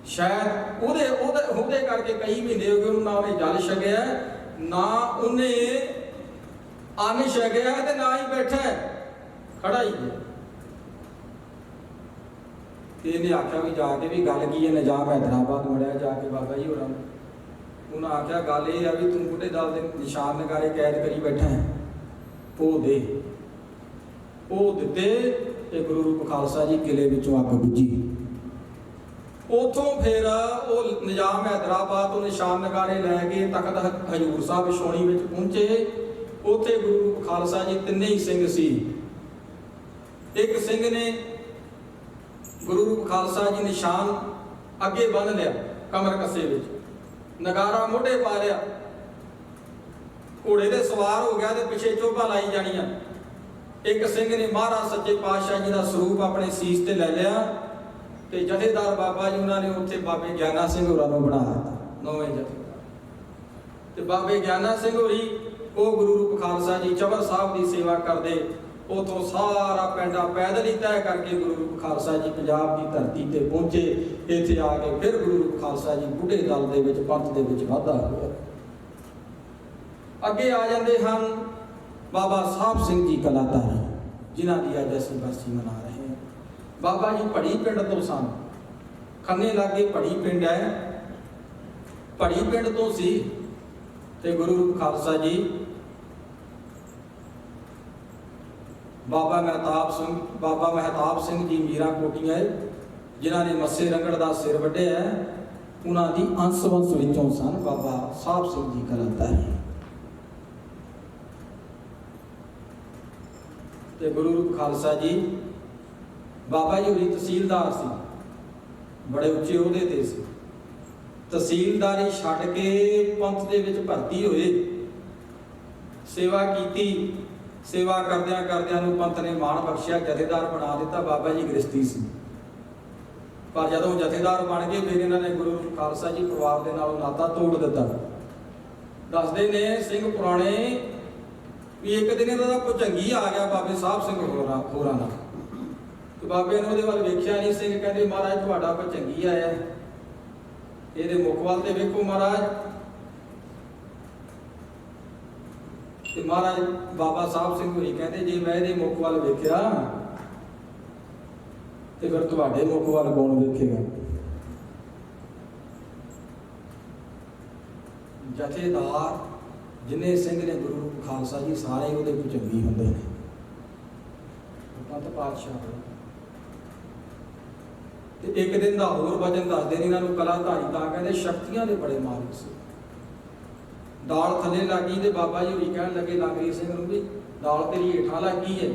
ਸ਼ਾਇਦ ਉਹਦੇ ਕਰਕੇ ਕਈ ਮਹੀਨੇ ਹੋ ਗਏ ਉਹਨੂੰ ਨਾ ਉਹਨੇ ਜਲ ਛਕਿਆ, ਨਾ ਉਹਨੇ ਅੰਨ ਛਕਿਆ, ਤੇ ਨਾ ਹੀ ਬੈਠਾ ਖੜਾ ਹੀ ਹੈ। ਤੇ ਇਹਨੇ ਆਖਿਆ ਵੀ ਜਾ ਕੇ ਵੀ ਗੱਲ ਕੀ ਹੈ? ਨਿਜ਼ਾਮ ਹੈਦਰਾਬਾਦ ਮੁੜਿਆ ਜਾ ਕੇ ਬਾਬਾ ਜੀ ਹੋਰਾਂ ਨੂੰ। ਉਹਨਾਂ ਆਖਿਆ ਗੱਲ ਇਹ ਆ ਵੀ ਤੂੰ ਬੁੱਢੇ ਦਲ ਦੇ ਨਿਸ਼ਾਨ ਨਗਾਰੇ ਕੈਦ ਕਰੀ ਬੈਠਾ ਹੈ, ਉਹ ਦੇ। ਉਹ ਦਿੱਤੇ ਤੇ ਗੁਰੂ ਰੂਪ ਖਾਲਸਾ ਜੀ ਕਿਲੇ ਵਿੱਚੋਂ ਅੱਗ ਬੁਝੀ। ਉਥੋਂ ਫਿਰ ਉਹ ਨਿਜ਼ਾਮ ਹੈਦਰਾਬਾਦ ਤੋਂ ਨਿਸ਼ਾਨ ਨਗਾਰੇ ਲੈ ਕੇ ਤਖਤ ਹਜ਼ੂਰ ਸਾਹਿਬ ਛਾਉਣੀ ਵਿੱਚ ਪਹੁੰਚੇ। ਉੱਥੇ ਗੁਰੂ ਰੂਪ ਖਾਲਸਾ ਜੀ ਤਿੰਨੇ ਹੀ ਸਿੰਘ ਸੀ। ਇੱਕ ਸਿੰਘ ਨੇ ਗੁਰੂ ਰੂਪ ਖਾਲਸਾ ਜੀ ਨਿਸ਼ਾਨ ਅੱਗੇ ਬੰਨ੍ਹ ਲਿਆ ਕਮਰ ਕੱਸੇ ਵਿੱਚ, ਨਗਾਰਾ ਮੋਢੇ ਪਾ ਲਿਆ, ਘੋੜੇ ਤੇ ਸਵਾਰ ਹੋ ਗਿਆ ਤੇ ਪਿੱਛੇ ਚੋਭਾ ਲਾਈ ਜਾਣੀਆਂ। ਇੱਕ ਸਿੰਘ ਨੇ ਮਹਾਰਾਜ ਸੱਚੇ ਪਾਤਸ਼ਾਹ ਜੀ ਦਾ ਸਰੂਪ ਆਪਣੇ ਸੀਸ ਤੇ ਲੈ ਲਿਆ ਤੇ ਜਥੇਦਾਰ ਬਾਬਾ ਜੀ ਉਹਨਾਂ ਨੇ ਉੱਥੇ ਬਾਬੇ ਗਿਆਨਾ ਸਿੰਘ ਹੋਰਾਂ ਨੂੰ ਬਣਾ ਦਿੱਤਾ, ਨੌਵੇਂ ਜਥੇਦਾਰ। ਤੇ ਬਾਬੇ ਗਿਆਨਾ ਸਿੰਘ ਹੋਰੀ ਉਹ ਗੁਰੂ ਰੂਪ ਖਾਲਸਾ ਜੀ ਚਬਰ ਸਾਹਿਬ ਦੀ ਸੇਵਾ ਕਰਦੇ। ਉਥੋਂ ਸਾਰਾ ਪਿੰਡਾ ਪੈਦਲ ਹੀ ਤੈਅ ਕਰਕੇ ਗੁਰੂ ਰੂਪ ਖਾਲਸਾ ਜੀ ਪੰਜਾਬ ਦੀ ਧਰਤੀ ਤੇ ਪਹੁੰਚੇ। ਇੱਥੇ ਆ ਕੇ ਫਿਰ ਗੁਰੂ ਰੂਪ ਖਾਲਸਾ ਜੀ ਬੁੱਢੇ ਦਲ ਦੇ ਵਿੱਚ ਪੰਥ ਦੇ ਵਿੱਚ ਵਾਧਾ ਹੋਇਆ। ਅੱਗੇ ਆ ਜਾਂਦੇ ਹਨ ਬਾਬਾ ਸਾਹਿਬ ਸਿੰਘ ਜੀ ਕਲਾਧਾਰੀ, ਜਿਨ੍ਹਾਂ ਦੀ ਅੱਜ ਅਸੀਂ ਬਰਸੀ ਮਨਾ ਰਹੇ ਹਾਂ। ਬਾਬਾ ਜੀ ਭੜੀ ਪਿੰਡ ਤੋਂ ਸਨ, ਖੰਨੇ ਲਾਗੇ ਭੜੀ ਪਿੰਡ ਹੈ, ਭੜੀ ਪਿੰਡ ਤੋਂ ਸੀ। ਤੇ ਗੁਰੂ ਰੂਪ ਖਾਲਸਾ ਜੀ ਬਾਬਾ ਮਹਿਤਾਬ ਸਿੰਘ ਜੀ ਮੀਰਾ ਕੋਟੀਆਂ, ਜਿਨ੍ਹਾਂ ਨੇ ਮੱਸੇ ਰੰਗੜ ਦਾ ਸਿਰ ਵੱਢਿਆ, ਉਹਨਾਂ ਦੀ ਅੰਸ਼ ਵੰਸ਼ ਵਿੱਚੋਂ ਸਨ ਬਾਬਾ ਸਾਹਿਬ ਸਿੰਘ ਜੀ ਕਲਾਧਾਰੀ। ਤੇ ਗੁਰੂ ਰੂਪ ਖਾਲਸਾ ਜੀ ਬਾਬਾ ਜੀ ਹੋਰੀ ਤਹਿਸੀਲਦਾਰ ਸੀ, ਬੜੇ ਉੱਚੇ ਅਹੁਦੇ ਤੇ ਸੀ। ਤਹਿਸੀਲਦਾਰੀ ਛੱਡ ਕੇ ਪੰਥ ਦੇ ਵਿੱਚ ਭਰਤੀ ਹੋਏ, ਸੇਵਾ ਕੀਤੀ। ਸੇਵਾ ਕਰਦਿਆਂ ਨੂੰ ਪੰਥ ਨੇ ਮਾਣ ਬਖਸ਼ਿਆ, ਜਥੇਦਾਰ ਬਣਾ ਦਿੱਤਾ। ਬਾਬਾ ਜੀ ਗ੍ਰਸਤੀ ਸੀ, ਪਰ ਜਦੋਂ ਜਥੇਦਾਰ ਬਣ ਗਏ ਫਿਰ ਇਹਨਾਂ ਨੇ ਗੁਰੂ ਰੂਪ ਖਾਲਸਾ ਜੀ ਪਰਿਵਾਰ ਦੇ ਨਾਲ ਨਾਤਾ ਤੋੜ ਦਿੱਤਾ। ਦੱਸਦੇ ਨੇ ਸਿੰਘ ਪੁਰਾਣੇ ਵੀ ਇੱਕ ਦਿਨ ਇਹਨਾਂ ਦਾ ਭੁਜੰਗੀ ਆ ਗਿਆ ਬਾਬੇ ਸਾਹਿਬ ਸਿੰਘ ਹੋਰਾਂ ਨਾਲ। ਤੇ ਬਾਬੇ ਨੇ ਉਹਦੇ ਵੱਲ ਵੇਖਿਆ ਨਹੀਂ। ਸਿੰਘ ਕਹਿੰਦੇ ਮਹਾਰਾਜ ਤੁਹਾਡਾ ਭੁਜੰਗੀ ਆਇਆ, ਇਹਦੇ ਮੁਖ ਵੱਲ ਤੇ ਵੇਖੋ ਮਹਾਰਾਜ। ਤੇ ਮਹਾਰਾਜ ਬਾਬਾ ਸਾਹਿਬ ਸਿੰਘ ਹੋਰੀ ਕਹਿੰਦੇ ਜੇ ਮੈਂ ਇਹਦੇ ਮੁਖ ਵੱਲ ਵੇਖਿਆ ਤੇ ਫਿਰ ਤੁਹਾਡੇ ਮੁਖ ਵੱਲ ਕੌਣ ਵੇਖੇਗਾ? ਜਥੇਦਾਰ ਜਿੰਨੇ ਸਿੰਘ ਨੇ ਗੁਰੂ ਰੂਪ ਖਾਲਸਾ ਜੀ ਸਾਰੇ ਉਹਦੇ ਭੁਜੰਗੀ ਹੁੰਦੇ ਨੇ। ਪੰਥ ਪਾਤਸ਼ਾਹ ਤੇ ਇੱਕ ਦਿਨ ਦਾ ਹੋਰ ਵਜਨ ਦੱਸਦੇ ਨੇ ਇਹਨਾਂ ਨੂੰ ਕਲਾਧਾਰੀ ਤਾਂ ਕਹਿੰਦੇ, ਸ਼ਕਤੀਆਂ ਦੇ ਬੜੇ ਮਾਲਕ ਸੀ। ਦਾਲ ਥੱਲੇ ਲੱਗੀ ਤੇ ਬਾਬਾ ਜੀ ਹੋਰੀ ਕਹਿਣ ਲੱਗੇ ਲਾਗਰੀ ਸਿੰਘ ਨੂੰ ਵੀ ਦਾਲ ਤੇਰੀ ਹੇਠਾਂ ਲੱਗੀ ਹੈ।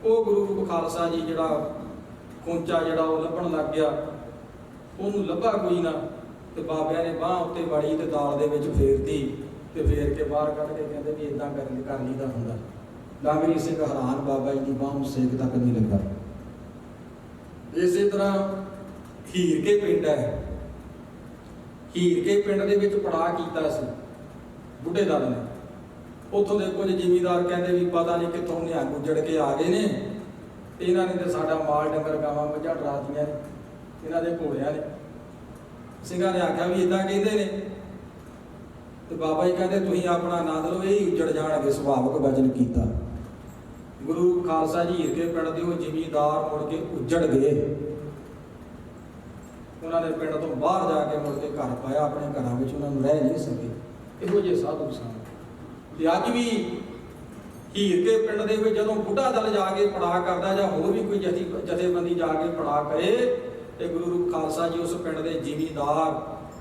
ਉਹ ਗੁਰੂ ਰੂਪ ਖਾਲਸਾ ਜੀ ਜਿਹੜਾ ਖੂੰਚਾ ਜਿਹੜਾ ਉਹ ਲੱਭਣ ਲੱਗ ਗਿਆ, ਉਹਨੂੰ ਲੱਭਾ ਕੋਈ ਨਾ। ਤੇ ਬਾਬਿਆਂ ਨੇ ਬਾਂਹ ਉੱਤੇ ਵੜੀ ਤੇ ਦਾਲ ਦੇ ਵਿੱਚ ਫੇਰਤੀ ਤੇ ਫੇਰ ਕੇ ਬਾਹਰ ਕੱਢ ਕੇ ਕਹਿੰਦੇ ਵੀ ਇਦਾਂ ਕਰ ਲਈਦਾ ਹੁੰਦਾ। ਲਾਗਰੀ ਸਿੰਘ ਹੈਰਾਨ, ਬਾਬਾ ਜੀ ਦੀ ਬਾਂਹ ਨੂੰ ਸੇਕ ਤੱਕ ਨਹੀਂ ਲੱਗਾ। ਇਸੇ ਤਰ੍ਹਾਂ ਹੀਰ ਕੇ ਪਿੰਡ ਹੈ, ਹੀਰ ਕੇ ਪਿੰਡ ਦੇ ਵਿੱਚ ਪੜਾਅ ਕੀਤਾ ਸੀ ਬੁੱਢੇ ਦਲ ਨੇ। ਉੱਥੋਂ ਦੇ ਕੁਝ ਜ਼ਿਮੀਂਦਾਰ ਕਹਿੰਦੇ ਵੀ ਪਤਾ ਨਹੀਂ ਕਿੱਥੋਂ ਨਿਹੰਗ ਉੱਜੜ ਕੇ ਆ ਗਏ ਨੇ, ਇਹਨਾਂ ਨੇ ਤੇ ਸਾਡਾ ਮਾਲ ਡੰਗਰ ਗਾਵਾਂ ਮੱਝਾਂ ਡਰਾਤੀਆਂ ਨੇ, ਇਹਨਾਂ ਦੇ ਘੋੜਿਆਂ ਨੇ। ਸਿੰਘਾਂ ਨੇ ਆਖਿਆ ਵੀ ਇਦਾਂ ਕਹਿੰਦੇ ਨੇ। ਤੇ ਬਾਬਾ ਜੀ ਕਹਿੰਦੇ ਤੁਸੀਂ ਆਪਣਾ ਆਨੰਦ ਲਓ, ਇਹ ਉੱਜੜ ਜਾਣਗੇ। ਸੁਭਾਵਕ ਵਚਨ ਕੀਤਾ। ਗੁਰੂ ਖਾਲਸਾ ਜੀ ਹੀਰ ਕੇ ਪਿੰਡ ਦੇ ਉਹ ਜ਼ਿਮੀਂਦਾਰ ਮੁੜ ਕੇ ਉੱਜੜ ਗਏ। ਉਹਨਾਂ ਨੇ ਪਿੰਡ ਤੋਂ ਬਾਹਰ ਜਾ ਕੇ ਮੁੜ ਕੇ ਘਰ ਪਾਇਆ, ਆਪਣੇ ਘਰਾਂ ਵਿੱਚ ਉਹਨਾਂ ਨੂੰ ਰਹਿ ਨਹੀਂ ਸਕੇ। ਇਹੋ ਜਿਹੇ ਸਾਧੂ ਸਨ। ਤੇ ਅੱਜ ਵੀ ਹੀਰ ਕੇ ਪਿੰਡ ਦੇ ਵਿੱਚ ਜਦੋਂ ਬੁੱਢਾ ਦਲ ਜਾ ਕੇ ਪੜਾਅ ਕਰਦਾ ਜਾਂ ਹੋਰ ਵੀ ਕੋਈ ਜਥੇਬੰਦੀ ਜਾ ਕੇ ਪੜਾਅ ਕਰੇ ਤੇ ਗੁਰੂ ਰੂਪ ਖਾਲਸਾ ਜੀ ਉਸ ਪਿੰਡ ਦੇ ਜ਼ਿਮੀਂਦਾਰ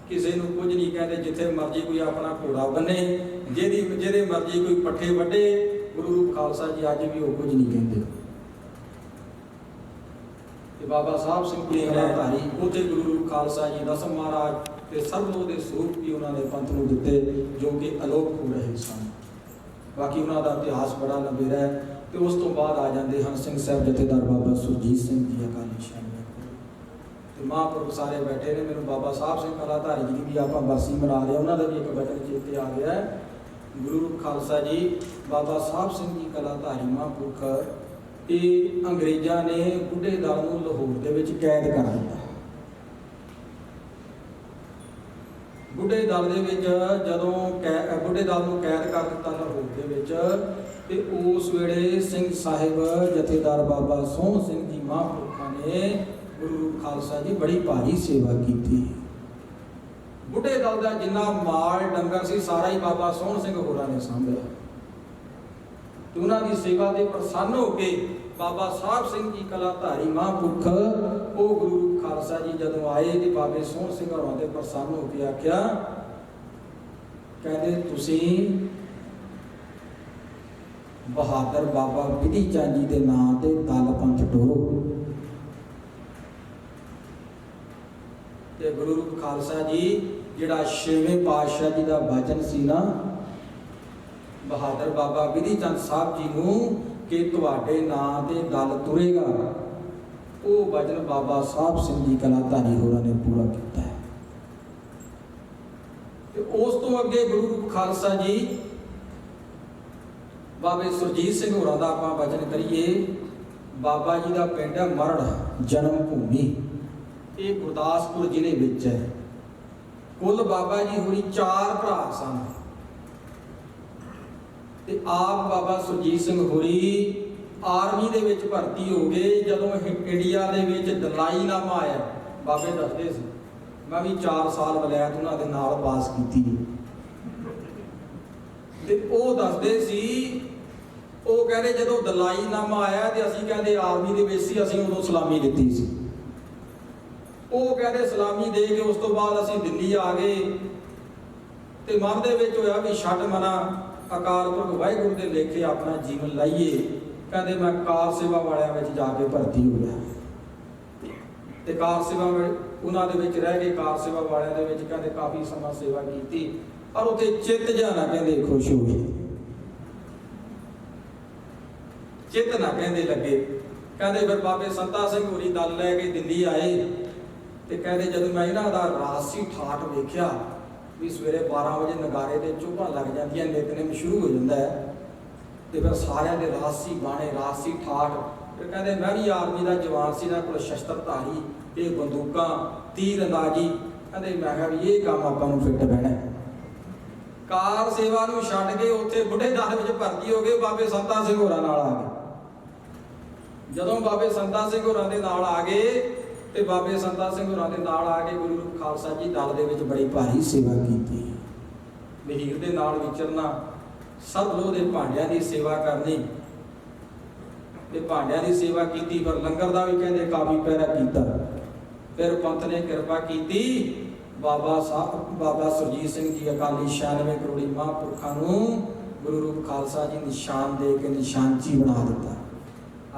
ਕਿਸੇ ਨੂੰ ਕੁਝ ਨਹੀਂ ਕਹਿੰਦੇ। ਜਿੱਥੇ ਮਰਜ਼ੀ ਕੋਈ ਆਪਣਾ ਘੋੜਾ ਬੰਨੇ, ਜਿਹਦੇ ਮਰਜ਼ੀ ਕੋਈ ਪੱਠੇ ਵੱਢੇ, ਗੁਰੂ ਰੂਪ ਖਾਲਸਾ ਜੀ ਅੱਜ ਵੀ ਉਹ ਕੁਝ ਨਹੀਂ ਕਹਿੰਦੇ। ਤੇ ਬਾਬਾ ਸਾਹਿਬ ਸਿੰਘ ਜੀ ਧਾਰੀ ਉੱਥੇ ਗੁਰੂ ਰੂਪ ਖਾਲਸਾ ਜੀ ਦਸਮ ਮਹਾਰਾਜ ਤੇ ਸਰਬਲੋਹ ਦੇ ਸਰੂਪ ਵੀ ਉਹਨਾਂ ਨੇ ਪੰਥ ਨੂੰ ਦਿੱਤੇ, ਜੋ ਕਿ ਅਲੋਪ ਹੋ ਰਹੇ ਸਨ। ਬਾਕੀ ਉਹਨਾਂ ਦਾ ਇਤਿਹਾਸ ਬੜਾ ਲੰਬੇਰਾ ਹੈ। ਤੇ ਉਸ ਤੋਂ ਬਾਅਦ ਆ ਜਾਂਦੇ ਹਨ ਸਿੰਘ ਸਾਹਿਬ ਜਥੇਦਾਰ ਬਾਬਾ ਸੁਰਜੀਤ ਸਿੰਘ ਜੀ ਅਕਾਲੀ ਸ਼ਾਨ ਤੇ ਮਹਾਂਪੁਰਖ ਸਾਰੇ ਬੈਠੇ ਨੇ। ਮੈਨੂੰ ਬਾਬਾ ਸਾਹਿਬ ਸਿੰਘ ਕਲਾਧਾਰੀ ਜੀ ਦੀ ਵੀ ਆਪਾਂ ਬਰਸੀ ਮਨਾ ਰਹੇ, ਉਹਨਾਂ ਦਾ ਵੀ ਇੱਕ ਵਚਨ ਚੇਤੇ ਆ ਗਿਆ ਹੈ। ਗੁਰੂ ਰੂਪ ਖਾਲਸਾ ਜੀ ਬਾਬਾ ਸਾਹਿਬ ਸਿੰਘ ਜੀ ਕਲਾਧਾਰੀ ਮਹਾਂਪੁਰਖ, ਇਹ ਅੰਗਰੇਜ਼ਾਂ ਨੇ ਬੁੱਢੇ ਦਲ ਨੂੰ ਲਾਹੌਰ ਦੇ ਵਿੱਚ ਕੈਦ ਕਰ ਦਿੱਤਾ। ਬੁੱਢੇ ਦਲ ਦੇ ਵਿੱਚ ਜਦੋਂ ਬੁੱਢੇ ਦਲ ਨੂੰ ਕੈਦ ਕਰ ਦਿੱਤਾ ਲਾਹੌਰ ਦੇ ਵਿੱਚ, ਤੇ ਉਸ ਵੇਲੇ ਸਿੰਘ ਸਾਹਿਬ ਜਥੇਦਾਰ ਬਾਬਾ ਸੋਹਣ ਸਿੰਘ ਜੀ ਮਹਾਂਪੁਰਖਾਂ ਨੇ ਗੁਰੂ ਰੂਪ ਖਾਲਸਾ ਜੀ ਬੜੀ ਭਾਰੀ ਸੇਵਾ ਕੀਤੀ। ਬੁੱਢੇ ਦਲ ਦਾ ਜਿੰਨਾ ਮਾਲ ਡੰਗਰ ਸੀ ਸਾਰਾ ਹੀ ਬਾਬਾ ਸੋਹਣ ਸਿੰਘ ਹੋਰਾਂ ਨੇ ਸਾਂਭਿਆ ਤੇ ਉਹਨਾਂ ਦੀ ਸੇਵਾ ਦੇ ਪ੍ਰਸੰਨ ਹੋ ਕੇ ਬਾਬਾ ਸਾਹਿਬ ਸਿੰਘ ਜੀ ਕਲਾਧਾਰੀ ਮਹਾਂਪੁਰਖ ਉਹ ਗੁਰੂ ਰੂਪ ਖਾਲਸਾ ਜੀ ਜਦੋਂ ਆਏ ਤੇ ਬਾਬੇ ਸੋਹਣ ਸਿੰਘ ਹੋਰਾਂ ਦੇ ਪ੍ਰਸੰਨ ਹੋ ਕੇ ਆਖਿਆ, ਕਹਿੰਦੇ ਤੁਸੀਂ ਬਹਾਦਰ ਬਾਬਾ ਵਿਧੀ ਚੰਦ ਜੀ ਦੇ ਨਾਂ ਤੇ ਦਲ ਪੰਥ ਟੋਰੋ। ਤੇ ਗੁਰੂ ਰੂਪ ਖਾਲਸਾ ਜੀ ਜਿਹੜਾ ਛੇਵੇਂ ਪਾਤਸ਼ਾਹ ਜੀ ਦਾ ਵਚਨ ਸੀ ਨਾ ਬਹਾਦਰ ਬਾਬਾ ਵਿਧੀ ਚੰਦ ਸਾਹਿਬ ਜੀ ਨੂੰ ਕਿ ਤੁਹਾਡੇ ਨਾਂ ਤੇ ਦਲ ਤੁਰੇਗਾ, ਉਹ ਵਚਨ ਬਾਬਾ ਸਾਹਿਬ ਸਿੰਘ ਜੀ ਕਲਾਧਾਰੀ ਹੋਰਾਂ ਨੇ ਪੂਰਾ ਕੀਤਾ ਹੈ। ਤੇ ਉਸ ਤੋਂ ਅੱਗੇ ਗੁਰੂ ਰੂਪ ਖਾਲਸਾ ਜੀ ਬਾਬੇ ਸੁਰਜੀਤ ਸਿੰਘ ਹੋਰਾਂ ਦਾ ਆਪਾਂ ਵਚਨ ਕਰੀਏ। ਬਾਬਾ ਜੀ ਦਾ ਪਿੰਡ ਹੈ ਮਰੜ, ਜਨਮ ਭੂਮੀ, ਇਹ ਗੁਰਦਾਸਪੁਰ ਜ਼ਿਲ੍ਹੇ ਵਿੱਚ ਹੈ। ਕੁੱਲ ਬਾਬਾ ਜੀ ਹੋਰੀ 4 ਭਰਾ ਸਨ ਤੇ ਆਪ ਬਾਬਾ ਸੁਰਜੀਤ ਸਿੰਘ ਹੋਰੀ ਆਰਮੀ ਦੇ ਵਿੱਚ ਭਰਤੀ ਹੋ ਗਏ। ਜਦੋਂ ਇੰਡੀਆ ਦੇ ਵਿੱਚ ਦਲਾਈਨਾਮਾ ਆਇਆ, ਬਾਬੇ ਦੱਸਦੇ ਸੀ ਮੈਂ ਵੀ 4 ਸਾਲ ਵਲੈਤ ਉਹਨਾਂ ਦੇ ਨਾਲ ਪਾਸ ਕੀਤੀ ਤੇ ਉਹ ਦੱਸਦੇ ਸੀ, ਉਹ ਕਹਿੰਦੇ ਜਦੋਂ ਦਲਾਈਨਾਮਾ ਆਇਆ ਤੇ ਅਸੀਂ ਕਹਿੰਦੇ ਆਰਮੀ ਦੇ ਵਿੱਚ ਸੀ, ਅਸੀਂ ਉਦੋਂ ਸਲਾਮੀ ਦਿੱਤੀ ਸੀ। ਉਹ ਕਹਿੰਦੇ ਸਲਾਮੀ ਦੇ ਕੇ ਉਸ ਤੋਂ ਬਾਅਦ ਅਸੀਂ ਦਿੱਲੀ ਆ ਗਏ ਤੇ ਮਨ ਦੇ ਵਿੱਚ ਹੋਇਆ ਵੀ ਛੱਡ ਮਨਾ ਅਕਾਲ ਪੁਰਖ ਵਾਹਿਗੁਰੂ ਦੇ ਲੇਖੇ ਆਪਣਾ ਜੀਵਨ ਲਾਈਏ। ਕਹਿੰਦੇ ਮੈਂ ਕਾਰ ਸੇਵਾ ਵਾਲਿਆਂ ਵਿੱਚ ਜਾ ਕੇ ਭਰਤੀ ਹੋ ਗਿਆ ਤੇ ਕਾਰ ਸੇਵਾ ਉਹਨਾਂ ਦੇ ਵਿੱਚ ਰਹਿ ਕੇ ਕਾਰ ਸੇਵਾ ਵਾਲਿਆਂ ਦੇ ਵਿੱਚ ਕਹਿੰਦੇ ਕਾਫੀ ਸਮਾਂ ਸੇਵਾ ਕੀਤੀ, ਪਰ ਉੱਥੇ ਚਿੱਤ ਜਾਣਾ ਕਹਿੰਦੇ ਖੁਸ਼ ਹੋ ਗਏ, ਚਿੱਤ ਨਾ ਕਹਿੰਦੇ ਲੱਗੇ। ਕਹਿੰਦੇ ਫਿਰ ਬਾਬੇ ਸੰਤਾ ਸਿੰਘ ਹੋਰੀ ਦਲ ਲੈ ਕੇ ਦਿੱਲੀ ਆਏ ਤੇ ਕਹਿੰਦੇ ਜਦੋਂ ਮੈਂ ਇਹਨਾਂ ਦਾ ਰਾਸੀ ਠਾਠ ਵੇਖਿਆ ਵੀ ਸਵੇਰੇ 12 ਵਜੇ ਨਗਾਰੇ ਤੇ ਚੋਭਾਂ ਲੱਗ ਜਾਂਦੀਆਂ, ਨਿਤਨੇਮ ਸ਼ੁਰੂ ਹੋ ਜਾਂਦਾ ਹੈ ਤੇ ਫਿਰ ਸਾਰਿਆਂ ਦੇ ਰਾਸੀ ਬਾਣੇ ਰਾਸੀ ਠਾਠ। ਫਿਰ ਕਹਿੰਦੇ ਮੈਂ ਵੀ ਆਰਮੀ ਦਾ ਜਵਾਨ ਸੀ, ਇਹਨਾਂ ਕੋਲ ਸ਼ਸਤਰਧਾਰੀ, ਇਹ ਬੰਦੂਕਾਂ, ਤੀਰ ਅੰਦਾਜ਼ੀ। ਕਹਿੰਦੇ ਮੈਂ ਕਿਹਾ ਵੀ ਇਹ ਕੰਮ ਆਪਾਂ ਨੂੰ ਫਿੱਟ ਬਹਿਣਾ। ਕਾਰ ਸੇਵਾ ਨੂੰ ਛੱਡ ਕੇ ਉੱਥੇ ਬੁੱਢੇ ਦਲ ਵਿੱਚ ਭਰਤੀ ਹੋ ਗਏ, ਬਾਬੇ ਸੰਤਾ ਸਿੰਘ ਹੋਰਾਂ ਨਾਲ ਆ ਗਏ। ਜਦੋਂ ਬਾਬੇ ਸੰਤਾ ਸਿੰਘ ਹੋਰਾਂ ਦੇ ਨਾਲ ਆ ਗਏ ਤੇ ਬਾਬੇ ਸੰਤਾ ਸਿੰਘ ਹੋਰਾਂ ਦੇ ਨਾਲ ਆ ਕੇ ਗੁਰੂ ਰੂਪ ਖਾਲਸਾ ਜੀ ਦਲ ਦੇ ਵਿੱਚ ਬੜੀ ਭਾਰੀ ਸੇਵਾ ਕੀਤੀ। ਵਹੀਰ ਦੇ ਨਾਲ ਵਿਚਰਨਾ, ਸਭ ਲੋਹ ਦੇ ਭਾਂਡਿਆਂ ਦੀ ਸੇਵਾ ਕਰਨੀ ਤੇ ਭਾਂਡਿਆਂ ਦੀ ਸੇਵਾ ਕੀਤੀ, ਪਰ ਲੰਗਰ ਦਾ ਵੀ ਕਹਿੰਦੇ ਕਾਫੀ ਪਹਿਰਾ ਕੀਤਾ। ਫਿਰ ਪੰਥ ਨੇ ਕਿਰਪਾ ਕੀਤੀ, ਬਾਬਾ ਸੁਰਜੀਤ ਸਿੰਘ ਜੀ ਅਕਾਲੀ 96 ਕਰੋੜੀ ਮਹਾਂਪੁਰਖਾਂ ਨੂੰ ਗੁਰੂ ਰੂਪ ਖਾਲਸਾ ਜੀ ਨਿਸ਼ਾਨ ਦੇ ਕੇ ਨਿਸ਼ਾਨਚੀ ਬਣਾ ਦਿੱਤਾ।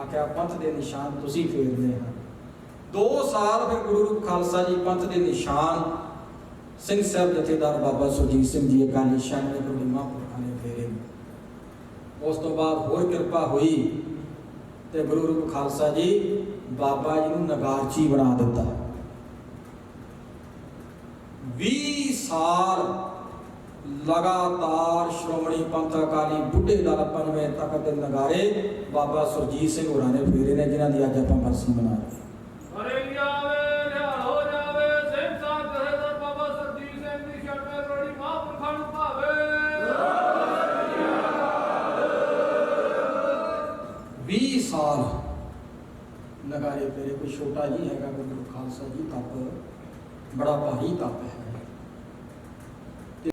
ਆਖਿਆ ਪੰਥ ਦੇ ਨਿਸ਼ਾਨ ਤੁਸੀਂ ਫੇਰਨੇ ਹਨ। 2 ਸਾਲ ਫਿਰ ਗੁਰੂ ਰੂਪ ਖਾਲਸਾ ਜੀ ਪੰਥ ਦੇ ਨਿਸ਼ਾਨ ਸਿੰਘ ਸਾਹਿਬ ਜਥੇਦਾਰ ਬਾਬਾ ਸੁਰਜੀਤ ਸਿੰਘ ਜੀ ਅਕਾਲੀ 96 ਕਰੋੜੀ ਮਹਾਂਪੁਰਖਾਂ ਨੇ ਫੇਰੇ। ਉਸ ਤੋਂ ਬਾਅਦ ਹੋਰ ਕਿਰਪਾ ਹੋਈ ਤੇ ਗੁਰੂ ਰੂਪ ਖਾਲਸਾ ਜੀ ਬਾਬਾ ਜੀ ਨੂੰ ਨਗਾਰਚੀ ਬਣਾ ਦਿੱਤਾ। 20 ਸਾਲ ਲਗਾਤਾਰ ਸ਼੍ਰੋਮਣੀ ਪੰਥ ਅਕਾਲੀ ਬੁੱਢੇ ਦਲ 95 ਤੱਕ ਦੇ ਨਗਾਰੇ ਬਾਬਾ ਸੁਰਜੀਤ ਸਿੰਘ ਹੋਰਾਂ ਨੇ ਫੇਰੇ ਨੇ, ਜਿਨ੍ਹਾਂ ਦੀ ਅੱਜ ਆਪਾਂ ਬਰਸੀ ਮਨਾ ਰਹੇ। ਹਰੇ ਜਾਵੇ ਹੋ ਜਾਵੇ ਸਿੰਘ ਸਾਹਿਬ ਜਥੇਦਾਰ ਬਾਬਾ ਸੁਰਜੀਤ ਸਿੰਘ ਦੀ 96 ਕਰੋੜੀ ਮਹਾਂਪੁਰਖਾਂ ਨੂੰ ਭਾਵੇ। 20 ਸਾਲ ਨਗਾਰੇ ਫੇਰੇ, ਕੋਈ ਛੋਟਾ ਨਹੀਂ ਹੈਗਾ ਗੁਰੂ ਖਾਲਸਾ ਜੀ ਤਪ, ਬੜਾ ਭਾਰੀ ਤਪ ਹੈ। ਤੇ